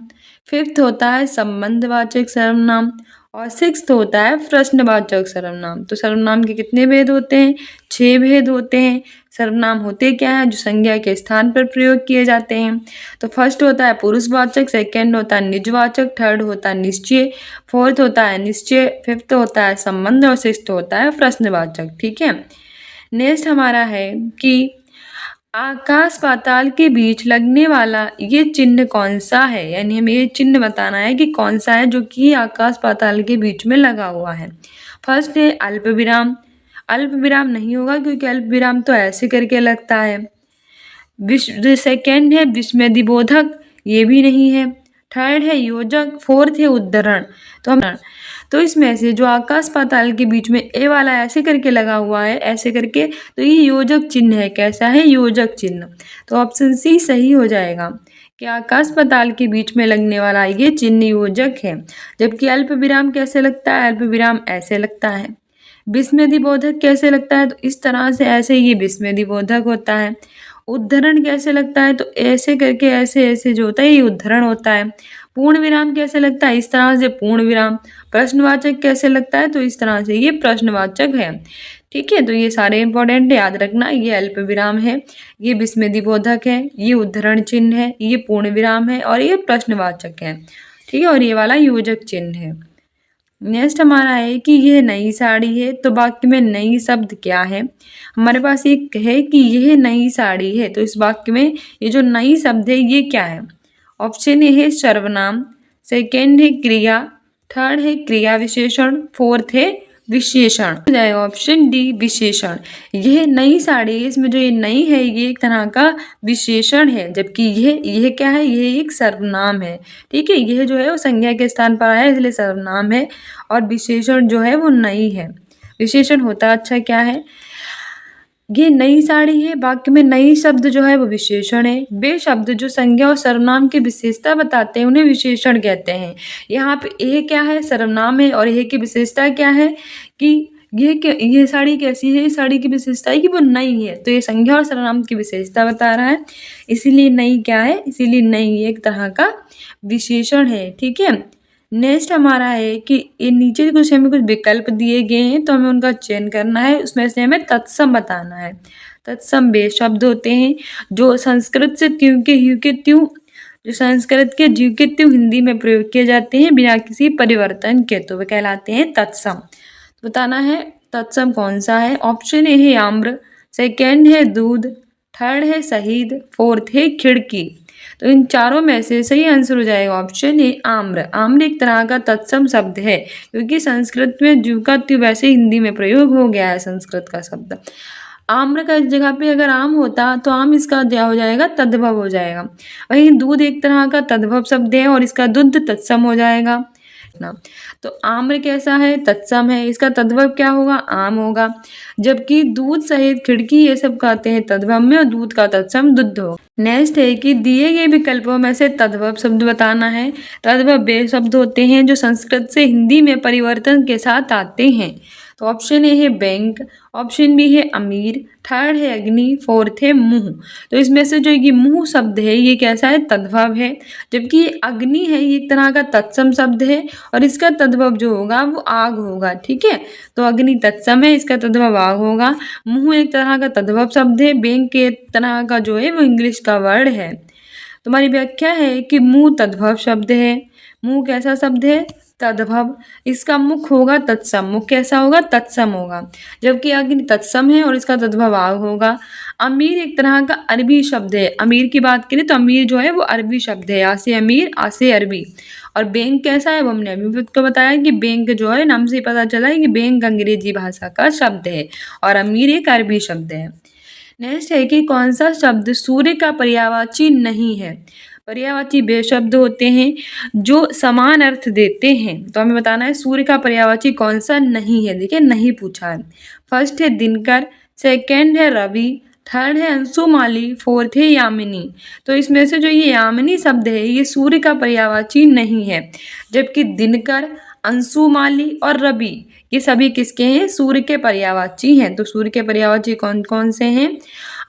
फिफ्थ होता है संबंधवाचक सर्वनाम और सिक्स्थ होता है प्रश्नवाचक सर्वनाम। तो सर्वनाम के कितने भेद होते हैं? 6 भेद होते हैं। सर्वनाम होते क्या है? जो संज्ञा के स्थान पर प्रयोग किए जाते हैं। तो फर्स्ट होता है पुरुषवाचक, सेकंड होता है निजवाचक, थर्ड होता है निश्चय, फोर्थ होता है निश्चय, फिफ्थ होता है संबंध और सिक्स्थ होता है प्रश्नवाचक। ठीक है, नेक्स्ट हमारा है कि आकाश पाताल के बीच लगने वाला ये चिन्ह कौन सा है, यानी हमें ये चिन्ह बताना है कि कौन सा है जो कि आकाश पाताल के बीच में लगा हुआ है। फर्स्ट है अल्प विराम, अल्प विराम नहीं होगा क्योंकि अल्प विराम तो ऐसे करके लगता है। सेकेंड है विस्मयदिबोधक, ये भी नहीं है। थर्ड है योजक, फोर्थ है उद्धरण। तो इसमें से जो आकाश पाताल के बीच में ए वाला ऐसे करके लगा हुआ है, ऐसे करके, तो ये योजक चिन्ह है। कैसा है? योजक चिन्ह। तो ऑप्शन सी सही हो जाएगा कि आकाश पाताल के बीच में लगने वाला ये चिन्ह योजक है। जबकि अल्प विराम कैसे लगता है? अल्प विराम ऐसे लगता है। विस्मयदिबोधक कैसे लगता है? तो इस तरह से, ऐसे ये विस्मयदिबोधक होता है। उद्धरण कैसे लगता है? तो ऐसे करके, ऐसे ऐसे जो होता है ये उद्धरण होता है। पूर्ण विराम कैसे लगता है? इस तरह से पूर्ण विराम। प्रश्नवाचक कैसे लगता है? तो इस तरह से ये प्रश्नवाचक है। ठीक है, तो ये सारे इंपॉर्टेंट याद रखना। ये अल्प विराम है, ये विस्मयदिबोधक है, ये उद्धरण चिन्ह है, ये पूर्ण विराम है और ये प्रश्नवाचक है। ठीक है, और ये वाला योजक चिन्ह है। नेक्स्ट हमारा है कि यह नई साड़ी है। तो वाक्य में नई शब्द क्या है? हमारे पास एक है कि यह नई साड़ी है। तो इस वाक्य में ये जो नई शब्द है ये क्या है? ऑप्शन ए है सर्वनाम, सेकेंड है क्रिया, थर्ड है क्रिया विशेषण, फोर्थ है विशेषण। हो जाएगा ऑप्शन डी विशेषण। यह नई साड़ी, इसमें जो ये नई है ये एक तरह का विशेषण है, जबकि यह क्या है? यह एक सर्वनाम है। ठीक है, यह जो है वो संज्ञा के स्थान पर आया है इसलिए सर्वनाम है और विशेषण जो है वो नई है। विशेषण होता अच्छा क्या है? ये नई साड़ी है, वाक्य में नई शब्द जो है वो विशेषण है। वे शब्द जो संज्ञा और सर्वनाम की विशेषता बताते हैं उन्हें विशेषण कहते हैं। यहाँ पे ये क्या है? सर्वनाम है और यह की विशेषता क्या है कि ये साड़ी कैसी है? इस साड़ी की विशेषता है कि वो नई है। तो ये संज्ञा और सर्वनाम की विशेषता बता रहा है, इसीलिए नई क्या है? इसीलिए नई एक तरह का विशेषण है। ठीक है, नेक्स्ट हमारा है कि ये नीचे कुछ हमें कुछ विकल्प दिए गए हैं तो हमें उनका चयन करना है। उसमें से हमें तत्सम बताना है। तत्सम वे शब्द होते हैं जो संस्कृत से त्यों के ह्यू के त्यों, जो संस्कृत के ज्यू के त्यों हिंदी में प्रयोग किए जाते हैं बिना किसी परिवर्तन के, तो वे कहलाते हैं तत्सम। तो बताना है तत्सम कौन सा है। ऑप्शन ए है आम्र, सेकेंड है दूध, थर्ड है शहीद, फोर्थ है खिड़की। तो इन चारों में से सही आंसर हो जाएगा ऑप्शन ए आम्र। आम्र एक तरह का तत्सम शब्द है क्योंकि संस्कृत में ज्यू का त्यों वैसे हिंदी में प्रयोग हो गया है संस्कृत का शब्द। आम्र का इस जगह पे अगर आम होता तो आम इसका क्या हो जाएगा? तद्भव हो जाएगा। वहीं दूध एक तरह का तद्भव शब्द है और इसका दुग्ध तत्सम हो जाएगा ना। तो आम्र कैसा है? तत्सम है, इसका तद्भव क्या होगा? आम होगा। जबकि दूध सहित खिड़की ये सब कहते हैं तद्भव में और दूध का तत्सम दुग्ध हो। नेक्स्ट है कि दिए गए विकल्पों में से तद्भव शब्द बताना है। तद्भव वे शब्द होते हैं जो संस्कृत से हिंदी में परिवर्तन के साथ आते हैं। तो ऑप्शन ए है बैंक, ऑप्शन बी है अमीर, थर्ड है अग्नि, फोर्थ है मुंह। तो इसमें से जो ये मुंह शब्द है ये कैसा है, तद्भव है, जबकि ये अग्नि है ये एक तरह का तत्सम शब्द है और इसका तद्भव जो होगा वो आग होगा। ठीक है, तो अग्नि तत्सम है, इसका तद्भव आग होगा। मुंह एक तरह का तद्भव शब्द है, बैंक के तरह का जो है वो इंग्लिश का वर्ड है। तुम्हारी व्याख्या है कि मुंह तद्भव शब्द है। मुंह कैसा शब्द है, तद्भव, इसका मुख होगा तत्सम, मुख कैसा होगा, तत्सम होगा, जबकि अग्नि तत्सम है और इसका तद्भव आग होगा। अमीर एक तरह का अरबी शब्द है, अमीर की बात करें तो अमीर जो है वो अरबी शब्द है, आ से अमीर, आ से अरबी। और बैंक कैसा है, वो हमने अभी को बताया कि बैंक जो है नाम से ही पता चला है कि बैंक अंग्रेजी भाषा का शब्द है और अमीर एक अरबी शब्द है। नेक्स्ट है कि कौन सा शब्द सूर्य का पर्यायवाची नहीं है। पर्यायवाची वे शब्द होते हैं जो समान अर्थ देते हैं, तो हमें बताना है सूर्य का पर्यायवाची कौन सा नहीं है। देखिए नहीं पूछा है। फर्स्ट है दिनकर, सेकंड है रवि, थर्ड है अंशुमाली, फोर्थ है यामिनी। तो इसमें से जो ये यामिनी शब्द है ये सूर्य का पर्यायवाची नहीं है, जबकि दिनकर, अंशुमाली और रवि ये सभी किसके हैं, सूर्य के पर्यायवाची हैं। तो सूर्य के पर्यायवाची कौन कौन से हैं,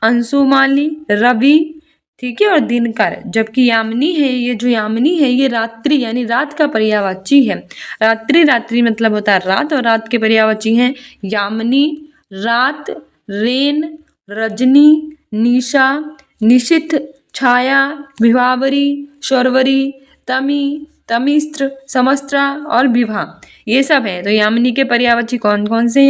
अंशुमाली, रवि, ठीक है, और दिनकर। जबकि यामिनी है, ये जो यामिनी है ये रात्रि यानी रात का पर्यायवाची है। रात्रि, रात्रि मतलब होता है रात, और रात के पर्यायवाची हैं यामिनी, रात, रेन, रजनी, निशा, निशिथ, छाया, विभावरी, शर्वरी, तमी, तमिस्त्र, समस्त्रा और विभा, ये सब है। तो यामिनी के पर्यायवाची कौन कौन से हैं,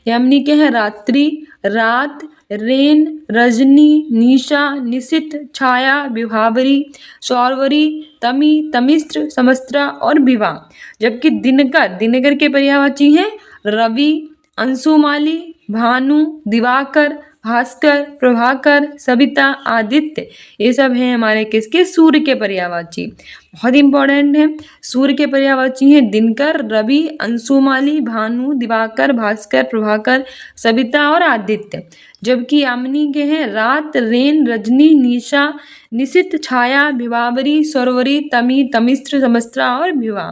यामिनी के हैं रात्रि, रात, रेन, रजनी, निशा, निशिथ, छाया, विभावरी, शौरवरी, तमी, तमिस्त्र, समस्त्रा और विभा। जबकि दिनकर के पर्यायवाची हैं रवि, अंशुमाली, भानु, दिवाकर, भास्कर, प्रभाकर, सविता, आदित्य, ये सब हैं हमारे किसके, सूर्य के पर्यायवाची। बहुत इंपॉर्टेंट है। सूर्य के पर्यायवाची हैं दिनकर, रवि, अंशुमाली, भानु, दिवाकर, भास्कर, प्रभाकर, सविता और आदित्य। जबकि यामिनी के हैं रात, रेन, रजनी, निशा, निशिथ, छाया, विभावरी, सरोवरी, तमी, तमिस्त्र, समस्त्रा और विभा।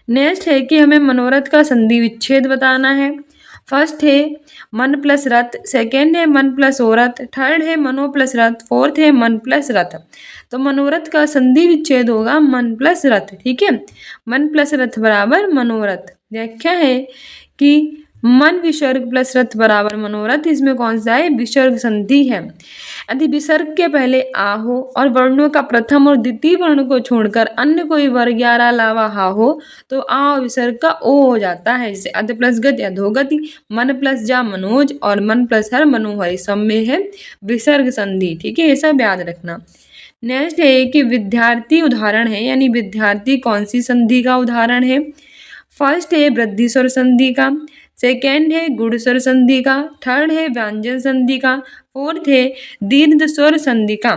नेक्स्ट है कि हमें मनोरथ का संधि विच्छेद बताना है। फर्स्ट है मन प्लस रथ, सेकेंड है मन प्लस औरत, थर्ड है मनो प्लस रथ, फोर्थ है मन प्लस रथ। तो मनोरथ का संधि विच्छेद होगा मन प्लस रथ। ठीक है, मन प्लस रथ बराबर मनोरथ। व्याख्या है कि मन विसर्ग प्लस रथ बराबर मनोरथ, इसमें कौन सा है, विसर्ग संधि है। यदि विसर्ग के पहले आ हो और वर्णों का प्रथम और द्वितीय वर्ण को छोड़कर अन्य कोई वर्ग या अलावा हा हो तो आ और विसर्ग का ओ हो जाता है। जैसे अध प्लस गति अधोगति, मन प्लस जा मनोज और मन प्लस हर मनोहर, सब में है विसर्ग संधि। ठीक है, ये सब याद रखना। नेक्स्ट है कि विद्यार्थी उदाहरण है, यानी विद्यार्थी कौन सी संधि का उदाहरण है। फर्स्ट है वृद्धि स्वर संधि का, सेकेंड है गुण स्वर संधि का, थर्ड है व्यंजन संधि का, फोर्थ है दीर्घ स्वर संधि का।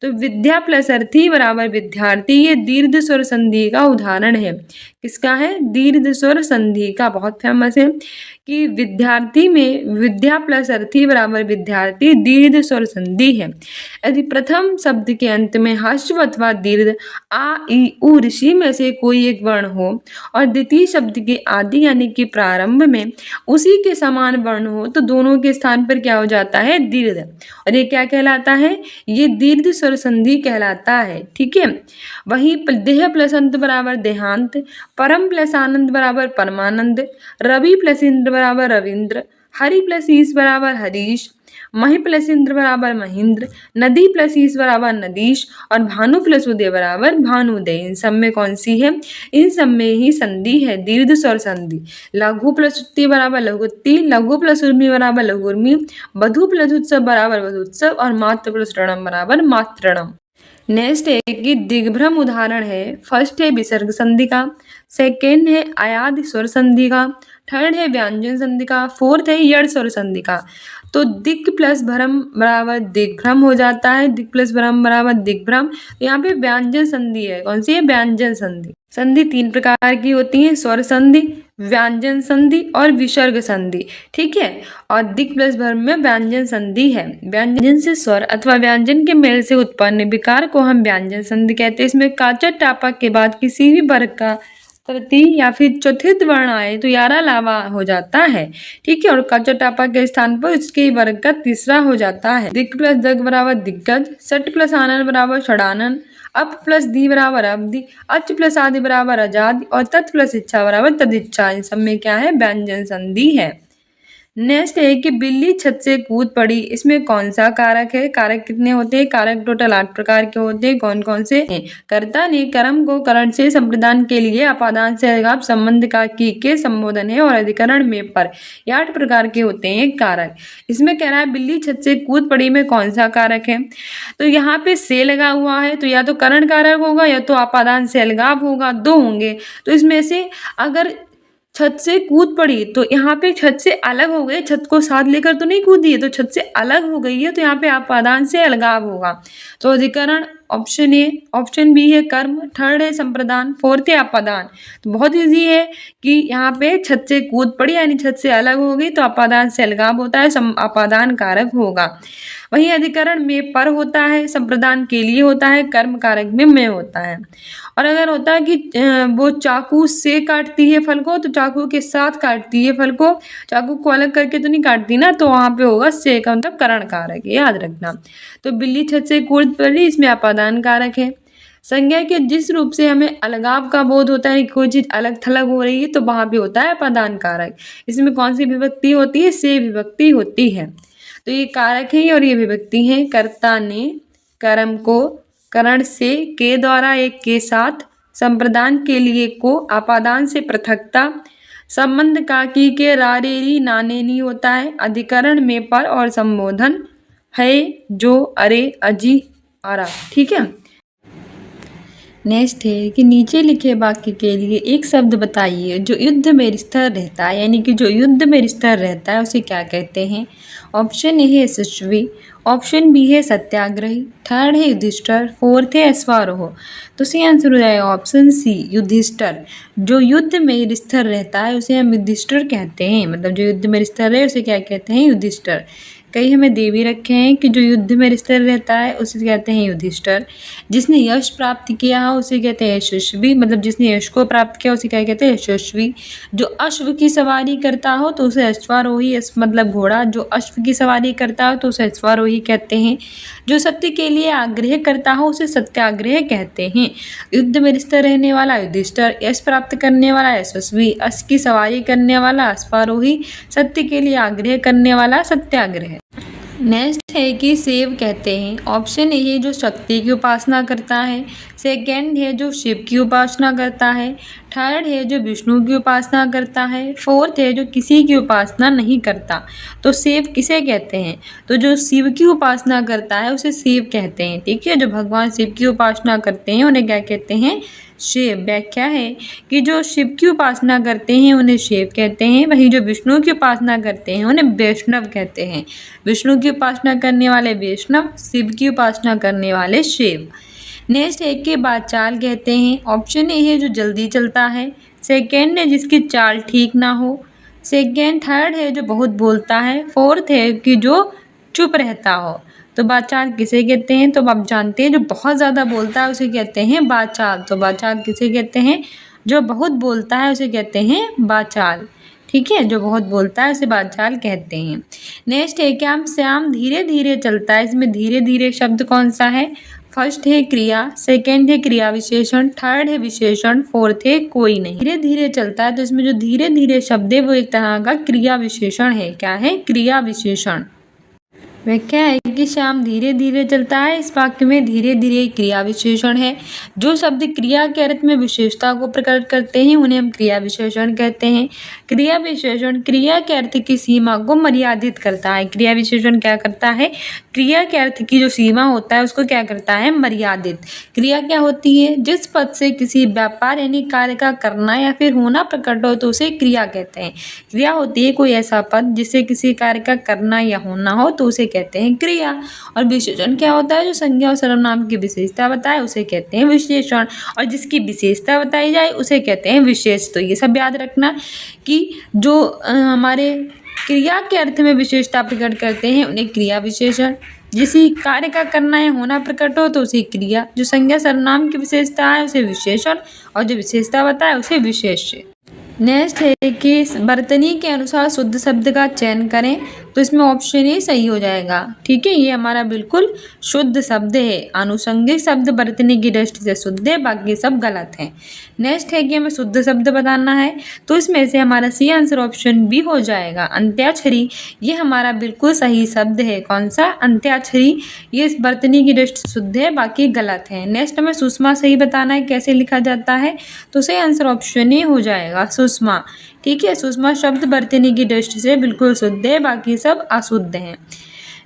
तो विद्या प्लस अर्थी बराबर विद्यार्थी, ये दीर्घ स्वर संधि का उदाहरण है। किसका है, दीर्घ स्वर संधि का। बहुत फेमस है कि विद्यार्थी में विद्या प्लस अर्थी बराबर विद्यार्थी दीर्घ स्वर संधि है। यदि प्रथम शब्द के अंत में ह्रस्व अथवा दीर्घ आ, ई, उ, ऋषि में से कोई एक वर्ण हो और द्वितीय शब्द के आदि यानी कि प्रारंभ में उसी के समान वर्ण हो तो दोनों के स्थान पर क्या हो जाता है, दीर्घ। और ये क्या कहलाता है, ये दीर्घ स्वर संधि कहलाता है। ठीक है, वहीं देह प्लस अंत बराबर देहांत, परम प्लस आनंद बराबर परमानंद, रवि प्लस इंद्र बराबर रविंद्र, हरि प्लस ईश बराबर हरीश, मही प्लस इंद्र बराबर महेंद्र, नदी प्लस ईश बराबर नदीश और भानु प्लस उदय बराबर भानुदय। इन सब में कौन सी है, इन सब में ही संधि है दीर्घ स्वर संधि। लघु प्लस उत्ती बराबर लघुत्ती, लघु प्लस उर्मी बराबर लघुर्मी, वधु प्लस उत्सव बराबर वधुत्सव और मात्र प्लस रणम बराबर मातृणम। नेक्स्ट है कि दिग्भ्रम उदाहरण है। फर्स्ट है विसर्ग संधि का, सेकेंड है अयादि स्वर संधि का, थर्ड है व्यंजन संधि का, फोर्थ है यड़ स्वर संधि का। तो दिक् प्लस भ्रम बराबर दिग्भ्रम हो जाता है, दिक् प्लस भ्रम बराबर दिग्भ्रम। तो यहाँ पे व्यंजन संधि है, कौन सी है, व्यंजन संधि। संधि तीन प्रकार की होती है, स्वर संधि, व्यंजन संधि और विसर्ग संधि। ठीक है, और दिक् प्लस भ्रम में व्यंजन संधि है। व्यंजन से स्वर अथवा व्यंजन के मेल से उत्पन्न विकार को हम व्यंजन संधि कहते हैं। इसमें काचर टापक के बाद किसी भी वर्ग का तृतीय या फिर चतुर्थ वर्ण आए तो यारा लावा हो जाता है। ठीक है, और कचटापा के स्थान पर इसके वर्ग का तीसरा हो जाता है। दिक् प्लस दग बराबर दिग्गज, सट प्लस आनन बराबर षडानन, अप प्लस दी बराबर अवधि, अच प्लस आदि बराबर आजाद और तत् प्लस इच्छा बराबर तदिच्छा। इन सब में क्या है, व्यंजन संधि है। नेक्स्ट है कि बिल्ली छत से कूद पड़ी, इसमें कौन सा कारक है? कारक कितने होते हैं? कारक टोटल 8 प्रकार के होते हैं। कौन कौन से हैं? कर्ता ने कर्म को करण से संप्रदान के लिए अपादान से अलगाव संबंध का की के संबोधन है और अधिकरण में पर। ये 8 प्रकार के होते हैं कारक। इसमें कह रहा है बिल्ली छत से कूद पड़ी में कौन सा कारक है? तो यहाँ पे से लगा हुआ है, तो या तो करण कारक होगा या तो अपादान से अलगाव होगा, दो होंगे। तो इसमें से अगर छत से कूद पड़ी तो यहाँ पे छत से अलग हो गए, छत को साथ लेकर तो नहीं कूदी है, तो छत से अलग हो गई है, तो यहाँ पे अपादान से अलगाव होगा। तो अधिकरण ऑप्शन ए, ऑप्शन बी है कर्म, थर्ड है संप्रदान, फोर्थ है अपादान। तो बहुत इजी है कि यहाँ पे छत से कूद पड़ी यानी छत से अलग हो गई तो अपादान से अलगाव होता है, अपादान कारक होगा। वहीं अधिकरण में पर होता है, संप्रदान के लिए होता है, कर्म कारक में होता है। और अगर होता है कि वो चाकू से काटती है फल को तो चाकू के साथ काटती है फल को, चाकू को अलग करके तो नहीं काटती ना, तो वहाँ पे होगा से का मतलब करण कारक, याद रखना। तो बिल्ली छत से कूद पड़ी, इसमें अपादान कारक है। संज्ञा के जिस रूप से हमें अलगाव का बोध होता है, कोई चीज अलग थलग हो रही है, तो वहाँ पे होता है अपादान कारक। इसमें कौन सी विभक्ति होती है? से विभक्ति होती है। तो ये कारक है और ये विभक्ति है। कर्ता ने कर्म को करण से के द्वारा एक के साथ संप्रदान के लिए को अपादान से पृथकता संबंध का की के रारेरी नानेनी होता है। अधिकरण में पर और संबोधन है जो अरे अजी आरा। ठीक है, नेक्स्ट है कि नीचे लिखे वाक्य के लिए एक शब्द बताइए जो युद्ध में स्थिर रहता है, यानी कि जो युद्ध में स्थिर रहता है उसे क्या कहते हैं? ऑप्शन ए है यशस्वी, ऑप्शन बी है सत्याग्रही, थर्ड है युधिष्ठिर, फोर्थ है अश्वारोह। तो सही आंसर हो जाएगा ऑप्शन सी युधिष्ठिर। जो युद्ध में स्थिर रहता है उसे हम युधिष्ठिर कहते हैं, मतलब जो युद्ध में स्थिर है उसे क्या कहते हैं? युधिष्ठिर। कई हमें दे भी रखे हैं कि जो युद्ध में स्थिर रहता है उसे कहते हैं युधिष्ठिर। जिसने यश प्राप्त किया हो उसे कहते हैं यशस्वी, मतलब जिसने यश को प्राप्त किया उसे क्या कहते हैं? यशस्वी। जो अश्व की सवारी करता हो तो उसे अश्वारोही, मतलब घोड़ा, जो अश्व की सवारी करता हो तो उसे अश्वारोही कहते हैं। जो सत्य के लिए आग्रह करता हो उसे सत्याग्रह कहते हैं। युद्ध में स्थिर रहने वाला युधिष्ठिर, यश प्राप्त करने वाला यशस्वी, अश्व की सवारी करने वाला अश्वारोही, सत्य के लिए आग्रह करने वाला सत्याग्रह। नेक्स्ट है कि शिव कहते हैं। ऑप्शन ए है जो शक्ति की उपासना करता है, सेकंड है जो शिव की उपासना करता है, थर्ड है जो विष्णु की उपासना करता है, फोर्थ है जो किसी की उपासना नहीं करता। तो शिव किसे कहते हैं? तो जो शिव की उपासना करता है उसे शिव कहते हैं। ठीक है, जो भगवान शिव की उपासना करते हैं उन्हें क्या कहते हैं? शिव। व्याख्या है कि जो शिव की उपासना करते हैं उन्हें शिव कहते हैं, वहीं जो विष्णु की उपासना करते हैं उन्हें वैष्णव कहते हैं। विष्णु की उपासना करने वाले वैष्णव, शिव की उपासना करने वाले शिव। नेक्स्ट है कि बाचाल कहते हैं। ऑप्शन ए है जो जल्दी चलता है, सेकेंड है जिसकी चाल ठीक ना हो, थर्ड है जो बहुत बोलता है, फोर्थ है कि जो चुप रहता हो। तो बाचाल किसे कहते हैं? तो आप जानते हैं जो बहुत ज़्यादा बोलता है उसे कहते हैं बाचाल। तो बाचाल किसे कहते हैं? जो बहुत बोलता है उसे कहते हैं बाचाल। ठीक है, जो बहुत बोलता है उसे बाचाल कहते हैं। नेक्स्ट है कि श्याम धीरे धीरे चलता है। इसमें धीरे धीरे शब्द कौन सा है? फर्स्ट है क्रिया, सेकंड है क्रिया विशेषण, थर्ड है विशेषण, फोर्थ है कोई नहीं। धीरे धीरे चलता है तो इसमें जो धीरे धीरे शब्द है वो एक तरह का क्रिया विशेषण है। क्या है? क्रिया विशेषण। व्याख्या है कि श्याम धीरे धीरे चलता है। इस वाक्य में धीरे धीरे क्रिया विशेषण है। जो शब्द क्रिया के अर्थ में विशेषता को प्रकट करते हैं उन्हें हम क्रिया विशेषण कहते हैं। क्रिया विशेषण क्रिया के अर्थ की सीमा को मर्यादित करता है। क्रिया विशेषण क्या करता है? क्रिया के अर्थ की जो सीमा होता है उसको क्या करता है? मर्यादित। क्रिया क्या होती है? जिस पद से किसी व्यापार यानी कार्य का करना या फिर होना प्रकट हो तो उसे क्रिया कहते हैं। क्रिया होती है कोई ऐसा पद जिससे किसी कार्य का करना या होना हो तो उसे कहते हैं क्रिया। और विशेषण क्या होता है? जो संज्ञा और सर्वनाम की विशेषता बताए उसे कहते हैं विशेषण, और जिसकी विशेषता बताई जाए उसे कहते हैं विशेष। तो ये सब याद रखना कि जो हमारे क्रिया के अर्थ में विशेषता प्रकट करते हैं उन्हें क्रिया विशेषण, जिस कार्य का करना या होना प्रकट हो तो उसे क्रिया, जो संज्ञा सर्वनाम की विशेषता है उसे विशेषण, और जो विशेषता बताए उसे विशेष्य। नेक्स्ट है कि वर्तनी के अनुसार शुद्ध शब्द का चयन करें, तो इसमें ऑप्शन ए सही हो जाएगा। ठीक है, ये हमारा बिल्कुल शुद्ध शब्द है। आनुषंगिक शब्द वर्तनी की दृष्टि से शुद्ध है, बाकी सब गलत हैं। नेक्स्ट है कि हमें शुद्ध शब्द बताना है, तो इसमें से हमारा सी आंसर ऑप्शन बी हो जाएगा। अंत्याक्षरी, ये हमारा बिल्कुल सही शब्द है। कौन सा? अंत्याक्षरी। ये वर्तनी की दृष्टि से शुद्ध है, बाकी गलत है। नेक्स्ट हमें सुषमा सही बताना है, कैसे लिखा जाता है, तो सही आंसर ऑप्शन ए हो जाएगा, सुषमा। ठीक है, सुषमा शब्द वर्तनी की दृष्टि से बिल्कुल शुद्ध है, बाकी सब अशुद्ध हैं।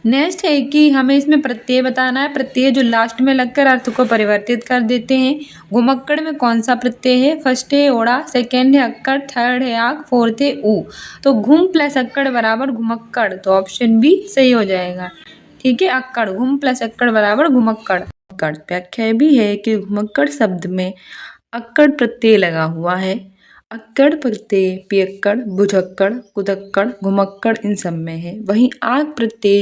नेक्स्ट है कि हमें इसमें प्रत्यय बताना है। प्रत्यय जो लास्ट में लगकर अर्थ को परिवर्तित कर देते हैं। घुमक्कड़ में कौन सा प्रत्यय है? फर्स्ट है ओड़ा, सेकेंड है अक्कड़, थर्ड है आग, फोर्थ है ऊ। तो घुम प्लस अक्कड़ बराबर घुमक्कड़, तो ऑप्शन बी सही हो जाएगा। ठीक है, अक्कड़, घुम प्लस अक्कड़ बराबर घुमक्कड़। व्याख्या भी है कि घुमक्कड़ शब्द में अक्कड़ प्रत्यय लगा हुआ है। अक्कड़ प्रत्यय पियक्कड़, बुझक्कड़, कुदक्कड़, घुमक्कड़ इन सब में है। वहीं आग प्रत्यय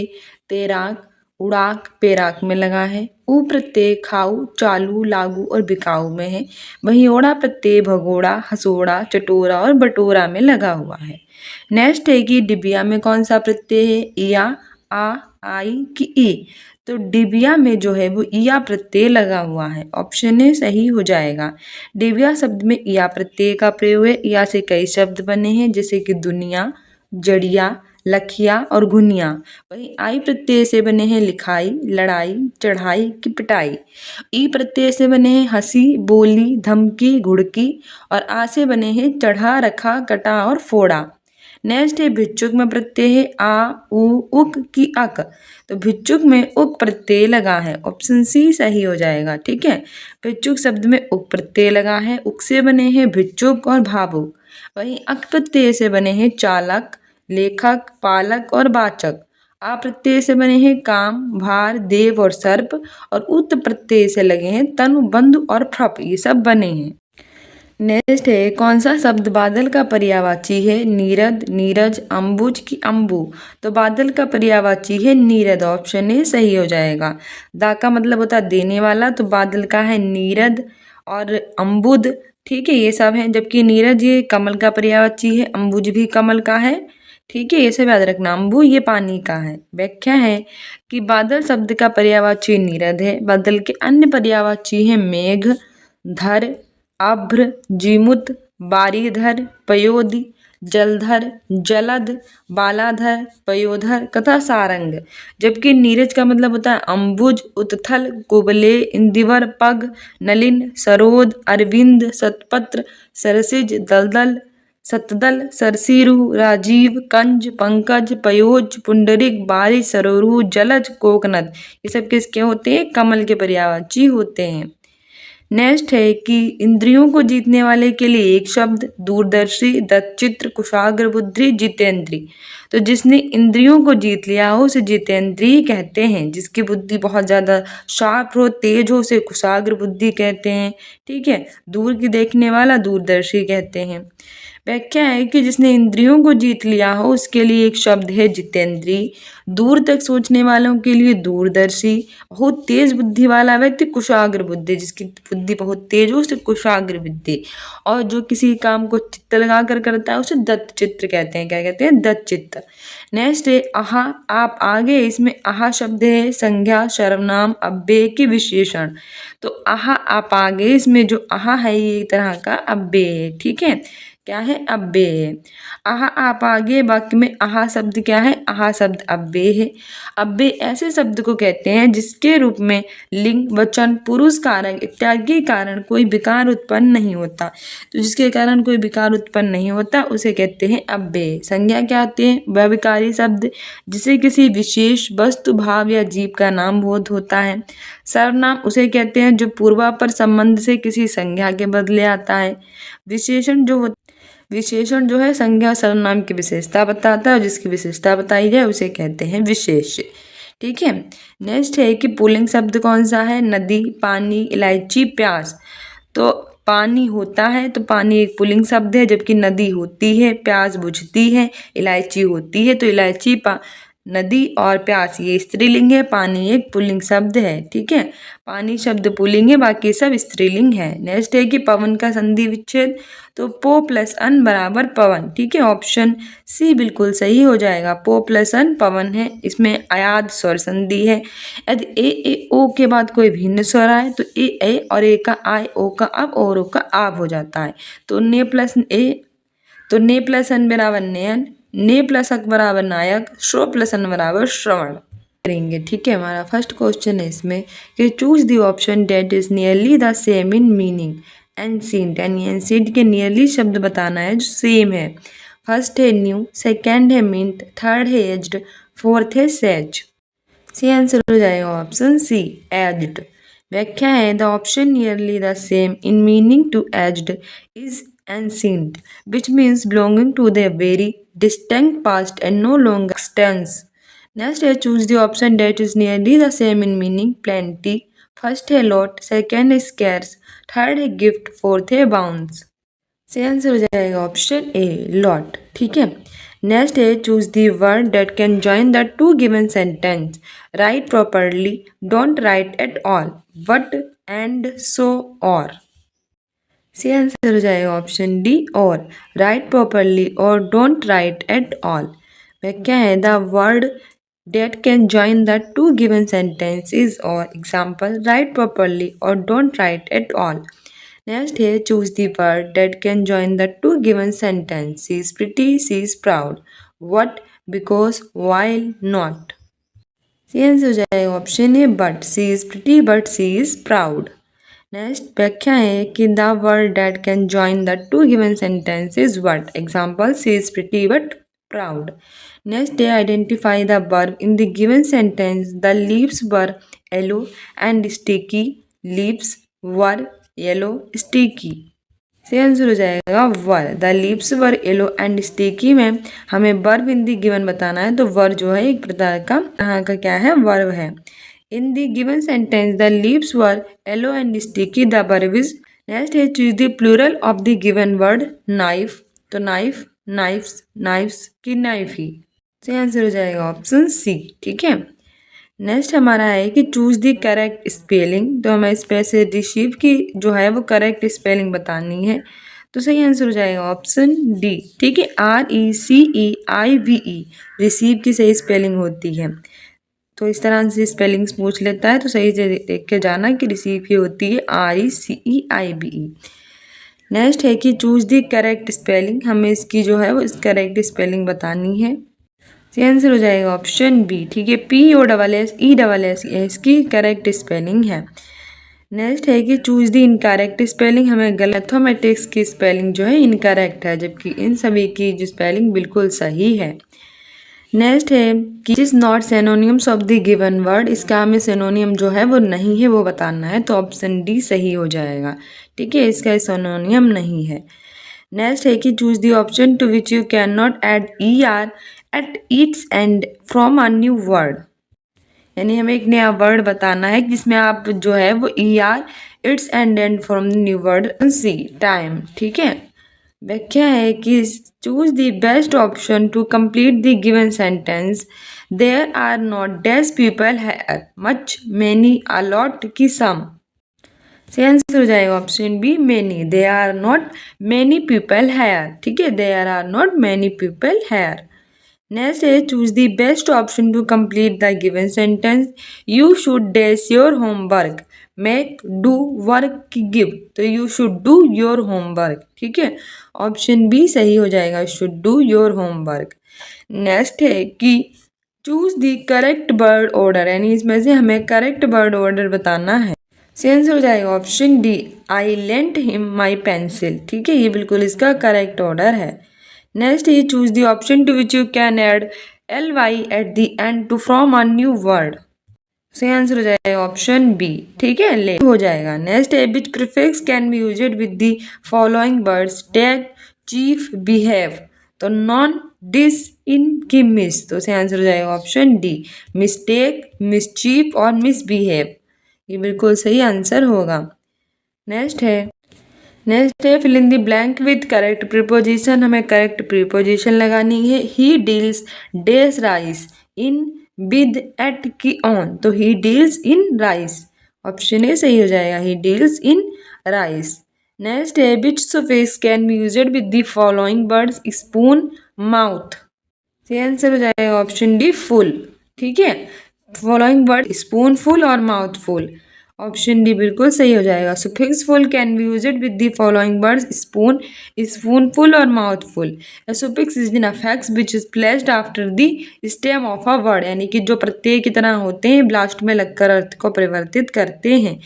तैराक, उड़ाक, पैराक में लगा है। ऊ प्रत्यय खाऊ, चालू, लागू और बिकाऊ में है। वहीं ओड़ा प्रत्यय भगोड़ा, हसोड़ा, चटोरा और बटोरा में लगा हुआ है। नेक्स्ट है कि डिबिया में कौन सा प्रत्यय है? इया, आ, आई कि ई। तो डिबिया में जो है वो इया प्रत्यय लगा हुआ है। ऑप्शन ए सही हो जाएगा। डिबिया शब्द में इया प्रत्यय का प्रयोग है। इया से कई शब्द बने हैं, जैसे कि दुनिया, जड़िया, लखिया और गुनिया। वहीं आई प्रत्यय से बने हैं लिखाई, लड़ाई, चढ़ाई की पिटाई। ई प्रत्यय से बने हैं हंसी, बोली, धमकी, घुड़की। और आ से बने हैं चढ़ा, रखा, कटा और फोड़ा। नेक्स्ट है भिक्षुक में प्रत्यय है आ, उ, उक की अक। तो भिक्षुक में उक प्रत्यय लगा है। ऑप्शन सी सही हो जाएगा। ठीक है, भिक्षुक शब्द में उक प्रत्यय लगा है। उक से बने हैं भिक्षुक और भावुक। वहीं अक प्रत्यय से बने हैं चालक, लेखक, पालक और वाचक। आ प्रत्यय से बने हैं काम, भार, देव और सर्प। और उत प्रत्यय से लगे हैं तनु, बंधु और फ्रप, ये सब बने हैं। नेक्स्ट है कौन सा शब्द बादल का पर्यायवाची है? नीरद, नीरज, अम्बुज की अम्बू। तो बादल का पर्यायवाची है नीरद। ऑप्शन ए सही हो जाएगा। दा का मतलब होता है देने वाला, तो बादल का है नीरद और अम्बुद। ठीक है, ये सब है। जबकि नीरज ये कमल का पर्यायवाची है, अम्बुज भी कमल का है। ठीक है, ये सब याद रखना। अम्बु ये पानी का है। व्याख्या है कि बादल शब्द का पर्यायवाची नीरद है। बादल के अन्य पर्यायवाची है मेघ, धर, अभ्र, जीमुत, बारीधर, पयोधि, जलधर, जलद, बालाधर, पयोधर तथा सारंग। जबकि नीरज का मतलब होता है अम्बुज, उत्थल, कुबले, इंदिवर, पग, नलिन, सरोद, अरविंद, सतपत्र, सरसिज, दलदल, सतदल, सरसीरु, राजीव, कंज, पंकज, पयोज, पुंडरिक, बारिश, सरोरु, जलज, कोकनद। ये सब किसके होते हैं? कमल के पर्यायवाची होते हैं। नेक्स्ट है कि इंद्रियों को जीतने वाले के लिए एक शब्द। दूरदर्शी, दत्तचित्र, कुशाग्र बुद्धि, जितेंद्री। तो जिसने इंद्रियों को जीत लिया हो उसे जितेंद्री कहते हैं। जिसकी बुद्धि बहुत ज़्यादा शार्प हो, तेज हो, उसे कुशाग्र बुद्धि कहते हैं। ठीक है, दूर की देखने वाला दूरदर्शी कहते हैं। व्याख्या है कि जिसने इंद्रियों को जीत लिया हो उसके लिए एक शब्द है जितेंद्री। दूर तक सोचने वालों के लिए दूरदर्शी। बहुत तेज बुद्धि वाला व्यक्ति कुशाग्र बुद्धि, जिसकी बुद्धि बहुत तेज हो उसे कुशाग्र बुद्धि। और जो किसी काम को चित्त लगा कर करता है उसे दत्त चित्र कहते हैं। क्या कहते हैं? दत्त चित्त। नेक्स्ट है आहा, आप आगे। इसमें आहा शब्द है संज्ञा, सर्वनाम, अव्यय के विशेषण। तो आहा, आप आगे, इसमें जो आहा है ये एक तरह का अव्यय है। ठीक है, क्या है? अव्यय है। आहा, आप आगे वाक्य में आहा शब्द क्या है? आहा शब्द अव्यय है। अव्यय ऐसे शब्द को कहते हैं जिसके रूप में लिंग, वचन, पुरुष, कारक इत्यादि के कारण कोई विकार उत्पन्न नहीं होता। तो जिसके कारण कोई विकार उत्पन्न नहीं होता उसे कहते हैं अव्यय। संज्ञा क्या होते हैं? व्यभिकारी शब्द जिसे किसी विशेष वस्तु, भाव या जीव का नाम बोध होता है। सर्वनाम उसे कहते हैं जो पूर्वापर संबंध से किसी संज्ञा के बदले आता है। विशेषण जो है संज्ञा सर्वनाम की विशेषता बताता है, और जिसकी विशेषता बताई जाए उसे कहते हैं विशेष। ठीक है, नेक्स्ट है कि पुल्लिंग शब्द कौन सा है? नदी, पानी, इलायची, प्यास। तो पानी होता है तो पानी एक पुल्लिंग शब्द है, जबकि नदी होती है, प्यास बुझती है, इलायची होती है तो इलायची नदी और प्यास ये स्त्रीलिंग है, पानी एक पुल्लिंग शब्द है। ठीक है, पानी शब्द पुल्लिंग है, बाकी सब स्त्रीलिंग है। नेक्स्ट है कि पवन का संधि विच्छेद, तो पो प्लस अन बराबर पवन। ठीक है, ऑप्शन सी बिल्कुल सही हो जाएगा। पो प्लस अन पवन है, इसमें अयाद स्वर संधि है। यदि ए ओ के बाद कोई भिन्न स्वर आए तो ए और ए का आय, ओ का अब और ओ का आब हो जाता है। तो ने प्लस अन बराबर नेयन, ने प्लस अक बराबर नायक, श्रो प्लस अन बराबर श्रवण करेंगे। ठीक है, हमारा फर्स्ट क्वेश्चन है इसमें कि choose the option that is nearly the same in meaning. Ancient यानी एंसिएंट के नियरली शब्द बताना है जो सेम है। फर्स्ट है न्यू, सेकेंड है मिंट, थर्ड है एज्ड, फोर्थ है सेज। सी आंसर हो जाएगा ऑप्शन सी एज्ड। व्याख्या है the option nearly the same in meaning to aged is ancient, which means belonging to the very distinct past and no longer extends. Next है choose the option that is nearly the same in meaning. Plenty, first है lot, second है scarce, third है gift, fourth है bounce. से answer हो जाएगा option ए lot. ठीक है, नेक्स्ट है choose the word that can join the two given sentence. Right properly, don't write at all, but and so और। सी आंसर हो जाएगा ऑप्शन डी और। राइट प्रॉपरली और डोंट राइट एट ऑल। व्याख्या है the word that can join the two given sentence is और। Example right properly और don't write eight all. Next है choose the word that can join the two given sentence. She is pretty, she is proud, what, because, while, not. सी answer हो जाएगा option A but. She is pretty but she is proud. Next व्याख्या है कि the word that can join the two given sentence is what. Example she is pretty but proud. Next है identify the verb in the given sentence. The leaves were yellow and sticky, leaves were yellow sticky. से answer हो जाएगा were. The leaves were yellow and sticky में हमें verb in the given बताना है, तो वर जो है एक प्रकार का यहाँ का क्या है वर्ब है। In the given sentence, the leaves were yellow and sticky. The verb is. Next है choose the plural of the given word. Knife, तो knife, knives, knives की knife ही। तो आंसर हो जाएगा ऑप्शन सी। ठीक है, नेक्स्ट हमारा है कि चूज द करेक्ट स्पेलिंग। तो हमें इसमें से रिसीव की जो है वो करेक्ट स्पेलिंग बतानी है, तो सही आंसर हो जाएगा ऑप्शन डी। ठीक है, RECEIVE रिसीव की सही स्पेलिंग होती है। तो इस तरह से स्पेलिंग्स पूछ लेता है तो सही से देख के जाना कि रिसीव की होती है RECEIVE। नेक्स्ट है कि चूज द करेक्ट स्पेलिंग। हमें इसकी जो है वो इस करेक्ट स्पेलिंग बतानी है। आंसर हो जाएगा ऑप्शन बी। ठीक है, POSSESS इसकी करेक्ट स्पेलिंग है। नेक्स्ट है कि चूज द इनकरेक्ट स्पेलिंग। हमें गलथोमेटिक्स की स्पेलिंग जो है इनकरेक्ट है, जबकि इन सभी की जो स्पेलिंग बिल्कुल सही है। नेक्स्ट है कि is not synonyms of the given word. इसका हमें सिनोनियम जो है वो नहीं है वो बताना है, तो ऑप्शन डी सही हो जाएगा। ठीक है, इसका सिनोनियम नहीं है। नेक्स्ट है कि choose the option to which you can not add ER at its end from a new word. यानी हमें एक नया वर्ड बताना है जिसमें आप जो है वो ER its end from new word. C time. ठीक है, व्याख्या है कि choose the best option to complete the given sentence. There are not dash people है मच, मैनी, अ लॉट की सम। से आंसर हो जाएगा option B many. There are not many people here. ठीक है, there are not many people here. Next है choose the best option to complete the given sentence. You should dash your homework, make, do, work, give, तो you should do your homework. ठीक है, option B सही हो जाएगा, should do your homework. Next है कि choose the correct word order, यानी इसमें से हमें करेक्ट वर्ड ऑर्डर बताना है। आंसर हो जाएगा option D I lent him my pencil. ठीक है, ये बिल्कुल इसका करेक्ट ऑर्डर है। नेक्स्ट है choose the option to which you can add LY at the end to from a new word. सही आंसर हो जाएगा ऑप्शन बी। ठीक है, ले हो जाएगा। नेक्स्ट है which prefix can be used with the following words. Take, chief, behave, तो नॉन, डिस, इन की मिस, तो सही आंसर हो जाएगा ऑप्शन डी मिस्टेक, मिसचीफ और मिसबिहेव। ये बिल्कुल सही आंसर होगा। नेक्स्ट है fill in the blank with correct preposition. हमें करेक्ट प्रीपोजिशन लगानी है। He deals dash rice in, with, at की ऑन, तो he deals in rice, option A सही हो जाएगा, ही डील्स इन राइस। नेक्स्ट है विच suffix can be used with the following words spoon, mouth, सही आंसर हो जाएगा ऑप्शन डी फुल। ठीक है, फॉलोइंग वर्ड स्पून फुल और माउथ फुल, ऑप्शन डी बिल्कुल सही हो जाएगा। Suffix full can be used with the following words spoon, spoonful और mouthful. A suffix is an affix which is placed after the stem of a word, यानी कि जो प्रत्यय की तरह होते हैं लास्ट में लगकर अर्थ को परिवर्तित करते हैं।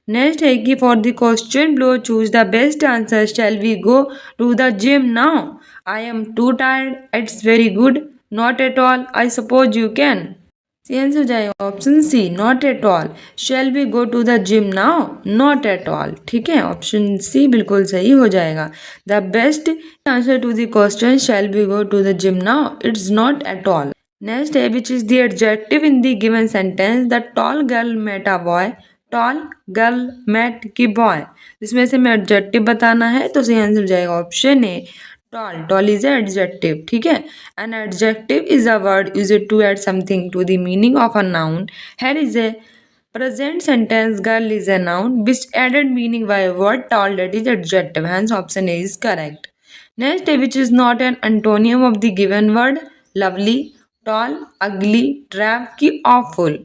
नेक्स्ट है कि for the question below choose the best answer, shall we go to the gym now, I am too tired, it's very good, not at all, I suppose you can, सही answer हो जाएगा option C not at all. Shall we go to the gym now, not at all. ठीक है, option C बिल्कुल सही हो जाएगा। The best answer to the question shall we go to the gym now, it's not at all. Next है which is the adjective in the given sentence, the tall girl met a boy, tall girl met की boy, इसमें से हमें adjective बताना है, तो सही answer हो जाएगा option A tall. Tall is adjective. ठीक है, an adjective is a word used to add something to the meaning of a noun. Here is a present sentence girl is a noun which added meaning by a word tall, that is adjective, hence option A is correct. Next, which is not an antonym of the given word, lovely, tall, ugly, trap की awful,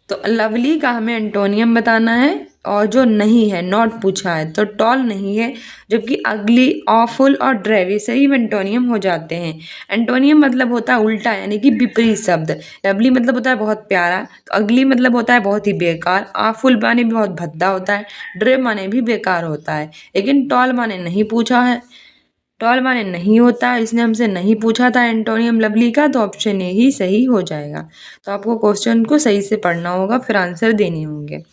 तो lovely का हमें antonym बताना है, और जो नहीं है नॉट पूछा है, तो टॉल नहीं है, जबकि अगली, ऑफुल और ड्रेवी सही एंटोनियम हो जाते हैं। एंटोनियम मतलब होता है उल्टा, यानी कि विपरीत शब्द। लवली मतलब होता है बहुत प्यारा, तो अगली मतलब होता है बहुत ही बेकार, ऑफुल माने भी बहुत भद्दा होता है, ड्रेव माने भी बेकार होता है, लेकिन टॉल माने नहीं पूछा है, टॉल माने नहीं होता है, इसने हमसे नहीं पूछा था एंटोनियम लवली का, तो ऑप्शन ए ही सही हो जाएगा। तो आपको क्वेश्चन को सही से पढ़ना होगा, फिर आंसर देने होंगे।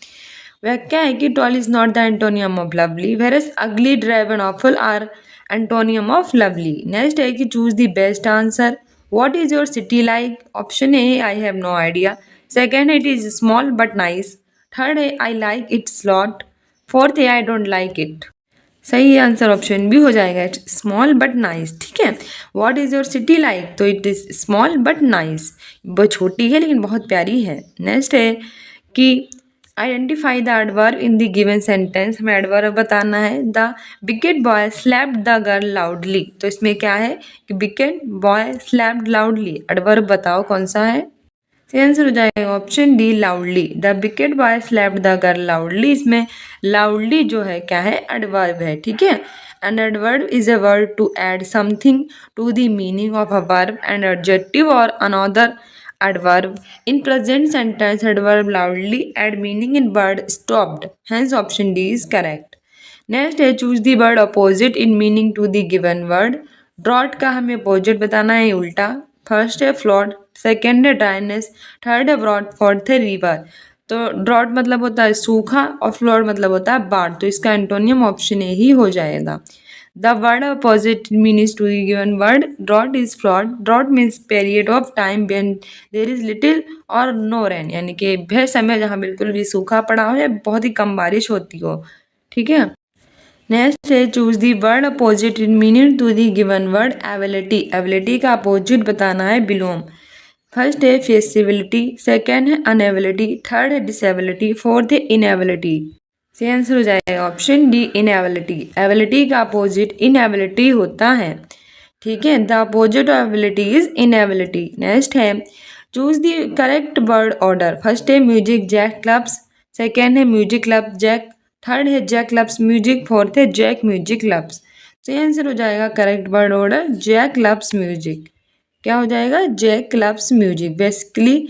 वह क्या है कि tall is not the antonym of lovely, whereas ugly, drab and awful are antonym of lovely. Next है कि choose the best answer, what is your city like, option A I have no idea, second it is small but nice, third है I like it's lot, fourth है I don't like it, सही answer option B हो जाएगा, it's small but nice. ठीक है, what is your city like, तो it is small but nice, वो छोटी है लेकिन बहुत प्यारी है। नेक्स्ट है कि identify the adverb in the given sentence, हमें एडवर्ब बताना है। The wicked boy slapped the girl loudly, तो इसमें क्या है कि wicked boy slapped loudly, adverb बताओ कौन सा है, सही आंसर हो जाएगा option D loudly. The wicked boy slapped the girl loudly, इसमें लाउडली जो है क्या है एडवर्ब है। ठीक है, and adverb is a word to add something to the meaning of a verb and adjective और another adverb. In present sentence, adverb loudly add meaning in word stopped. Hence option D is correct. Next है choose the word opposite in meaning to the given word. Drought का हमें opposite बताना है उल्टा। First है flood, second है dryness, third है broad, fourth है रिवर। तो ड्रॉट मतलब होता है सूखा और फ्लड मतलब होता है बाढ़, तो इसका एंटोनियम ऑप्शन ए ही हो जाएगा। The word opposite means to the given word. Drought is flood. Drought means period of time when there is little or no rain, यानी कि वह समय जहाँ बिल्कुल भी सूखा पड़ा हो या बहुत ही कम बारिश होती हो। ठीक है, नेक्स्ट है choose the word opposite in meaning to the given word. Ability, ability का अपोजिट बताना है बिलोम। फर्स्ट है फेसिबिलिटी, सेकेंड है अनएबिलिटी, थर्ड है डिसेबिलिटी, फोर्थ है इनएबिलिटी, सही आंसर हो जाएगा ऑप्शन डी इनएबिलिटी। एबिलिटी का अपोजिट इनएबिलिटी होता है। ठीक है, the opposite of ability is inability. Next है choose the correct word order. First है म्यूजिक जैक क्लब्स, सेकेंड है म्यूजिक क्लब जैक, थर्ड है जैक क्लब्स म्यूजिक, फोर्थ है जैक म्यूजिक क्लब्स। सही आंसर हो जाएगा correct word order Jack clubs music. क्या हो जाएगा Jack clubs music. Basically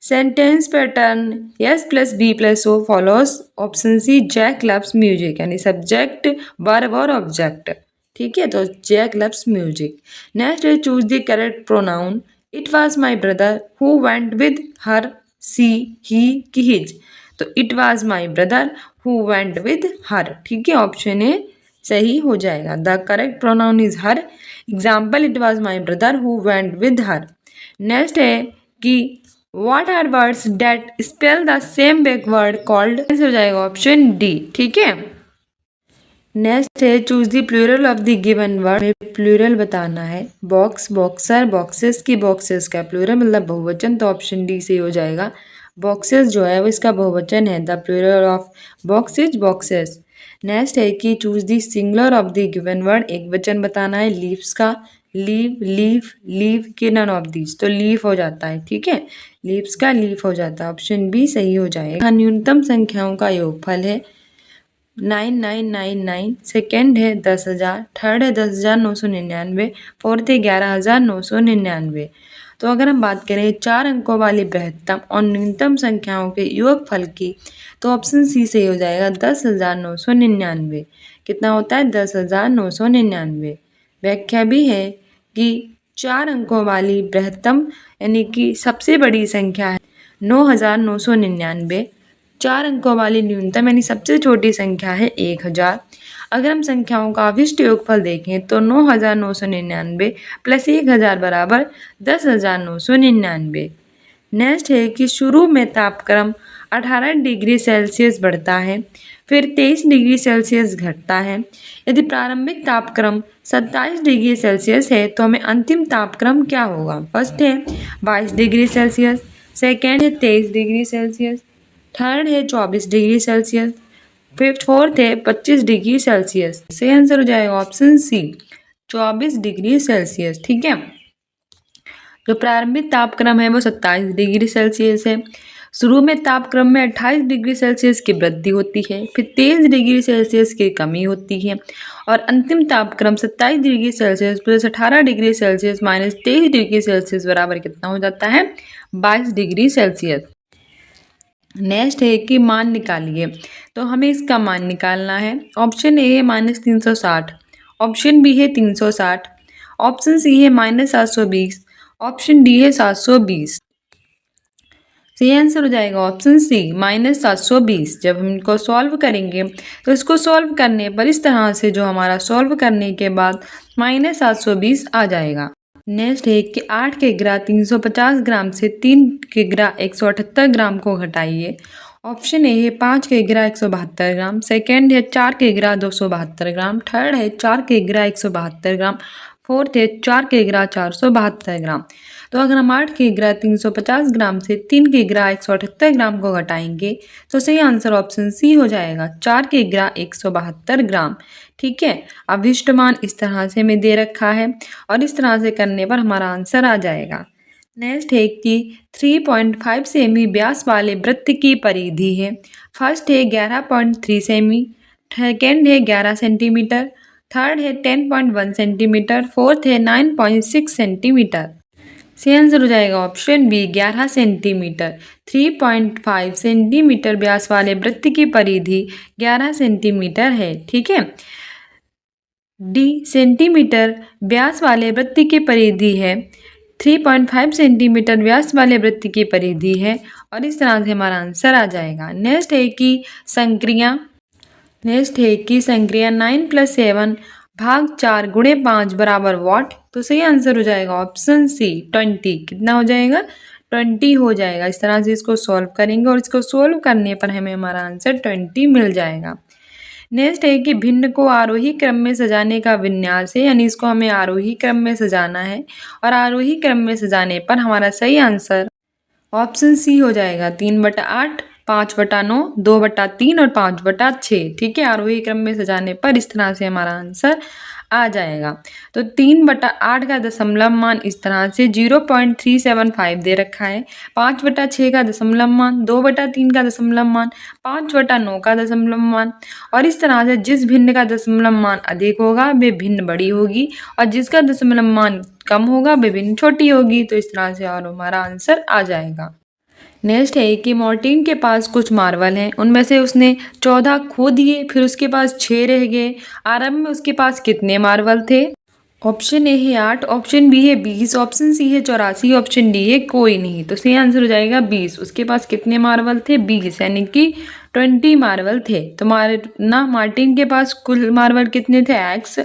sentence pattern S plus B plus O follows option C Jack loves music, यानी subject verb और object. ठीक है, तो जैक लव्स म्यूजिक। नेक्स्ट है choose the correct pronoun. It was my brother who went with her, she, he की his, तो it was my brother who went with हर। ठीक है, ऑप्शन ए सही हो जाएगा। The correct pronoun is her. Example it was my brother who went with her. Next है कि What are words that spell the same backward called? Answer हो जाएगा option D. ठीक है, नेक्स्ट है choose the plural of the given word में plural बताना है। बॉक्स, बॉक्सर, बॉक्सेस की बॉक्सेस का प्लूरल मतलब बहुवचन, तो ऑप्शन डी से हो जाएगा। बॉक्सेस जो है वो इसका बहुवचन है। The plural of boxes boxes. Next है कि choose the singular of the given word, एक वचन बताना है। लीव्स का लीव, लीव, लीव के नन ऑफ दीज, तो लीव हो जाता है। ठीक है, लीव्स का लीव हो जाता है। ऑप्शन बी सही हो जाएगा। न्यूनतम संख्याओं का योगफल है 9999, सेकेंड है 10,000, थर्ड है 10,999, फोर्थ है 11,999। तो अगर हम बात करें 4 अंकों वाली बृहत्तम और न्यूनतम संख्याओं के योगफल की, तो ऑप्शन सी सही हो जाएगा 10,999। कितना होता है? 10,999। व्याख्या भी है कि 4 अंकों वाली बृहत्तम यानी कि सबसे बड़ी संख्या है 9,999। 4 अंकों वाली न्यूनतम यानी सबसे छोटी संख्या है 1,000। अगर हम संख्याओं का अभिष्ट योगफल देखें तो 9,999 प्लस 1,000 बराबर 10,999। नेक्स्ट है कि शुरू में तापक्रम 18 डिग्री सेल्सियस बढ़ता है, फिर 23 डिग्री सेल्सियस घटता है। यदि प्रारंभिक तापक्रम 27 डिग्री सेल्सियस है तो हमें अंतिम तापक्रम क्या होगा? फर्स्ट है 22 डिग्री सेल्सियस, सेकेंड है 23 डिग्री सेल्सियस, थर्ड है 24 डिग्री सेल्सियस, फोर्थ है 25 डिग्री सेल्सियस। सही आंसर हो जाएगा ऑप्शन सी 24 डिग्री सेल्सियस। ठीक है, जो प्रारंभिक तापक्रम है वो 27 डिग्री सेल्सियस है। शुरू में तापक्रम में 28 डिग्री सेल्सियस की वृद्धि होती है, फिर 23 डिग्री सेल्सियस की कमी होती है और अंतिम तापक्रम 27 degree Celsius plus 18 degree Celsius minus 23 degree Celsius बराबर कितना हो जाता है? 22 डिग्री सेल्सियस। नेक्स्ट है कि मान निकालिए, तो हमें इसका मान निकालना है। ऑप्शन ए है -360, ऑप्शन बी है 360, ऑप्शन सी है -720, ऑप्शन डी है 720। सही आंसर हो जाएगा ऑप्शन सी -720। जब हम इनको सॉल्व करेंगे तो इसको सॉल्व करने पर इस तरह से जो हमारा सॉल्व करने के बाद -720 आ जाएगा। नेक्स्ट है कि 8 के ग्रा 350 ग्राम से 3 के ग्रा 178 ग्राम को घटाइए। ऑप्शन ए है 5 के ग्रा 172 ग्राम, सेकेंड है 4 के ग्रा 272 ग्राम, थर्ड है 4 के ग्रा 172 ग्राम, फोर्थ है 4 के ग्रा 472 ग्राम। तो अगर हम 8 के ग्रा 350 ग्राम से 3 के ग्रा 178 ग्राम को घटाएंगे तो सही आंसर ऑप्शन सी हो जाएगा 4 के ग्रा 172 ग्राम। ठीक है, अभिष्ट मान इस तरह से हमें दे रखा है और इस तरह से करने पर हमारा आंसर आ जाएगा। नेक्स्ट है कि 3.5 सेमी व्यास वाले वृत्त की परिधि है। फर्स्ट है 11.3 सेमी, सेकेंड है 11 सेंटीमीटर, थर्ड है 10.1 सेंटीमीटर, फोर्थ है 9.6 सेंटीमीटर। सही आंसर हो जाएगा ऑप्शन बी 11 सेंटीमीटर। 3.5 सेंटीमीटर व्यास वाले वृत्त की परिधि 11 सेंटीमीटर है। ठीक है, डी सेंटीमीटर व्यास वाले वृत्त की परिधि है। 3.5 सेंटीमीटर व्यास वाले वृत्त की परिधि है और इस तरह से हमारा आंसर आ जाएगा। नेक्स्ट है कि संक्रिया 9 + 7 भाग 4 गुणे 5 बराबर वॉट। तो सही आंसर हो जाएगा ऑप्शन सी 20। कितना हो जाएगा? 20 हो जाएगा। इस तरह से इसको सॉल्व करेंगे और इसको सॉल्व करने पर हमें हमारा आंसर 20 मिल जाएगा। नेक्स्ट है कि भिन्न को आरोही क्रम में सजाने का विन्यास है, यानी इसको हमें आरोही क्रम में सजाना है और आरोही क्रम में सजाने पर हमारा सही आंसर ऑप्शन सी हो जाएगा 3/8, 5/9, 2/3 और 5/6। ठीक है, आरोही क्रम में सजाने पर इस तरह से हमारा आंसर आ जाएगा। तो 3/8 का दशमलव मान इस तरह से 0.375 दे रखा है। 5/6 का दशमलव मान, 2/3 का दशमलव मान, 5/9 का दशमलव मान और इस तरह से जिस भिन्न का दशमलव मान अधिक होगा वे भिन्न बड़ी होगी और जिसका दशमलव मान कम होगा वे भिन्न छोटी होगी। तो इस तरह से और हमारा आंसर आ जाएगा। नेक्स्ट है कि मॉर्टिन के पास कुछ मार्बल हैं, उनमें से उसने 14 खो दिए, फिर उसके पास 6 रह गए। आरंभ में उसके पास कितने मार्बल थे? ऑप्शन ए है 8, ऑप्शन बी है 20, ऑप्शन सी है 84, ऑप्शन डी है कोई नहीं। तो सही आंसर हो जाएगा 20। उसके पास कितने मार्बल थे? 20, यानी कि 20 मार्बल थे। तो मार्टिन के पास कुल मार्बल कितने थे? एक्स।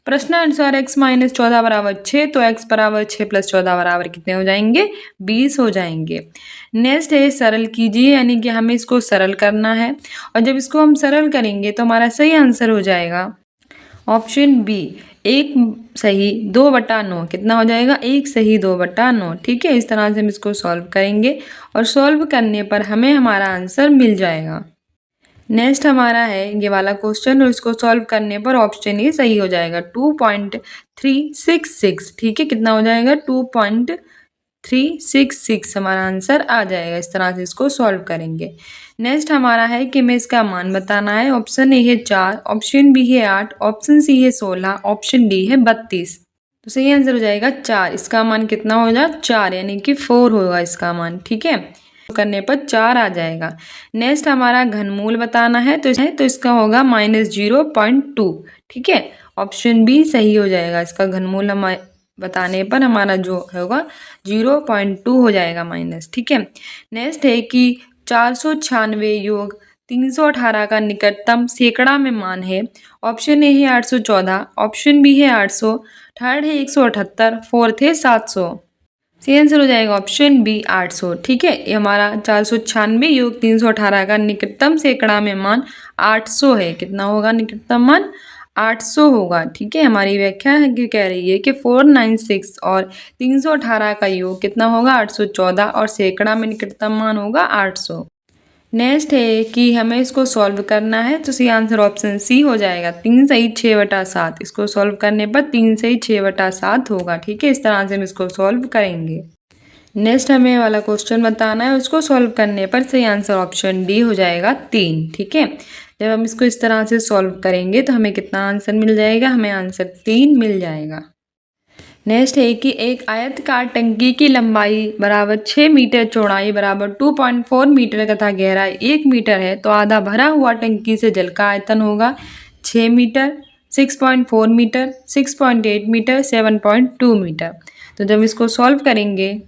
प्रश्नानुसार x माइनस 14 बराबर 6, तो x बराबर 6 प्लस 14 बराबर कितने हो जाएंगे? 20 हो जाएंगे। नेक्स्ट है सरल कीजिए, यानी कि हमें इसको सरल करना है और जब इसको हम सरल करेंगे तो हमारा सही आंसर हो जाएगा ऑप्शन बी 1 सही 2/9। कितना हो जाएगा? 1 सही 2/9। ठीक है, इस तरह से हम इसको सॉल्व करेंगे और सॉल्व करने पर हमें हमारा आंसर मिल जाएगा। नेक्स्ट हमारा है ये वाला क्वेश्चन और इसको सॉल्व करने पर ऑप्शन ए सही हो जाएगा 2.366। ठीक है, कितना हो जाएगा? 2.366 हमारा आंसर आ जाएगा। इस तरह से इसको सॉल्व करेंगे। नेक्स्ट हमारा है कि हमें इसका मान बताना है। ऑप्शन ए है 4, ऑप्शन बी है 8, ऑप्शन सी है 16, ऑप्शन डी है 32। तो सही आंसर हो जाएगा 4। इसका मान कितना होगा? 4, यानी कि 4 होगा इसका मान। ठीक है, करने पर 4 आ जाएगा। नेक्स्ट हमारा घनमूल बताना है, तो इसका होगा -0.2। ठीक है, ऑप्शन बी सही हो जाएगा। इसका घनमूल हम बताने पर हमारा जो होगा 0.2 हो जाएगा माइनस। ठीक है, नेक्स्ट है कि 496 योग 318 का निकटतम सैकड़ा में मान है। ऑप्शन ए है 814, ऑप्शन बी है 800, थर्ड है 178, फोर्थ है 700। सही आंसर हो जाएगा ऑप्शन बी 800। ठीक है, ये हमारा 496 योग 318 का निकटतम सैकड़ा में मान 800 है। कितना होगा निकटतम मान? 800 होगा। ठीक है, हमारी व्याख्या है कि कह रही है कि 496 और 318 का योग कितना होगा? 814 और सैकड़ा में निकटतम मान होगा 800। नेक्स्ट है कि हमें इसको सॉल्व करना है, तो सही आंसर ऑप्शन सी हो जाएगा 3 सही 6/7। इसको सॉल्व करने पर 3 सही 6/7 होगा। ठीक है, इस तरह से हम इसको सॉल्व करेंगे। नेक्स्ट हमें वाला क्वेश्चन बताना है, उसको सॉल्व करने पर सही आंसर ऑप्शन डी हो जाएगा 3। ठीक है, जब हम इसको इस तरह से सॉल्व करेंगे तो हमें कितना आंसर मिल जाएगा? हमें आंसर 3 मिल जाएगा। नेक्स्ट है कि एक आयतकार टंकी की लंबाई बराबर 6 मीटर, चौड़ाई बराबर 2.4 मीटर तथा गहराई 1 मीटर है, तो आधा भरा हुआ टंकी से जल का आयतन होगा 6 मीटर, 6.4 मीटर, 6.8 मीटर, 7.2 मीटर। तो जब इसको सॉल्व करेंगे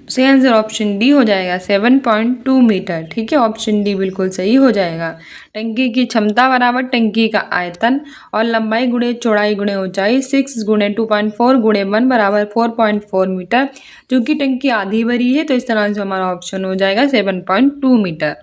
तो सही आंसर ऑप्शन डी हो जाएगा 7.2 मीटर। ठीक है, ऑप्शन डी बिल्कुल सही हो जाएगा। टंकी की क्षमता बराबर टंकी का आयतन और लंबाई गुणे चौड़ाई गुणे ऊंचाई 6 गुणे 2.4 गुणे 1 बराबर 4.4 मीटर। क्योंकि टंकी आधी भरी है तो इस तरह से हमारा ऑप्शन हो जाएगा 7.2 मीटर।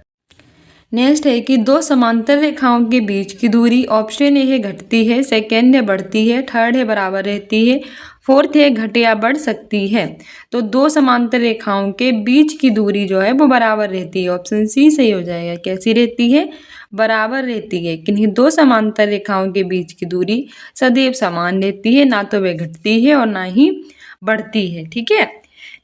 नेक्स्ट है कि दो समांतर रेखाओं के बीच की दूरी ऑप्शन ए है घटती है, सेकेंड है बढ़ती है, थर्ड है बराबर रहती है, फोर्थ है घट या बढ़ सकती है। तो दो समांतर रेखाओं के बीच की दूरी जो है वो बराबर रहती है। ऑप्शन सी सही हो जाएगा। कैसी रहती है? बराबर रहती है। किन्हीं दो समांतर रेखाओं के बीच की दूरी सदैव समान रहती है, ना तो वे घटती है और ना ही बढ़ती है। ठीक है,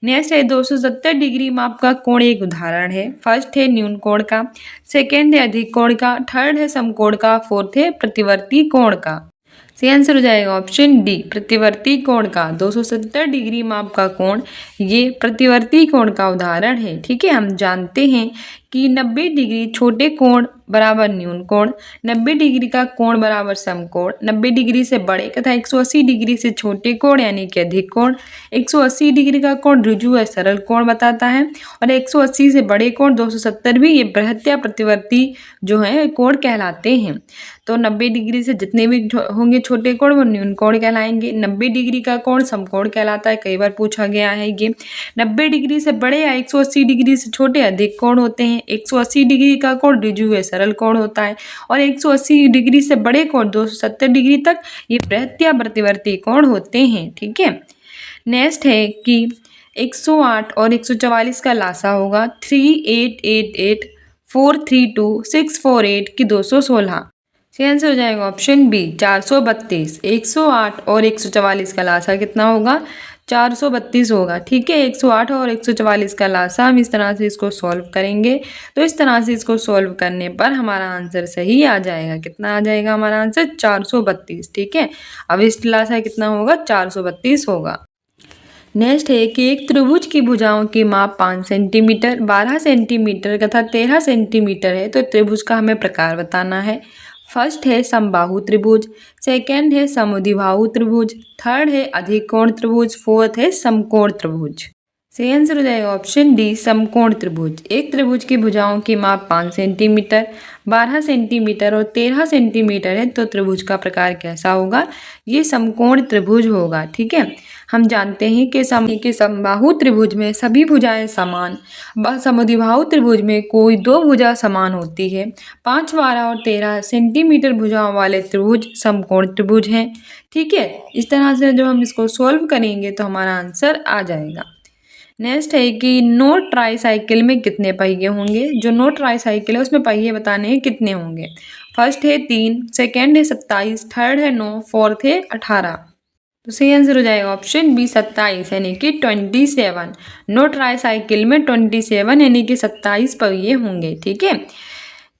नेक्स्ट है 270 डिग्री माप का कोण एक उदाहरण है। फर्स्ट है न्यून कोण का, सेकेंड है अधिक कोण का, थर्ड है समकोण का, फोर्थ है प्रतिवर्ती कोण का। सही आंसर हो जाएगा ऑप्शन डी प्रतिवर्ती कोण का। 270 डिग्री माप का कोण ये प्रतिवर्ती कोण का उदाहरण है। ठीक है, हम जानते हैं कि 90 डिग्री छोटे कोण बराबर न्यून कोण, 90 डिग्री का कोण बराबर समकोण, 90 डिग्री से बड़े तथा 180 डिग्री से छोटे कोण यानी कि अधिक कोण, 180 डिग्री का कोण ऋजु या सरल कोण बताता है और 180 से बड़े कोण 270 भी ये बृहत या प्रतिवर्ती जो है कोण कहलाते हैं। तो 90 डिग्री से जितने भी होंगे छोटे कोण वो न्यून कोण कहलाएंगे। 90 डिग्री का कोण समकोण कहलाता है, कई बार पूछा गया है ये। 90 डिग्री से बड़े या 180 डिग्री से छोटे अधिक कोण होते हैं। 180 डिग्री का कोण ऋजु या सरल कोण होता है और 180 डिग्री से बड़े कोण 270 डिग्री तक ये बृहत या प्रतिवर्ती कोण होते हैं। ठीक है, नेक्स्ट है कि 108 और 144 का लासा होगा 3888 432 648 की 216। सही आंसर हो जाएगा ऑप्शन बी 432। 108 और 144 का लासा कितना होगा? 432 होगा। ठीक है, 108 और 144 का लासा हम इस तरह से इसको सॉल्व करेंगे। तो इस तरह से इसको सॉल्व करने पर हमारा आंसर सही आ जाएगा। कितना आ जाएगा हमारा आंसर? 432। ठीक है, अब इस लासा कितना होगा? 432 होगा। नेक्स्ट है कि एक त्रिभुज की भुजाओं की माप 5 सेंटीमीटर, 12 सेंटीमीटर तथा 13 सेंटीमीटर है। तो त्रिभुज का हमें प्रकार बताना है। फर्स्ट है समबाहु त्रिभुज, सेकेंड है समुद्विबाहु त्रिभुज, थर्ड है अधिकोण त्रिभुज, फोर्थ है समकोण त्रिभुज। सही आंसर हो जाएगा ऑप्शन डी समकोण त्रिभुज। एक त्रिभुज की भुजाओं की माप 5 सेंटीमीटर, 12 सेंटीमीटर और 13 सेंटीमीटर है, तो त्रिभुज का प्रकार कैसा होगा? ये समकोण त्रिभुज होगा। ठीक है, हम जानते हैं कि समबाहु त्रिभुज में सभी भुजाएं समान, समद्विबाहु त्रिभुज में कोई दो भुजा समान होती है। 5, 12 और 13 सेंटीमीटर भुजाओं वाले त्रिभुज समकोण त्रिभुज हैं। ठीक है, इस तरह से जब हम इसको सॉल्व करेंगे तो हमारा आंसर आ जाएगा। नेक्स्ट है कि नो ट्राईसाइकिल में कितने पहिए होंगे? जो नो ट्राईसाइकिल है उसमें पहिए बताने हैं कितने होंगे। फर्स्ट है 3, सेकेंड है 27, थर्ड है 9, फोर्थ है 18। तो सही आंसर हो जाएगा ऑप्शन बी 27 यानी कि 27। नो ट्राईसाइकिल में 27 यानी कि 27 पहिए होंगे। ठीक है,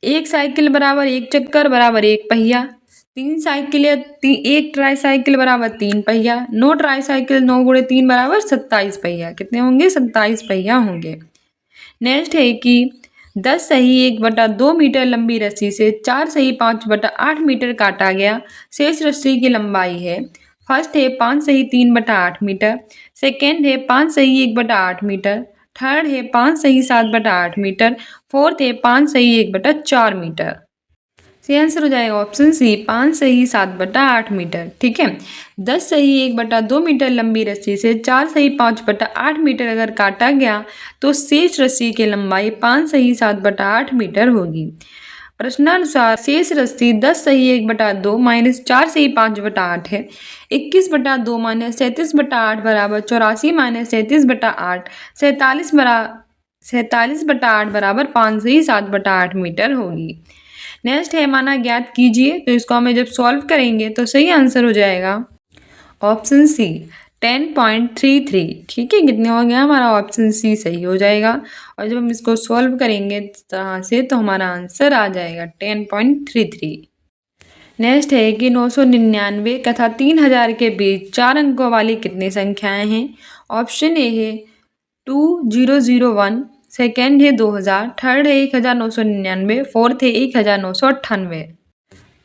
एक साइकिल बराबर एक चक्कर बराबर एक पहिया, 3 साइकिल या एक ट्राईसाइकिल बराबर 3 पहिया, 9 ट्राईसाइकिल 9 गुणे 3 बराबर 27 पहिया। कितने होंगे? 27 पहिया होंगे। नेक्स्ट है कि 10 सही 1/2 मीटर लंबी रस्सी से 4 सही 5/8 मीटर काटा गया, शेष रस्सी की लंबाई है। फर्स्ट है 5 सही 3/8 मीटर, सेकेंड है 5 सही 1/8 मीटर, थर्ड है 5 सही 7/8 मीटर, फोर्थ है 5 सही 1/4 मीटर। सही आंसर हो जाएगा ऑप्शन सी 5 सही 7/8 मीटर। ठीक है, 10 सही 1/2 मीटर लंबी रस्सी से 4 सही 5/8 मीटर अगर काटा गया तो शेष रस्सी की लंबाई 5 सही 7/8 मीटर होगी। प्रश्नानुसार शेष रस्सी 10 सही 1/2 माइनस 4 सही 5/8 है। 21/2 माइनस 37/8 बराबर 84 माइनस 37/8, 47/8 बराबर 5 सही 7/8 मीटर होगी। नेक्स्ट है माना ज्ञात कीजिए, तो इसको हमें जब सॉल्व करेंगे तो सही आंसर हो जाएगा ऑप्शन सी 10.33। ठीक है, कितने हो गया? हमारा ऑप्शन सी सही हो जाएगा। और जब हम इसको सॉल्व करेंगे इस तरह से तो हमारा आंसर आ जाएगा 10.33। नेक्स्ट है कि 999 तथा 3000 के बीच 4 अंकों वाली कितनी संख्याएं हैं? ऑप्शन ए है 2001, सेकेंड है 2000, थर्ड है 1999, फोर्थ है 1998।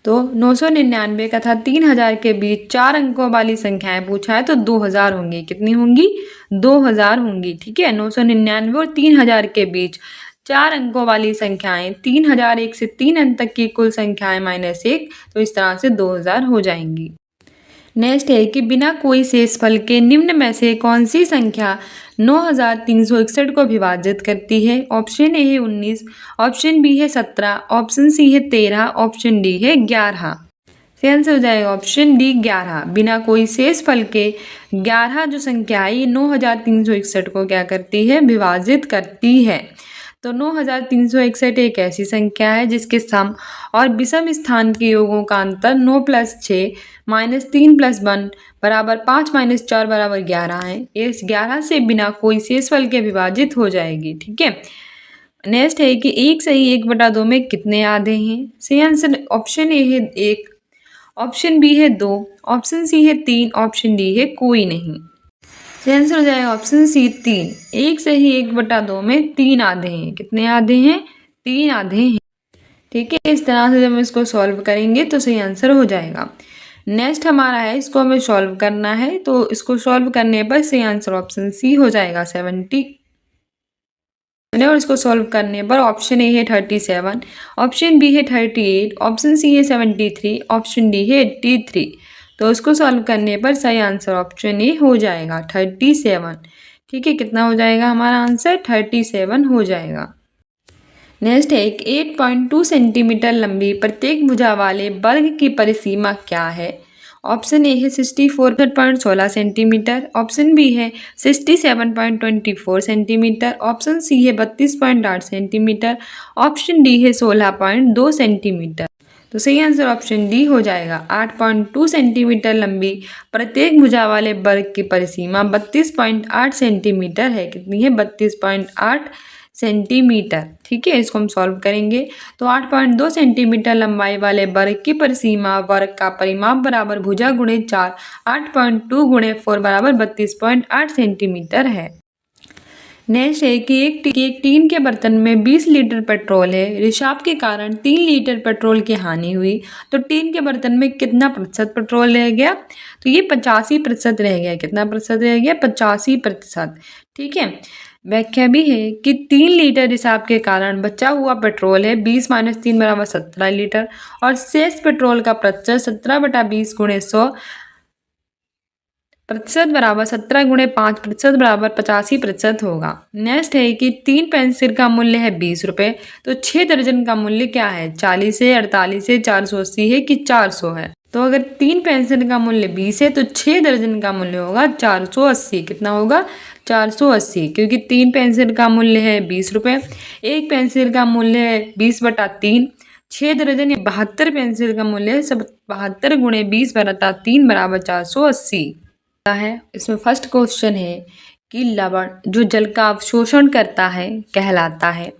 तो 999 तथा 3000 के बीच 4 अंकों वाली संख्याएं पूछा है तो 2000 होंगी। कितनी होंगी? 2000 होंगी। ठीक है, 999 और 3000 के बीच 4 अंकों वाली संख्याएं 3000 1 से 3 अंक तक की कुल संख्याएं माइनस 1, तो इस तरह से 2000 हो जाएंगी। नेक्स्ट है कि बिना कोई शेषफल के निम्न में से कौन सी संख्या 9361 को विभाजित करती है? ऑप्शन ए है 19, ऑप्शन बी है 17, ऑप्शन सी है 13, ऑप्शन डी है 11। सही आंसर हो जाएगा ऑप्शन डी 11। बिना कोई शेषफल के 11 जो संख्या है 9361 को क्या करती है? विभाजित करती है। तो 9361 एक ऐसी संख्या है जिसके सम और विषम स्थान के योगों का अंतर 9 + 6 - 3 + 1 बराबर 5 - 4 बराबर 11 है। इस 11 से बिना कोई शेषफल के विभाजित हो जाएगी। ठीक है, नेक्स्ट है कि 1 सही 1/2 में कितने आधे हैं? सही आंसर ऑप्शन ए है 1, ऑप्शन बी है 2, ऑप्शन सी है 3, ऑप्शन डी है कोई नहीं। सही आंसर हो जाएगा ऑप्शन सी 3। 1 सही 1/2 में 3 आधे हैं। कितने आधे हैं? 3 आधे हैं। ठीक है, इस तरह से जब हम इसको सॉल्व करेंगे तो सही आंसर हो जाएगा। नेक्स्ट हमारा है, इसको हमें सॉल्व करना है, तो इसको सॉल्व करने पर सही आंसर ऑप्शन सी हो जाएगा 70। और इसको सॉल्व करने पर ऑप्शन ए है 37, ऑप्शन बी है 38, ऑप्शन सी है 73, ऑप्शन डी है 83। तो उसको सॉल्व करने पर सही आंसर ऑप्शन ए हो जाएगा 37। ठीक है, कितना हो जाएगा हमारा आंसर? 37 हो जाएगा। नेक्स्ट है 8.2 सेंटीमीटर लंबी प्रत्येक भुजा वाले वर्ग की परिसीमा क्या है? ऑप्शन ए है 64.16 सेंटीमीटर, ऑप्शन बी है 67.24 सेंटीमीटर, ऑप्शन सी है 32.8 सेंटीमीटर, ऑप्शन डी है 16.2 सेंटीमीटर। तो सही आंसर ऑप्शन डी हो जाएगा। 8.2 सेंटीमीटर लंबी प्रत्येक भुजा वाले वर्ग की परिसीमा 32.8 सेंटीमीटर है। कितनी है? 32.8 सेंटीमीटर। ठीक है, इसको हम सॉल्व करेंगे तो 8.2 सेंटीमीटर लंबाई वाले वर्ग की परिसीमा वर्ग का परिमाप बराबर भुजा गुणे 4, 8.2 गुणे 4 बराबर 32.8 सेंटीमीटर है। नेक्स्ट है कि एक टीन के बर्तन में 20 लीटर पेट्रोल है, रिसाव के कारण 3 लीटर पेट्रोल की हानि हुई, तो टीन के बर्तन में कितना प्रतिशत पेट्रोल रह गया? तो ये 85% रह गया। कितना प्रतिशत रह गया? 85%। ठीक है। व्याख्या भी है कि 3 लीटर रिसाव के कारण बचा हुआ पेट्रोल है 20 माइनस 3 बराबर 17 लीटर, और शेष पेट्रोल का प्रतिशत 17/20 गुणे 100 प्रतिशत बराबर 17 गुणे 5 प्रतिशत बराबर 85% होगा। नेक्स्ट है कि 3 पेंसिल का मूल्य है 20 रुपये, तो 6 दर्जन का मूल्य क्या है? 40 है, 48 है, 480 है कि 400 है? तो अगर 3 पेंसिल का मूल्य 20 है तो 6 दर्जन का मूल्य होगा 480। कितना होगा? 480, क्योंकि 3 पेंसिल का मूल्य है 20 रुपये, एक पेंसिल का मूल्य है 20/3, 6 दर्जन या 72 पेंसिल का मूल्य है 72 गुणे 20/3 बराबर 480 है। इसमें फर्स्ट क्वेश्चन है कि लवण जो जल का अवशोषण करता है कहलाता है।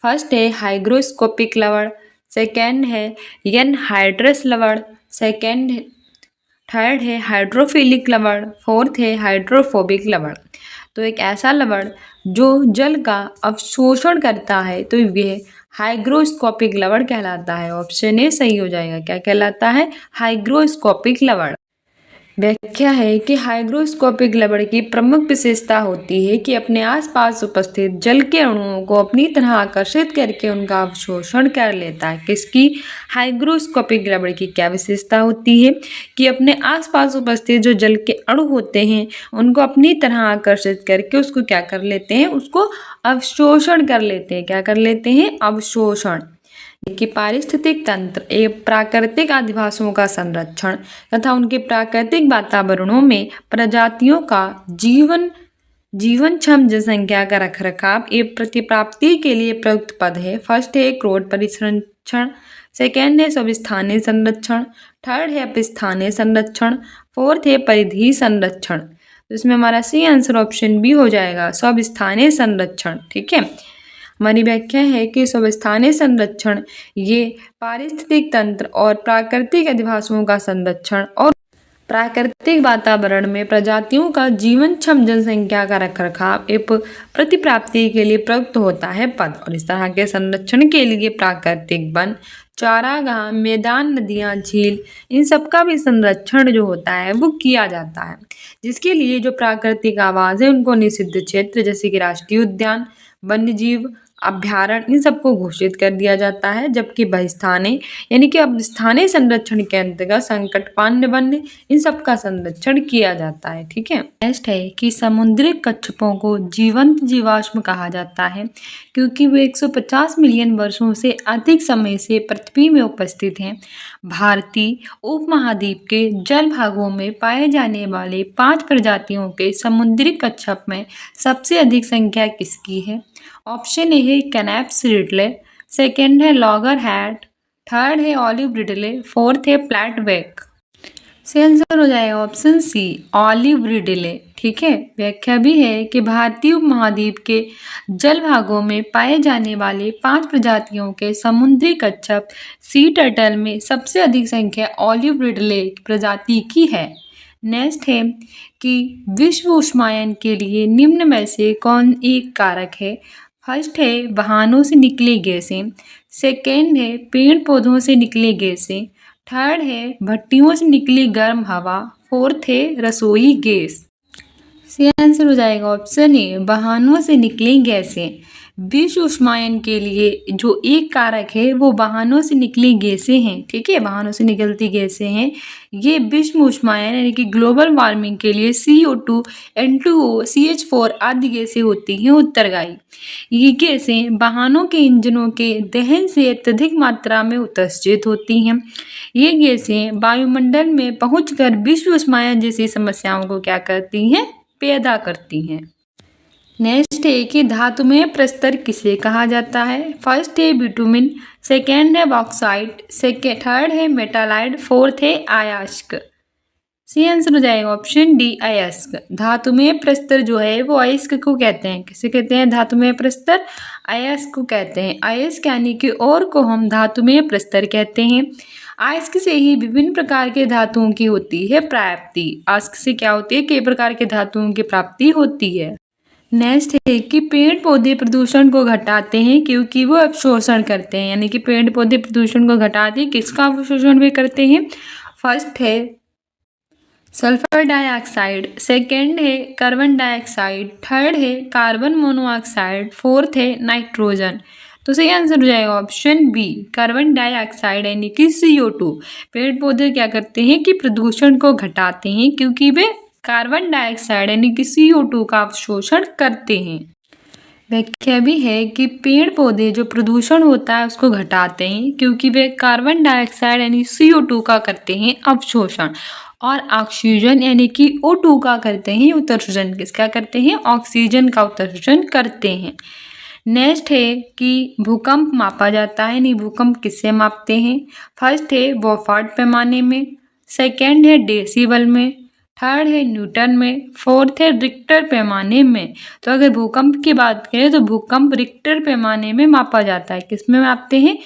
फर्स्ट है हाइग्रोस्कोपिक लवण, सेकेंड है एनहाइड्रस लवण, थर्ड है हाइड्रोफिलिक लवण, फोर्थ है हाइड्रोफोबिक लवण। तो एक ऐसा लवण जो जल का अवशोषण करता है तो यह हाइग्रोस्कोपिक लवण कहलाता है। ऑप्शन ए सही हो जाएगा। क्या कहलाता है? हाइग्रोस्कोपिक लवण। व्याख्या है कि हाइग्रोस्कोपिक लवण की प्रमुख विशेषता होती है कि अपने आसपास उपस्थित जल के अणुओं को अपनी तरह आकर्षित करके उनका अवशोषण कर लेता है। किसकी? हाइग्रोस्कोपिक लवण की क्या विशेषता होती है कि अपने आसपास उपस्थित जो जल के अणु होते हैं उनको अपनी तरह आकर्षित करके उसको क्या कर लेते हैं? उसको अवशोषण कर लेते हैं। क्या कर लेते हैं? अवशोषण। कि पारिस्थितिक तंत्र एवं प्राकृतिक अधिवासों का संरक्षण तथा उनके प्राकृतिक वातावरणों में प्रजातियों का जीवनक्षम जनसंख्या का रखरखाव एवं प्रतिप्राप्ति के लिए प्रयुक्त पद है। फर्स्ट है क्रोड परिसंरक्षण, सेकेंड है स्वस्थानीय संरक्षण, थर्ड है अपस्थानीय संरक्षण, फोर्थ है परिधीय संरक्षण। तो इसमें हमारा सी आंसर ऑप्शन बी हो जाएगा, स्वस्थानीय संरक्षण। ठीक है। हमारी व्याख्या है कि स्वस्थानीय संरक्षण ये पारिस्थितिक तंत्र और प्राकृतिक अधिवासों का संरक्षण और प्राकृतिक वातावरण में प्रजातियों का जीवनक्षम जनसंख्या का रखरखाव एवं प्रतिप्राप्ति के लिए प्रयुक्त होता है पद। और इस तरह के संरक्षण के लिए प्राकृतिक वन, चारागाह, मैदान, नदियाँ, झील, इन सबका भी संरक्षण जो होता है वो किया जाता है, जिसके लिए जो प्राकृतिक आवास है उनको निषिद्ध क्षेत्र जैसे कि राष्ट्रीय उद्यान, वन्यजीव अभ्यारण्य, इन सबको घोषित कर दिया जाता है। जबकि बहिस्थानीय यानी कि अब स्थानीय संरक्षण के अंतर्गत संकटपान्य वन्य, इन सब का संरक्षण किया जाता है। ठीक है। नेक्स्ट है कि समुद्री कच्छपों को जीवंत जीवाश्म कहा जाता है क्योंकि वे 150 मिलियन वर्षों से अधिक समय से पृथ्वी में उपस्थित हैं। भारतीय उपमहाद्वीप के जल भागों में पाए जाने वाले 5 प्रजातियों के समुद्री कच्छप में सबसे अधिक संख्या किसकी है? ऑप्शन ए है कैनाप्स रिडले, सेकेंड है लॉगर हैट, थर्ड है ऑलिव रिडले, फोर्थ है प्लैटबैक। सही आंसर हो जाएगा ऑप्शन सी, ऑलिव रिडले। ठीक है। व्याख्या भी है कि भारतीय उपमहाद्वीप के जल भागों में पाए जाने वाले 5 प्रजातियों के समुद्री कच्छप सी टर्टल में सबसे अधिक संख्या ऑलिव रिडले प्रजाति की है। नेक्स्ट है कि विश्व उष्मायन के लिए निम्न में से कौन एक कारक है? फर्स्ट है वाहनों से निकली गैसें, सेकेंड है पेड़ पौधों से निकली गैसें, थर्ड है भट्टियों से निकली गर्म हवा, फोर्थ है रसोई गैस। सही आंसर हो जाएगा ऑप्शन ए, वाहनों से निकली गैसें। विश्व उष्मायन के लिए जो एक कारक है वो वाहनों से निकली गैसें हैं। ठीक है। वाहनों से निकलती गैसें हैं ये विश्व उष्मायन यानी कि ग्लोबल वार्मिंग के लिए CO2, N2O, CH4 आदि गैसें होती हैं उत्तरदायी। ये गैसें वाहनों के इंजनों के दहन से अत्यधिक मात्रा में उत्सर्जित होती हैं। ये गैसें वायुमंडल में पहुंचकर विश्व उष्मायन जैसी समस्याओं को क्या करती हैं? पैदा करती हैं। नेक्स्ट है कि धातुमय प्रस्तर किसे कहा जाता है? फर्स्ट है बिटुमिन, सेकेंड है बॉक्साइट, थर्ड है मेटालाइट, फोर्थ है अयस्क। सी आंसर हो जाएगा ऑप्शन डी, अयस्क। धातुमय प्रस्तर जो है वो अयस्क को कहते हैं। किसे कहते हैं? धातुमय प्रस्तर अयस्क को कहते हैं। अयस्क यानी कि और को हम धातुमय प्रस्तर कहते हैं। अयस्क से ही विभिन्न प्रकार के धातुओं की होती है प्राप्ति। अयस्क से क्या होती है? कई प्रकार के धातुओं की प्राप्ति होती है। नेक्स्ट है कि पेड़ पौधे प्रदूषण को घटाते हैं क्योंकि वो अवशोषण करते हैं, यानी कि पेड़ पौधे प्रदूषण को घटाते हैं, किसका अवशोषण भी करते हैं। फर्स्ट है सल्फर डाइऑक्साइड, सेकेंड है कार्बन डाइऑक्साइड, थर्ड है कार्बन मोनोऑक्साइड, फोर्थ है नाइट्रोजन। तो सही आंसर हो जाएगा ऑप्शन बी, कार्बन डाइऑक्साइड यानी कि CO2। पेड़ पौधे क्या करते हैं कि प्रदूषण को घटाते हैं क्योंकि वे कार्बन डाइऑक्साइड यानी कि CO2 का अवशोषण करते हैं। व्याख्या भी है कि पेड़ पौधे जो प्रदूषण होता है उसको घटाते हैं क्योंकि वे कार्बन डाइऑक्साइड यानी CO2 का करते हैं अवशोषण, और ऑक्सीजन यानी कि O2 का करते हैं उत्सर्जन। किसका करते हैं? ऑक्सीजन का उत्सर्जन करते हैं। नेक्स्ट है कि भूकंप मापा जाता है, नहीं भूकंप किससे मापते हैं। फर्स्ट है वॉफार्ड पैमाने में, सेकेंड है डेसिबल में, थर्ड है न्यूटन में, फोर्थ है रिक्टर पैमाने में। तो अगर भूकंप की बात करें तो भूकंप रिक्टर पैमाने में मापा जाता है। किस में मापते हैं?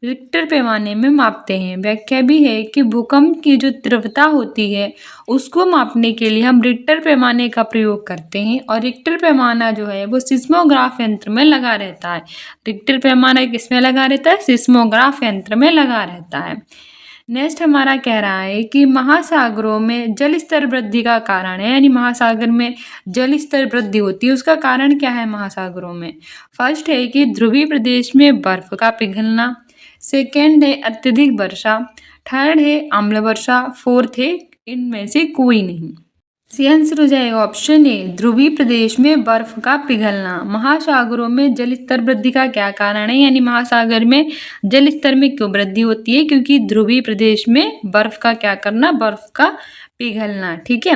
रिक्टर पैमाने में मापते हैं। व्याख्या भी है कि भूकंप की जो तीव्रता होती है उसको मापने के लिए हम रिक्टर पैमाने का प्रयोग करते हैं, और रिक्टर पैमाना जो है वो सिस्मोग्राफ यंत्र में लगा रहता है। रिक्टर पैमाना किस में लगा रहता है? सिस्मोग्राफ यंत्र में लगा रहता है। नेक्स्ट हमारा कह रहा है कि महासागरों में जल स्तर वृद्धि का कारण है, यानी महासागर में जल स्तर वृद्धि होती है, उसका कारण क्या है महासागरों में। फर्स्ट है कि ध्रुवीय प्रदेश में बर्फ का पिघलना, सेकेंड है अत्यधिक वर्षा, थर्ड है अम्ल वर्षा, फोर्थ है इनमें से कोई नहीं। सी आंसर हो जाएगा ऑप्शन ए, ध्रुवीय प्रदेश में बर्फ का पिघलना। महासागरों में जल स्तर वृद्धि का क्या कारण है, यानी महासागर में जल स्तर में क्यों वृद्धि होती है? क्योंकि ध्रुवीय प्रदेश में बर्फ का क्या करना? बर्फ का पिघलना। ठीक है।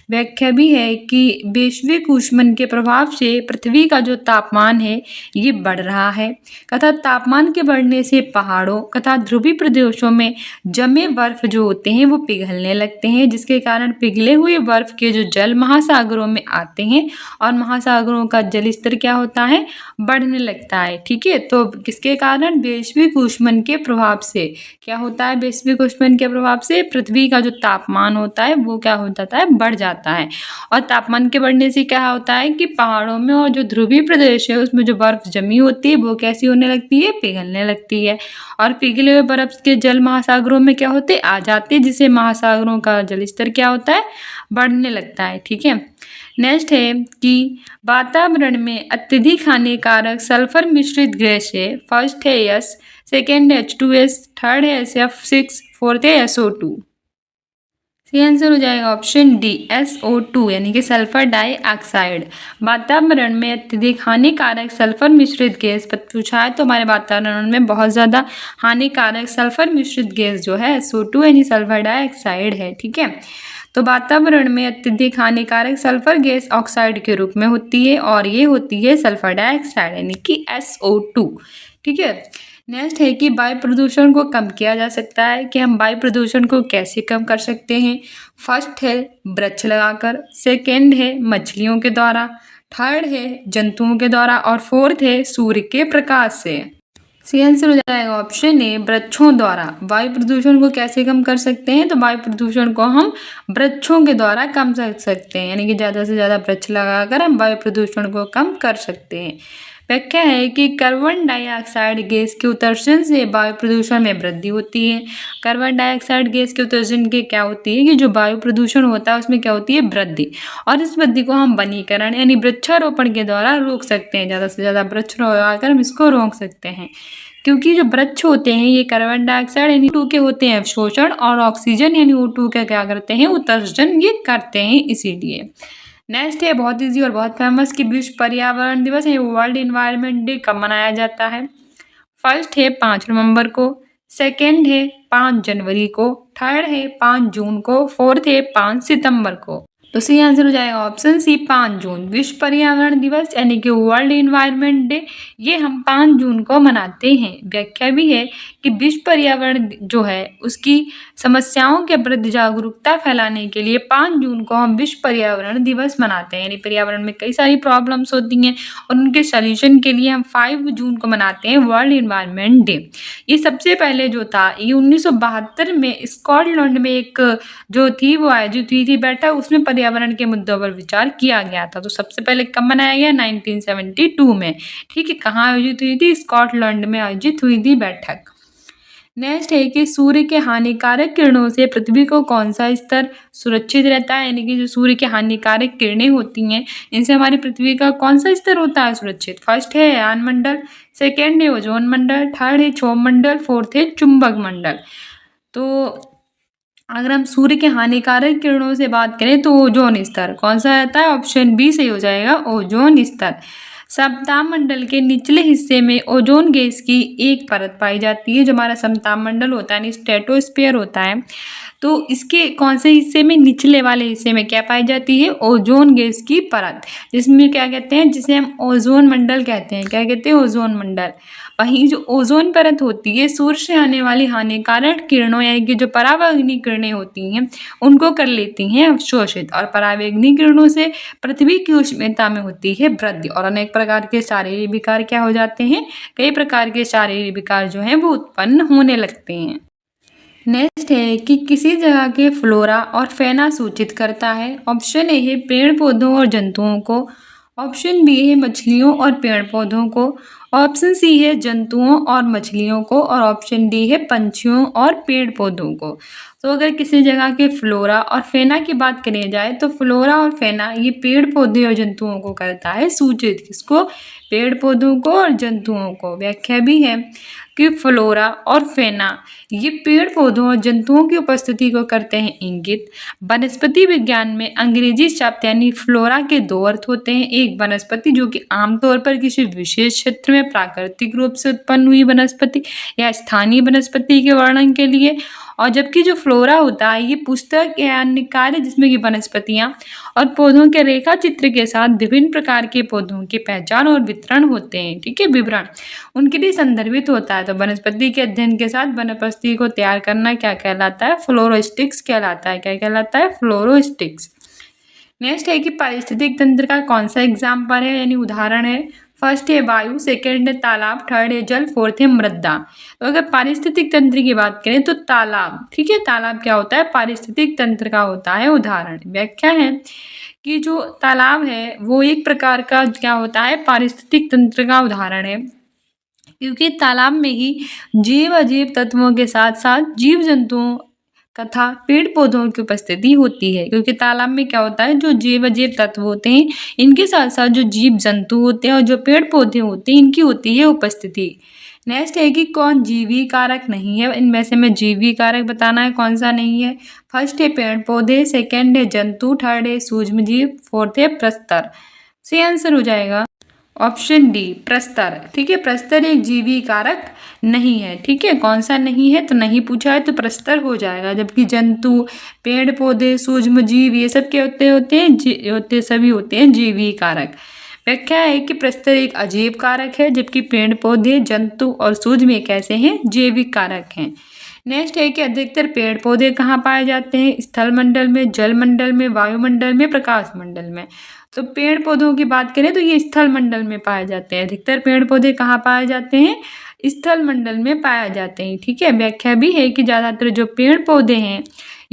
व्याख्या भी है कि वैश्विक ऊष्मन के प्रभाव से पृथ्वी का जो तापमान है ये बढ़ रहा है, तथा तापमान के बढ़ने से पहाड़ों तथा ध्रुवीय प्रदेशों में जमे बर्फ जो होते हैं वो पिघलने लगते हैं, जिसके कारण पिघले हुए बर्फ के जो जल महासागरों में आते हैं और महासागरों का जल स्तर क्या होता है? बढ़ने लगता है। ठीक है। तो किसके कारण? वैश्विक ऊष्मन के प्रभाव से। क्या होता है वैश्विक ऊष्मन के प्रभाव से? पृथ्वी का जो तापमान होता है वो क्या हो जाता है? बढ़ जाता है। और तापमान के बढ़ने से क्या होता है कि पहाड़ों में और जो ध्रुवीय प्रदेश है उसमें जो बर्फ जमी होती है वो कैसी होने लगती है? पिघलने लगती है, और पिघले हुए बर्फ के जल महासागरों में क्या होते? आ जाते, जिससे महासागरों का जल स्तर क्या होता है? बढ़ने लगता है। ठीक है। नेक्स्ट है कि वातावरण में अत्यधिक हानिकारक सल्फर मिश्रित गैस है। फर्स्ट है यस, सेकेंड है H2S, थर्ड है SF6, फोर्थ है SO2। सही आंसर हो जाएगा ऑप्शन डी, SO2 यानी कि सल्फर डाइऑक्साइड। वातावरण में अत्यधिक हानिकारक सल्फर मिश्रित गैस पूछा है तो हमारे वातावरण में बहुत ज़्यादा हानिकारक सल्फर मिश्रित गैस जो है SO2 यानी सल्फर डाइऑक्साइड है। ठीक है। तो वातावरण में अत्यधिक हानिकारक सल्फर गैस ऑक्साइड के रूप में होती है, और ये होती है सल्फर डाइऑक्साइड यानी कि SO2। ठीक है। नेक्स्ट है कि वायु प्रदूषण को कम किया जा सकता है, कि हम वायु प्रदूषण को कैसे कम कर सकते हैं। फर्स्ट है वृक्ष लगाकर, सेकेंड है मछलियों के द्वारा, थर्ड है जंतुओं के द्वारा, और फोर्थ है सूर्य के प्रकाश से। सही आंसर हो जाएगा ऑप्शन ए, वृक्षों द्वारा। वायु प्रदूषण को कैसे कम कर सकते हैं? तो वायु प्रदूषण को हम वृक्षों के द्वारा कम कर सकते हैं, यानी कि ज़्यादा से ज़्यादा वृक्ष लगाकर हम वायु प्रदूषण को कम कर सकते हैं। व्याख्या है कि कार्बन डाइऑक्साइड गैस के उत्सर्जन से वायु प्रदूषण में वृद्धि होती है। कार्बन डाइऑक्साइड गैस के उत्सर्जन के क्या होती है कि जो वायु प्रदूषण होता है उसमें क्या होती है? वृद्धि, और इस वृद्धि को हम वनीकरण यानी वृक्षारोपण के द्वारा रोक सकते हैं। ज़्यादा से ज़्यादा वृक्ष लगाकर हम इसको रोक सकते हैं, क्योंकि जो वृक्ष होते हैं ये कार्बन डाइऑक्साइड यानी O2 के होते हैं अवशोषण, और ऑक्सीजन यानी O2 का क्या करते हैं? उत्सर्जन ये करते हैं, इसीलिए। नेक्स्ट है बहुत इजी और बहुत फेमस कि विश्व पर्यावरण दिवस है वर्ल्ड इन्वायरमेंट डे कब मनाया जाता है। फर्स्ट है 5 नवंबर को, सेकेंड है 5 जनवरी को, थर्ड है 5 जून को, फोर्थ है 5 सितंबर को। तो सही आंसर हो जाएगा ऑप्शन सी, 5 जून। विश्व पर्यावरण दिवस यानी कि वर्ल्ड इन्वायरमेंट डे ये हम 5 जून को मनाते हैं। व्याख्या भी है कि विश्व पर्यावरण जो है उसकी समस्याओं के प्रति जागरूकता फैलाने के लिए 5 जून को हम विश्व पर्यावरण दिवस मनाते हैं। यानी पर्यावरण में कई सारी प्रॉब्लम्स होती हैं और उनके सॉल्यूशन के लिए हम 5 जून को मनाते हैं वर्ल्ड इन्वायरमेंट डे। ये सबसे पहले जो था ये 1972 में स्कॉटलैंड में एक जो थी वो आयोजित हुई थी बैठक, उसमें पर्यावरण के मुद्दों पर विचार किया गया था। तो सबसे पहले कब मनाया गया? 1972 में। ठीक है, कहाँ आयोजित हुई थी? स्कॉटलैंड में आयोजित हुई थी बैठक। नेक्स्ट है कि सूर्य के हानिकारक किरणों से पृथ्वी को कौन सा स्तर सुरक्षित रहता है? यानी कि जो सूर्य की हानिकारक किरणें होती हैं, इनसे हमारी पृथ्वी का कौन सा स्तर होता है सुरक्षित? फर्स्ट है आयन मंडल, सेकेंड है ओजोन मंडल, थर्ड है क्षोभ मंडल, फोर्थ है चुंबक मंडल। तो अगर हम सूर्य के हानिकारक किरणों से बात करें तो ओजोन स्तर कौन सा रहता है? ऑप्शन बी सही हो जाएगा, ओजोन स्तर। समताप मंडल के निचले हिस्से में ओजोन गैस की एक परत पाई जाती है। जो हमारा समताप मंडल होता है यानी स्ट्रेटोस्फीयर होता है, तो इसके कौन से हिस्से में? निचले वाले हिस्से में क्या पाई जाती है? ओजोन गैस की परत, जिसमें क्या कहते हैं, जिसे हम ओजोन मंडल कहते हैं। क्या कहते हैं? ओजोन मंडल। वहीं जो ओजोन परत होती है सूर्य से आने वाली हानिकारक किरणों यानी कि जो परावैंगनी किरणें होती हैं उनको कर लेती हैं अवशोषित, और परावैंगनी किरणों से पृथ्वी की उष्णता में होती है वृद्धि, और अनेक प्रकार के शारीरिक विकार क्या हो जाते हैं? कई प्रकार के शारीरिक विकार जो हैं वो उत्पन्न होने लगते हैं। नेक्स्ट है कि किसी जगह के फ्लोरा और फेना सूचित करता है। ऑप्शन ए है पेड़ पौधों और जंतुओं को, ऑप्शन बी है मछलियों और पेड़ पौधों को, ऑप्शन सी है जंतुओं और मछलियों को, और ऑप्शन डी है पंछियों और पेड़ पौधों को। तो अगर किसी जगह के फ्लोरा और फेना की बात करी जाए तो फ्लोरा और फेना ये पेड़ पौधे और जंतुओं को करता है सूचित। किसको? पेड़ पौधों को और जंतुओं को। व्याख्या भी है कि फ्लोरा और फेना ये पेड़ पौधों और जंतुओं की उपस्थिति को करते हैं इंगित। वनस्पति विज्ञान में अंग्रेजी शब्द यानी फ्लोरा के दो अर्थ होते हैं। एक वनस्पति जो कि आमतौर पर किसी विशेष क्षेत्र में प्राकृतिक रूप से उत्पन्न हुई वनस्पति या स्थानीय वनस्पति के वर्णन के लिए, और जबकि जो फ्लोरा होता है ये पुस्तक या अन्य कार्य जिसमें कि वनस्पतियां और पौधों के रेखा चित्र के साथ विभिन्न प्रकार के पौधों की पहचान और वितरण होते हैं। ठीक है, विवरण उनके लिए संदर्भित होता है। तो वनस्पति के अध्ययन के साथ वनस्पति को तैयार करना क्या कहलाता है? फ्लोरोस्टिक्स कहलाता है। क्या कहलाता है? फ्लोरोस्टिक्स। नेक्स्ट है कि पारिस्थितिक तंत्र का कौन सा एग्जाम्पल है यानी उदाहरण है? फर्स्ट है वायु, सेकेंड है तालाब, थर्ड है जल, फोर्थ है मृदा। तो अगर पारिस्थितिक तंत्र की बात करें तो तालाब, ठीक है, तालाब क्या होता है? पारिस्थितिक तंत्र का होता है उदाहरण। व्याख्या है कि जो तालाब है वो एक प्रकार का क्या होता है? पारिस्थितिक तंत्र का उदाहरण है, क्योंकि तालाब में ही जीव अजीव तत्वों के साथ साथ जीव जंतुओं तथा पेड़ पौधों की उपस्थिति होती है। क्योंकि तालाब में क्या होता है? जो जीव अजीव तत्व होते हैं इनके साथ साथ जो जीव जंतु होते हैं और जो पेड़ पौधे होते हैं इनकी होती है उपस्थिति। नेक्स्ट है कि कौन जीवी कारक नहीं है? इनमें से हमें जीवी कारक बताना है कौन सा नहीं है। फर्स्ट है पेड़ पौधे, सेकेंड है जंतु, थर्ड है सूक्ष्म जीव, फोर्थ है प्रस्तर। सही आंसर हो जाएगा ऑप्शन डी प्रस्तर। ठीक है, प्रस्तर एक जीवी कारक नहीं है। ठीक है, कौन सा नहीं है? तो नहीं पूछा है तो प्रस्तर हो जाएगा। जबकि जंतु, पेड़ पौधे, सूक्ष्म जीव ये सब क्या सभी होते हैं जीवी कारक। व्याख्या है कि प्रस्तर एक अजीव कारक है, जबकि पेड़ पौधे, जंतु और सूक्ष्म कैसे हैं? जैविक कारक हैं। नेक्स्ट है कि अधिकतर पेड़ पौधे कहाँ पाए जाते हैं? स्थल मंडल में, जल मंडल में, वायुमंडल में, प्रकाश मंडल में। तो पेड़ पौधों की बात करें तो ये स्थल मंडल में पाए जाते हैं। अधिकतर पेड़ पौधे कहाँ पाए जाते हैं? स्थल मंडल में पाए जाते हैं। ठीक है, व्याख्या भी है कि ज़्यादातर जो पेड़ पौधे हैं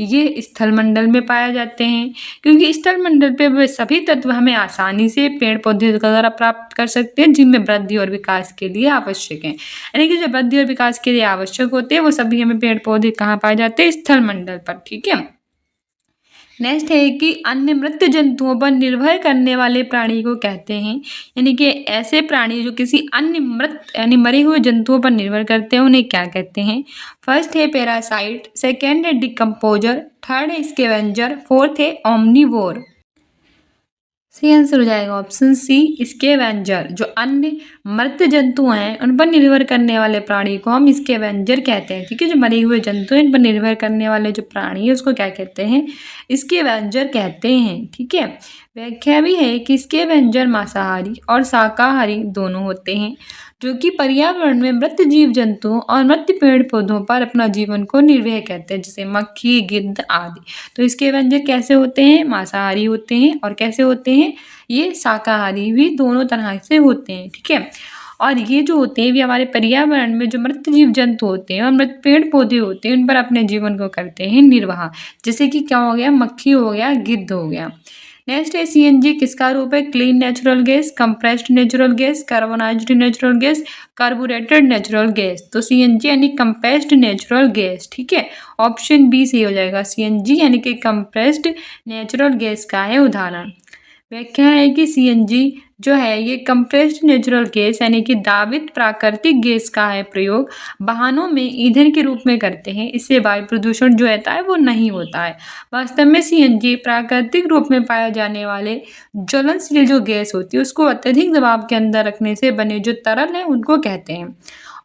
ये स्थल मंडल में पाए जाते हैं, क्योंकि स्थल मंडल पे वे सभी तत्व हमें आसानी से पेड़ पौधे द्वारा प्राप्त कर सकते हैं जिनमें वृद्धि और विकास के लिए आवश्यक है। यानी कि जो वृद्धि और विकास के लिए आवश्यक होते हैं वो सभी हमें पेड़ पौधे कहाँ पाए जाते हैं? स्थल मंडल पर। ठीक है, नेक्स्ट है कि अन्य मृत जंतुओं पर निर्भर करने वाले प्राणी को कहते हैं। यानी कि ऐसे प्राणी जो किसी अन्य मृत यानी मरे हुए जंतुओं पर निर्भर करते हैं उन्हें क्या कहते हैं? फर्स्ट है पैरासाइट, सेकेंड है डिकम्पोजर, थर्ड है स्कैवेंजर, फोर्थ है ओमनिवोर। सही आंसर हो जाएगा ऑप्शन सी स्कैवेंजर। जो अन्य मृत जंतु हैं उन पर निर्भर करने वाले प्राणी को हम स्कैवेंजर कहते हैं। ठीक है, जो मरे हुए जंतु हैं इन पर निर्भर करने वाले जो प्राणी है उसको क्या कहते हैं? स्कैवेंजर कहते हैं। ठीक है, व्याख्या भी है कि स्कैवेंजर मांसाहारी और शाकाहारी दोनों होते हैं, जो कि पर्यावरण में मृत जीव जंतुओं और मृत पेड़ पौधों पर अपना जीवन को निर्वाह करते हैं, जैसे मक्खी, गिद्ध आदि। तो इसके व्यंजक कैसे होते हैं? मांसाहारी होते हैं, और कैसे होते हैं? ये शाकाहारी भी दोनों तरह से होते हैं। ठीक है, और ये जो होते हैं, ये हमारे पर्यावरण में जो मृत जीव जंतु होते हैं और मृत पेड़ पौधे होते हैं, उन पर अपने जीवन को करते हैं निर्वाह। जैसे कि क्या हो गया, मक्खी हो गया, गिद्ध हो गया। नेक्स्ट है सीएनजी किसका रूप है? Clean natural gas, compressed natural gas, carbonised natural gas, carburetted natural gas. तो सीएनजी यानी कंप्रेस्ड नेचुरल गैस, ठीक है, ऑप्शन बी सही हो जाएगा। सीएनजी यानी कि कंप्रेस्ड नेचुरल गैस का है उदाहरण। व्याख्या है कि सीएनजी जो है ये कंप्रेस्ड नेचुरल गैस यानी कि दावित प्राकृतिक गैस का है प्रयोग वाहनों में ईंधन के रूप में करते हैं। इससे वायु प्रदूषण जो रहता है वो नहीं होता है। वास्तव में सीएनजी प्राकृतिक रूप में पाए जाने वाले ज्वलनशील जो गैस होती है उसको अत्यधिक दबाव के अंदर रखने से बने जो तरल है उनको कहते हैं।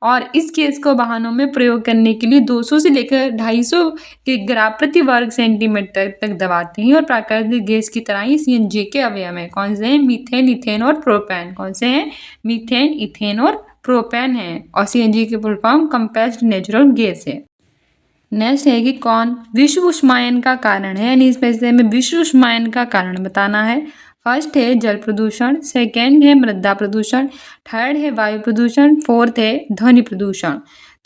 और इस गैस को वाहनों में प्रयोग करने के लिए 200 से लेकर 250 के ग्राम प्रति वर्ग सेंटीमीटर तक दबाते हैं। और प्राकृतिक गैस की तरह ही सीएनजी के अवयव हैं। कौन से हैं? मीथेन, इथेन और प्रोपेन। कौन से हैं? मीथेन, इथेन और प्रोपेन है। और सीएनजी की full form compressed natural gas है। नेक्स्ट है कि कौन विश्व उष्मायन का कारण है, यानी इस पैसे में विश्व उष्मायन का कारण बताना है। फर्स्ट है जल प्रदूषण, सेकेंड है मृदा प्रदूषण, थर्ड है वायु प्रदूषण, फोर्थ है ध्वनि प्रदूषण।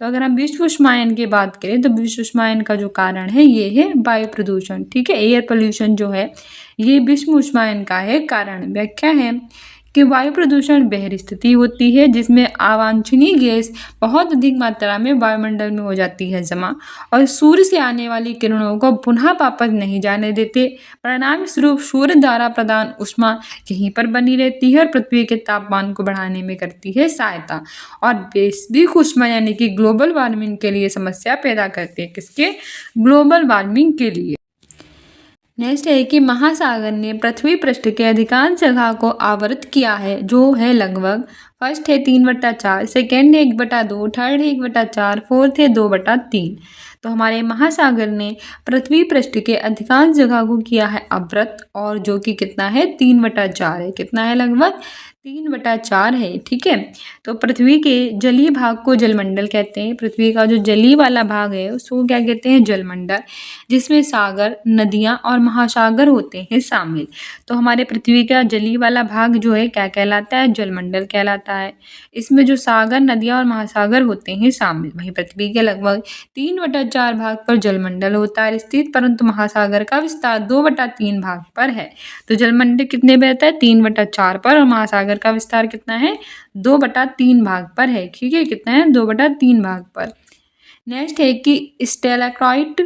तो अगर हम विश्व उष्मायन की बात करें तो विश्व उष्मायन का जो कारण है ये है वायु प्रदूषण, ठीक है, एयर पोल्यूशन जो है ये विश्व उष्मायन का है कारण। व्याख्या है कि वायु प्रदूषण वह स्थिति होती है जिसमें अवांछनीय गैस बहुत अधिक मात्रा में वायुमंडल में हो जाती है जमा और सूर्य से आने वाली किरणों को पुनः वापस नहीं जाने देते। परिणाम स्वरूप सूर्य द्वारा प्रदान ऊष्मा यहीं पर बनी रहती है और पृथ्वी के तापमान को बढ़ाने में करती है सहायता और वैश्विक ऊष्मा यानी कि ग्लोबल वार्मिंग के लिए समस्या पैदा करती है। किसके? ग्लोबल वार्मिंग के लिए। नेक्स्ट है कि महासागर ने पृथ्वी पृष्ठ के अधिकांश जगह को आवृत किया है जो है लगभग। फर्स्ट है 3/4, सेकेंड है 1/2, थर्ड है 1/4, फोर्थ है 2/3। तो हमारे महासागर ने पृथ्वी पृष्ठ के अधिकांश जगह को किया है आवृत और जो कि कितना है? 3/4 है। कितना है? लगभग 3/4 है, ठीक है। तो पृथ्वी के जलीय भाग को जलमंडल कहते हैं। पृथ्वी का जो जलीय वाला भाग है उसको क्या कहते हैं? जलमंडल, जिसमें सागर, नदियाँ और महासागर होते हैं शामिल। तो हमारे पृथ्वी का जलीय वाला भाग जो है क्या कहलाता है? जलमंडल कहलाता है। इसमें जो सागर, नदियाँ और महासागर होते हैं शामिल। वहीं पृथ्वी के लगभग 3/4 भाग पर जलमंडल होता है स्थित, परंतु महासागर का विस्तार 2/3 भाग पर है। तो जलमंडल कितने पे रहता है? 3/4 पर और महासागर का विस्तार कितना है? 2/3 भाग पर है, ठीक है। कितना है? 2/3 भाग पर। नेक्स्ट है कि स्टेलाक्राइट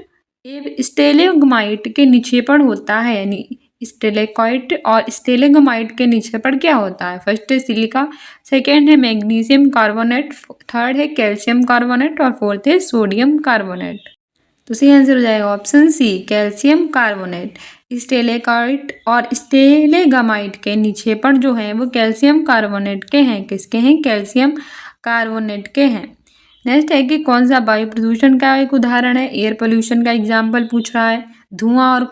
स्टेलेग्माइट के निक्षेपण होता है, यानी स्टेलेक्वाइट और स्टेलेग्माइट के निक्षेपण क्या होता है? फर्स्ट है सिलिका, सेकेंड है मैग्नीशियम कार्बोनेट, थर्ड है कैल्शियम कार्बोनेट और फोर्थ है सोडियम कार्बोनेट। तो सही आंसर हो जाएगा ऑप्शन सी, कैल्शियम कार्बोनेट। स्टेलेकाइट और स्टेलेगामाइट के निक्षेपण जो है वो कैल्शियम कार्बोनेट के हैं। किसके हैं? कैल्शियम कार्बोनेट के हैं। नेक्स्ट है कि कौन सा वायु प्रदूषण का एक उदाहरण है? एयर पोल्यूशन का एग्जाम्पल पूछ रहा है। धुआं और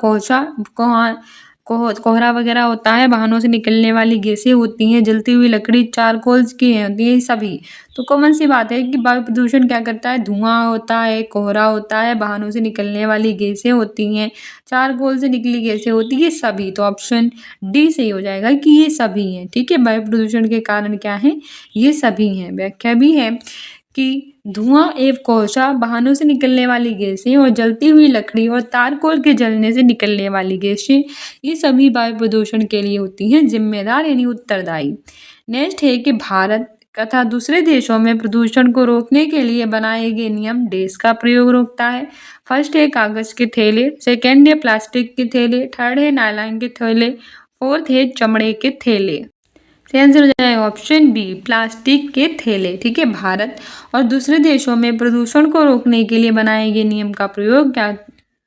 कोहरा वगैरह होता है, वाहनों से निकलने वाली गैसें होती हैं, जलती हुई लकड़ी, चारकोल्स की होती है सभी। तो कॉमन सी बात है कि वायु प्रदूषण क्या करता है? धुआं होता है, कोहरा होता है, वाहनों से निकलने वाली गैसें होती हैं, चारकोल से निकली गैसें होती है सभी। तो ऑप्शन डी सही हो जाएगा कि ये सभी हैं, ठीक है। वायु प्रदूषण के कारण क्या है? ये सभी हैं। व्याख्या भी है कि धुआं एवं कोहरा, वाहनों से निकलने वाली गैसें और जलती हुई लकड़ी और तारकोल के जलने से निकलने वाली गैसें ये सभी वायु प्रदूषण के लिए होती हैं जिम्मेदार यानी उत्तरदायी। नेक्स्ट है कि भारत तथा दूसरे देशों में प्रदूषण को रोकने के लिए बनाए गए नियम देश का प्रयोग रोकता है। फर्स्ट है कागज के थैले, सेकेंड है प्लास्टिक के थैले, थर्ड है नायलॉन के थैले, फोर्थ है चमड़े के थैले। सही आंसर हो जाएगा ऑप्शन बी, प्लास्टिक के थैले, ठीक है। भारत और दूसरे देशों में प्रदूषण को रोकने के लिए बनाए गए नियम का प्रयोग क्या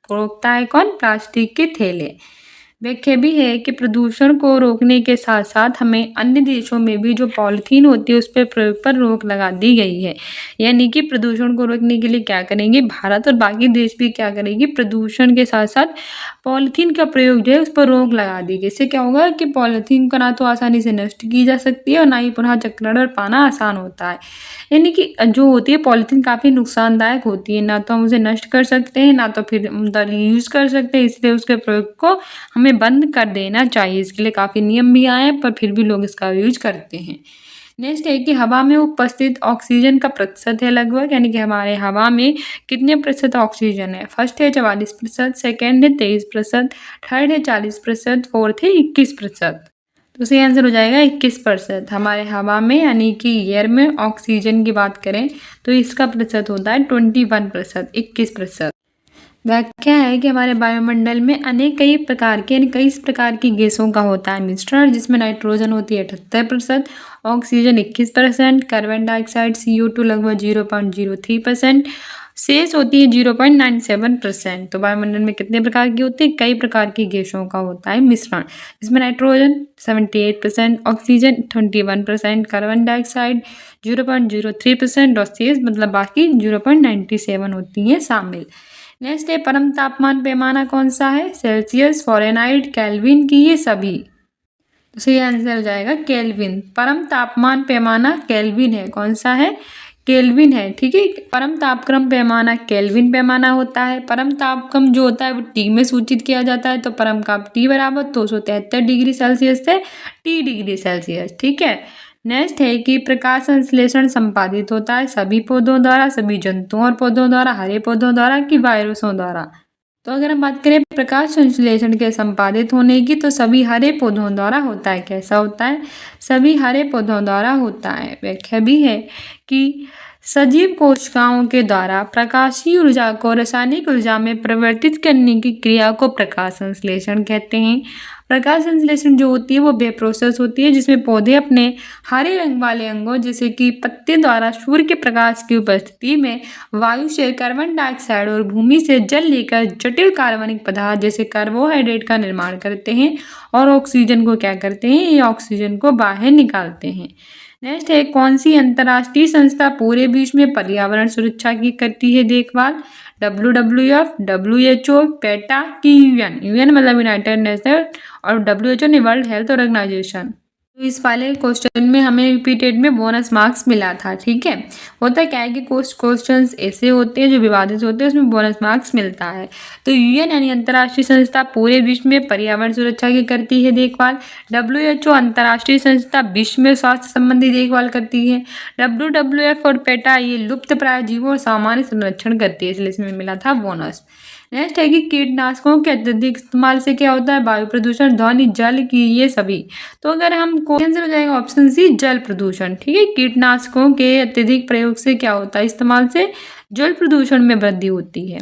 रोकता है? कौन? प्लास्टिक के थैले। व्याख्या भी है कि प्रदूषण को रोकने के साथ साथ हमें अन्य देशों में भी जो पॉलीथीन होती है उस पर प्रयोग पर रोक लगा दी गई है। यानी कि प्रदूषण को रोकने के लिए क्या करेंगे? भारत और बाकी देश भी क्या करेंगे? प्रदूषण के साथ साथ पॉलीथीन का प्रयोग जो है उस पर रोक लगा दी गई। इससे क्या होगा कि पॉलीथीन को ना तो आसानी से नष्ट की जा सकती है और ना ही पुनः चक्रण में पाना आसान होता है। यानी कि जो होती है पॉलीथीन काफ़ी नुकसानदायक होती है, ना तो हम उसे नष्ट कर सकते हैं ना तो फिर यूज़ कर सकते हैं, इसलिए उसके प्रयोग को हमें बंद कर देना चाहिए। इसके लिए काफ़ी नियम भी आए हैं पर फिर भी लोग इसका यूज करते हैं। नेक्स्ट है कि हवा में उपस्थित ऑक्सीजन का प्रतिशत है लगभग, यानी कि हमारे हवा में कितने प्रतिशत ऑक्सीजन है। फर्स्ट है 44%, सेकेंड है 23%, थर्ड है 40%, फोर्थ है 21%। तो सही आंसर हो जाएगा 21%। हमारे हवा में यानी कि एयर में ऑक्सीजन की बात करें तो इसका प्रतिशत होता है 21%, 21%। व्याख्या है कि हमारे वायुमंडल में अनेक कई प्रकार के यानी कई प्रकार की गैसों का होता है मिश्रण, जिसमें नाइट्रोजन होती है 78%, ऑक्सीजन 21%, कार्बन डाइऑक्साइड CO2 लगभग 0.03%, शेष होती है 0.97%। तो वायुमंडल में कितने प्रकार की होती है? कई प्रकार की गैसों का होता है मिश्रण, जिसमें नाइट्रोजन 78%, ऑक्सीजन 21%, कार्बन डाइऑक्साइड 0.03% और शेष मतलब बाकी 0.97 होती हैं शामिल। नेक्स्ट है परम तापमान पैमाना कौन सा है? सेल्सियस, फ़ारेनहाइट, केल्विन की ये सभी। तो सही आंसर हो जाएगा केल्विन। परम तापमान पैमाना केल्विन है। कौन सा है? केल्विन है। ठीक है, परम तापक्रम पैमाना केल्विन पैमाना होता है। परम तापक्रम जो होता है वो टी में सूचित किया जाता है। तो परम ताप टी बराबर 273 डिग्री सेल्सियस से टी डिग्री सेल्सियस। ठीक है। नेक्स्ट है कि प्रकाश संश्लेषण संपादित होता है सभी पौधों द्वारा, सभी जंतुओं और पौधों द्वारा, हरे पौधों द्वारा कि वायरसों द्वारा। तो अगर हम बात करें प्रकाश संश्लेषण के संपादित होने की, तो सभी हरे पौधों द्वारा होता है। कैसा होता है? सभी हरे पौधों द्वारा होता है। व्याख्या भी है कि सजीव कोशिकाओं के द्वारा प्रकाशीय ऊर्जा को रासायनिक ऊर्जा में परिवर्तित करने की क्रिया को प्रकाश संश्लेषण कहते हैं। प्रकाश संश्लेषण जो होती है वो वह प्रोसेस होती है जिसमें पौधे अपने हरे रंग वाले अंगों जैसे कि पत्ते द्वारा सूर्य के प्रकाश की उपस्थिति में वायु से कार्बन डाइऑक्साइड और भूमि से जल लेकर जटिल कार्बनिक पदार्थ जैसे कार्बोहाइड्रेट का निर्माण करते हैं और ऑक्सीजन को क्या करते हैं? ये ऑक्सीजन को बाहर निकालते हैं। नेक्स्ट है कौन सी अंतर्राष्ट्रीय संस्था पूरे विश्व में पर्यावरण सुरक्षा की करती है देखभाल? WWF, WHO, पेटा की UN। UN मतलब यूनाइटेड नेशनल और WHO ने वर्ल्ड हेल्थ ऑर्गेनाइजेशन। तो इस वाले क्वेश्चन में हमें रिपीटेड में बोनस मार्क्स मिला था। ठीक है, होता क्या है कि कुछ क्वेश्चंस ऐसे होते हैं जो विवादित होते हैं, उसमें बोनस मार्क्स मिलता है। तो UN यानी अंतर्राष्ट्रीय संस्था पूरे विश्व में पर्यावरण सुरक्षा की करती है देखभाल। WHO अंतर्राष्ट्रीय संस्था विश्व में स्वास्थ्य संबंधी देखभाल करती है। WWF और पेटा ये लुप्त प्राय जीवों और सामान्य संरक्षण करती है, इसलिए इसमें मिला था बोनस। नेक्स्ट है कि कीटनाशकों के अत्यधिक इस्तेमाल से क्या होता है? वायु प्रदूषण, ध्वनि, जल की ये सभी। तो अगर हम आंसर हो जाएगा ऑप्शन सी जल प्रदूषण। ठीक है, कीटनाशकों के अत्यधिक प्रयोग से क्या होता है? इस्तेमाल से जल प्रदूषण में वृद्धि होती है।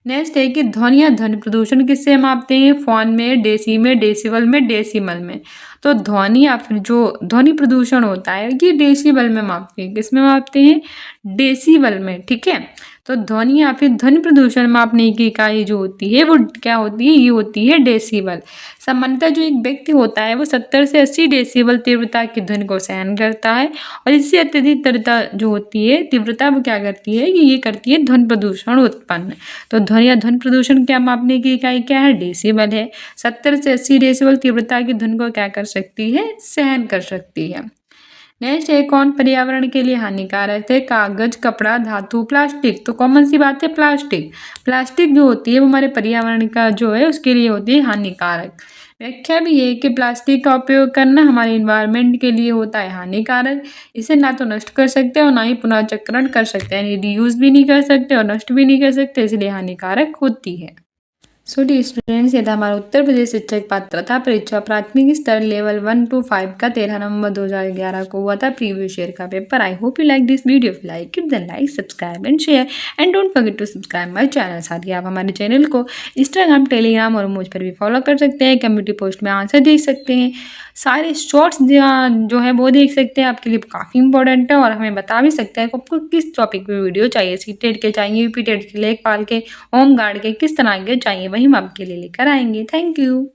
नेक्स्ट है कि ध्वनि या ध्वनि प्रदूषण किससे मापते हैं? फोन में, डेसी में, डेसिबल में, डेसिमल में। तो ध्वनि या फिर जो ध्वनि प्रदूषण होता है ये डेसिबल में मापते हैं। किस में मापते हैं? डेसिबल में। ठीक है, तो ध्वनि या फिर ध्वनि प्रदूषण मापने की इकाई जो होती है वो क्या होती है? ये होती है डेसिबल। सामान्यतः जो एक व्यक्ति होता है वो 70 से 80 डेसिबल तीव्रता की ध्वनि को सहन करता है और इससे अत्यधिक तीव्रता जो होती है तीव्रता वो क्या करती है कि ये करती है ध्वनि प्रदूषण उत्पन्न। तो ध्वनि या ध्वनि प्रदूषण क्या मापने की इकाई क्या है? डेसिबल है। 70 से 80 डेसिबल तीव्रता की ध्वनि को क्या कर सकती है? सहन कर सकती है। नेक्स्ट है कौन पर्यावरण के लिए हानिकारक है? कागज, कपड़ा, धातु, प्लास्टिक। तो कॉमन सी बात है प्लास्टिक। प्लास्टिक जो होती है वो हमारे पर्यावरण का जो है उसके लिए होती है हानिकारक। व्याख्या भी है कि प्लास्टिक का उपयोग करना हमारे इन्वायरमेंट के लिए होता है हानिकारक। इसे ना तो नष्ट कर सकते और ना ही पुनर्चक्रण कर सकते हैं, यानी रीयूज भी नहीं कर सकते और नष्ट भी नहीं कर सकते, इसलिए हानिकारक होती है। सो डी स्टूडेंट्स, ये था हमारा उत्तर प्रदेश शिक्षक पात्रता परीक्षा प्राथमिक स्तर लेवल 1 to 5 का 13 नवंबर 2011 को हुआ था प्रीवियस ईयर का पेपर। I hope you like this video. If like it then like, subscribe and share and don't forget to subscribe my channel. साथ ही आप हमारे चैनल को इंस्टाग्राम, टेलीग्राम और मुझ पर भी फॉलो कर सकते हैं। कम्युनिटी पोस्ट में आंसर देख सकते हैं, सारे शॉर्ट्स जो है वो देख सकते हैं, आपके लिए काफ़ी इंपॉर्टेंट है। और हमें बता भी सकते हैं कि आपको किस टॉपिक पे वीडियो चाहिए, सीटेट के चाहिए, यूपीटेट के, लेखपाल के, होम गार्ड के, किस तरह के चाहिए, वही हम आपके लिए लेकर आएंगे। Thank you.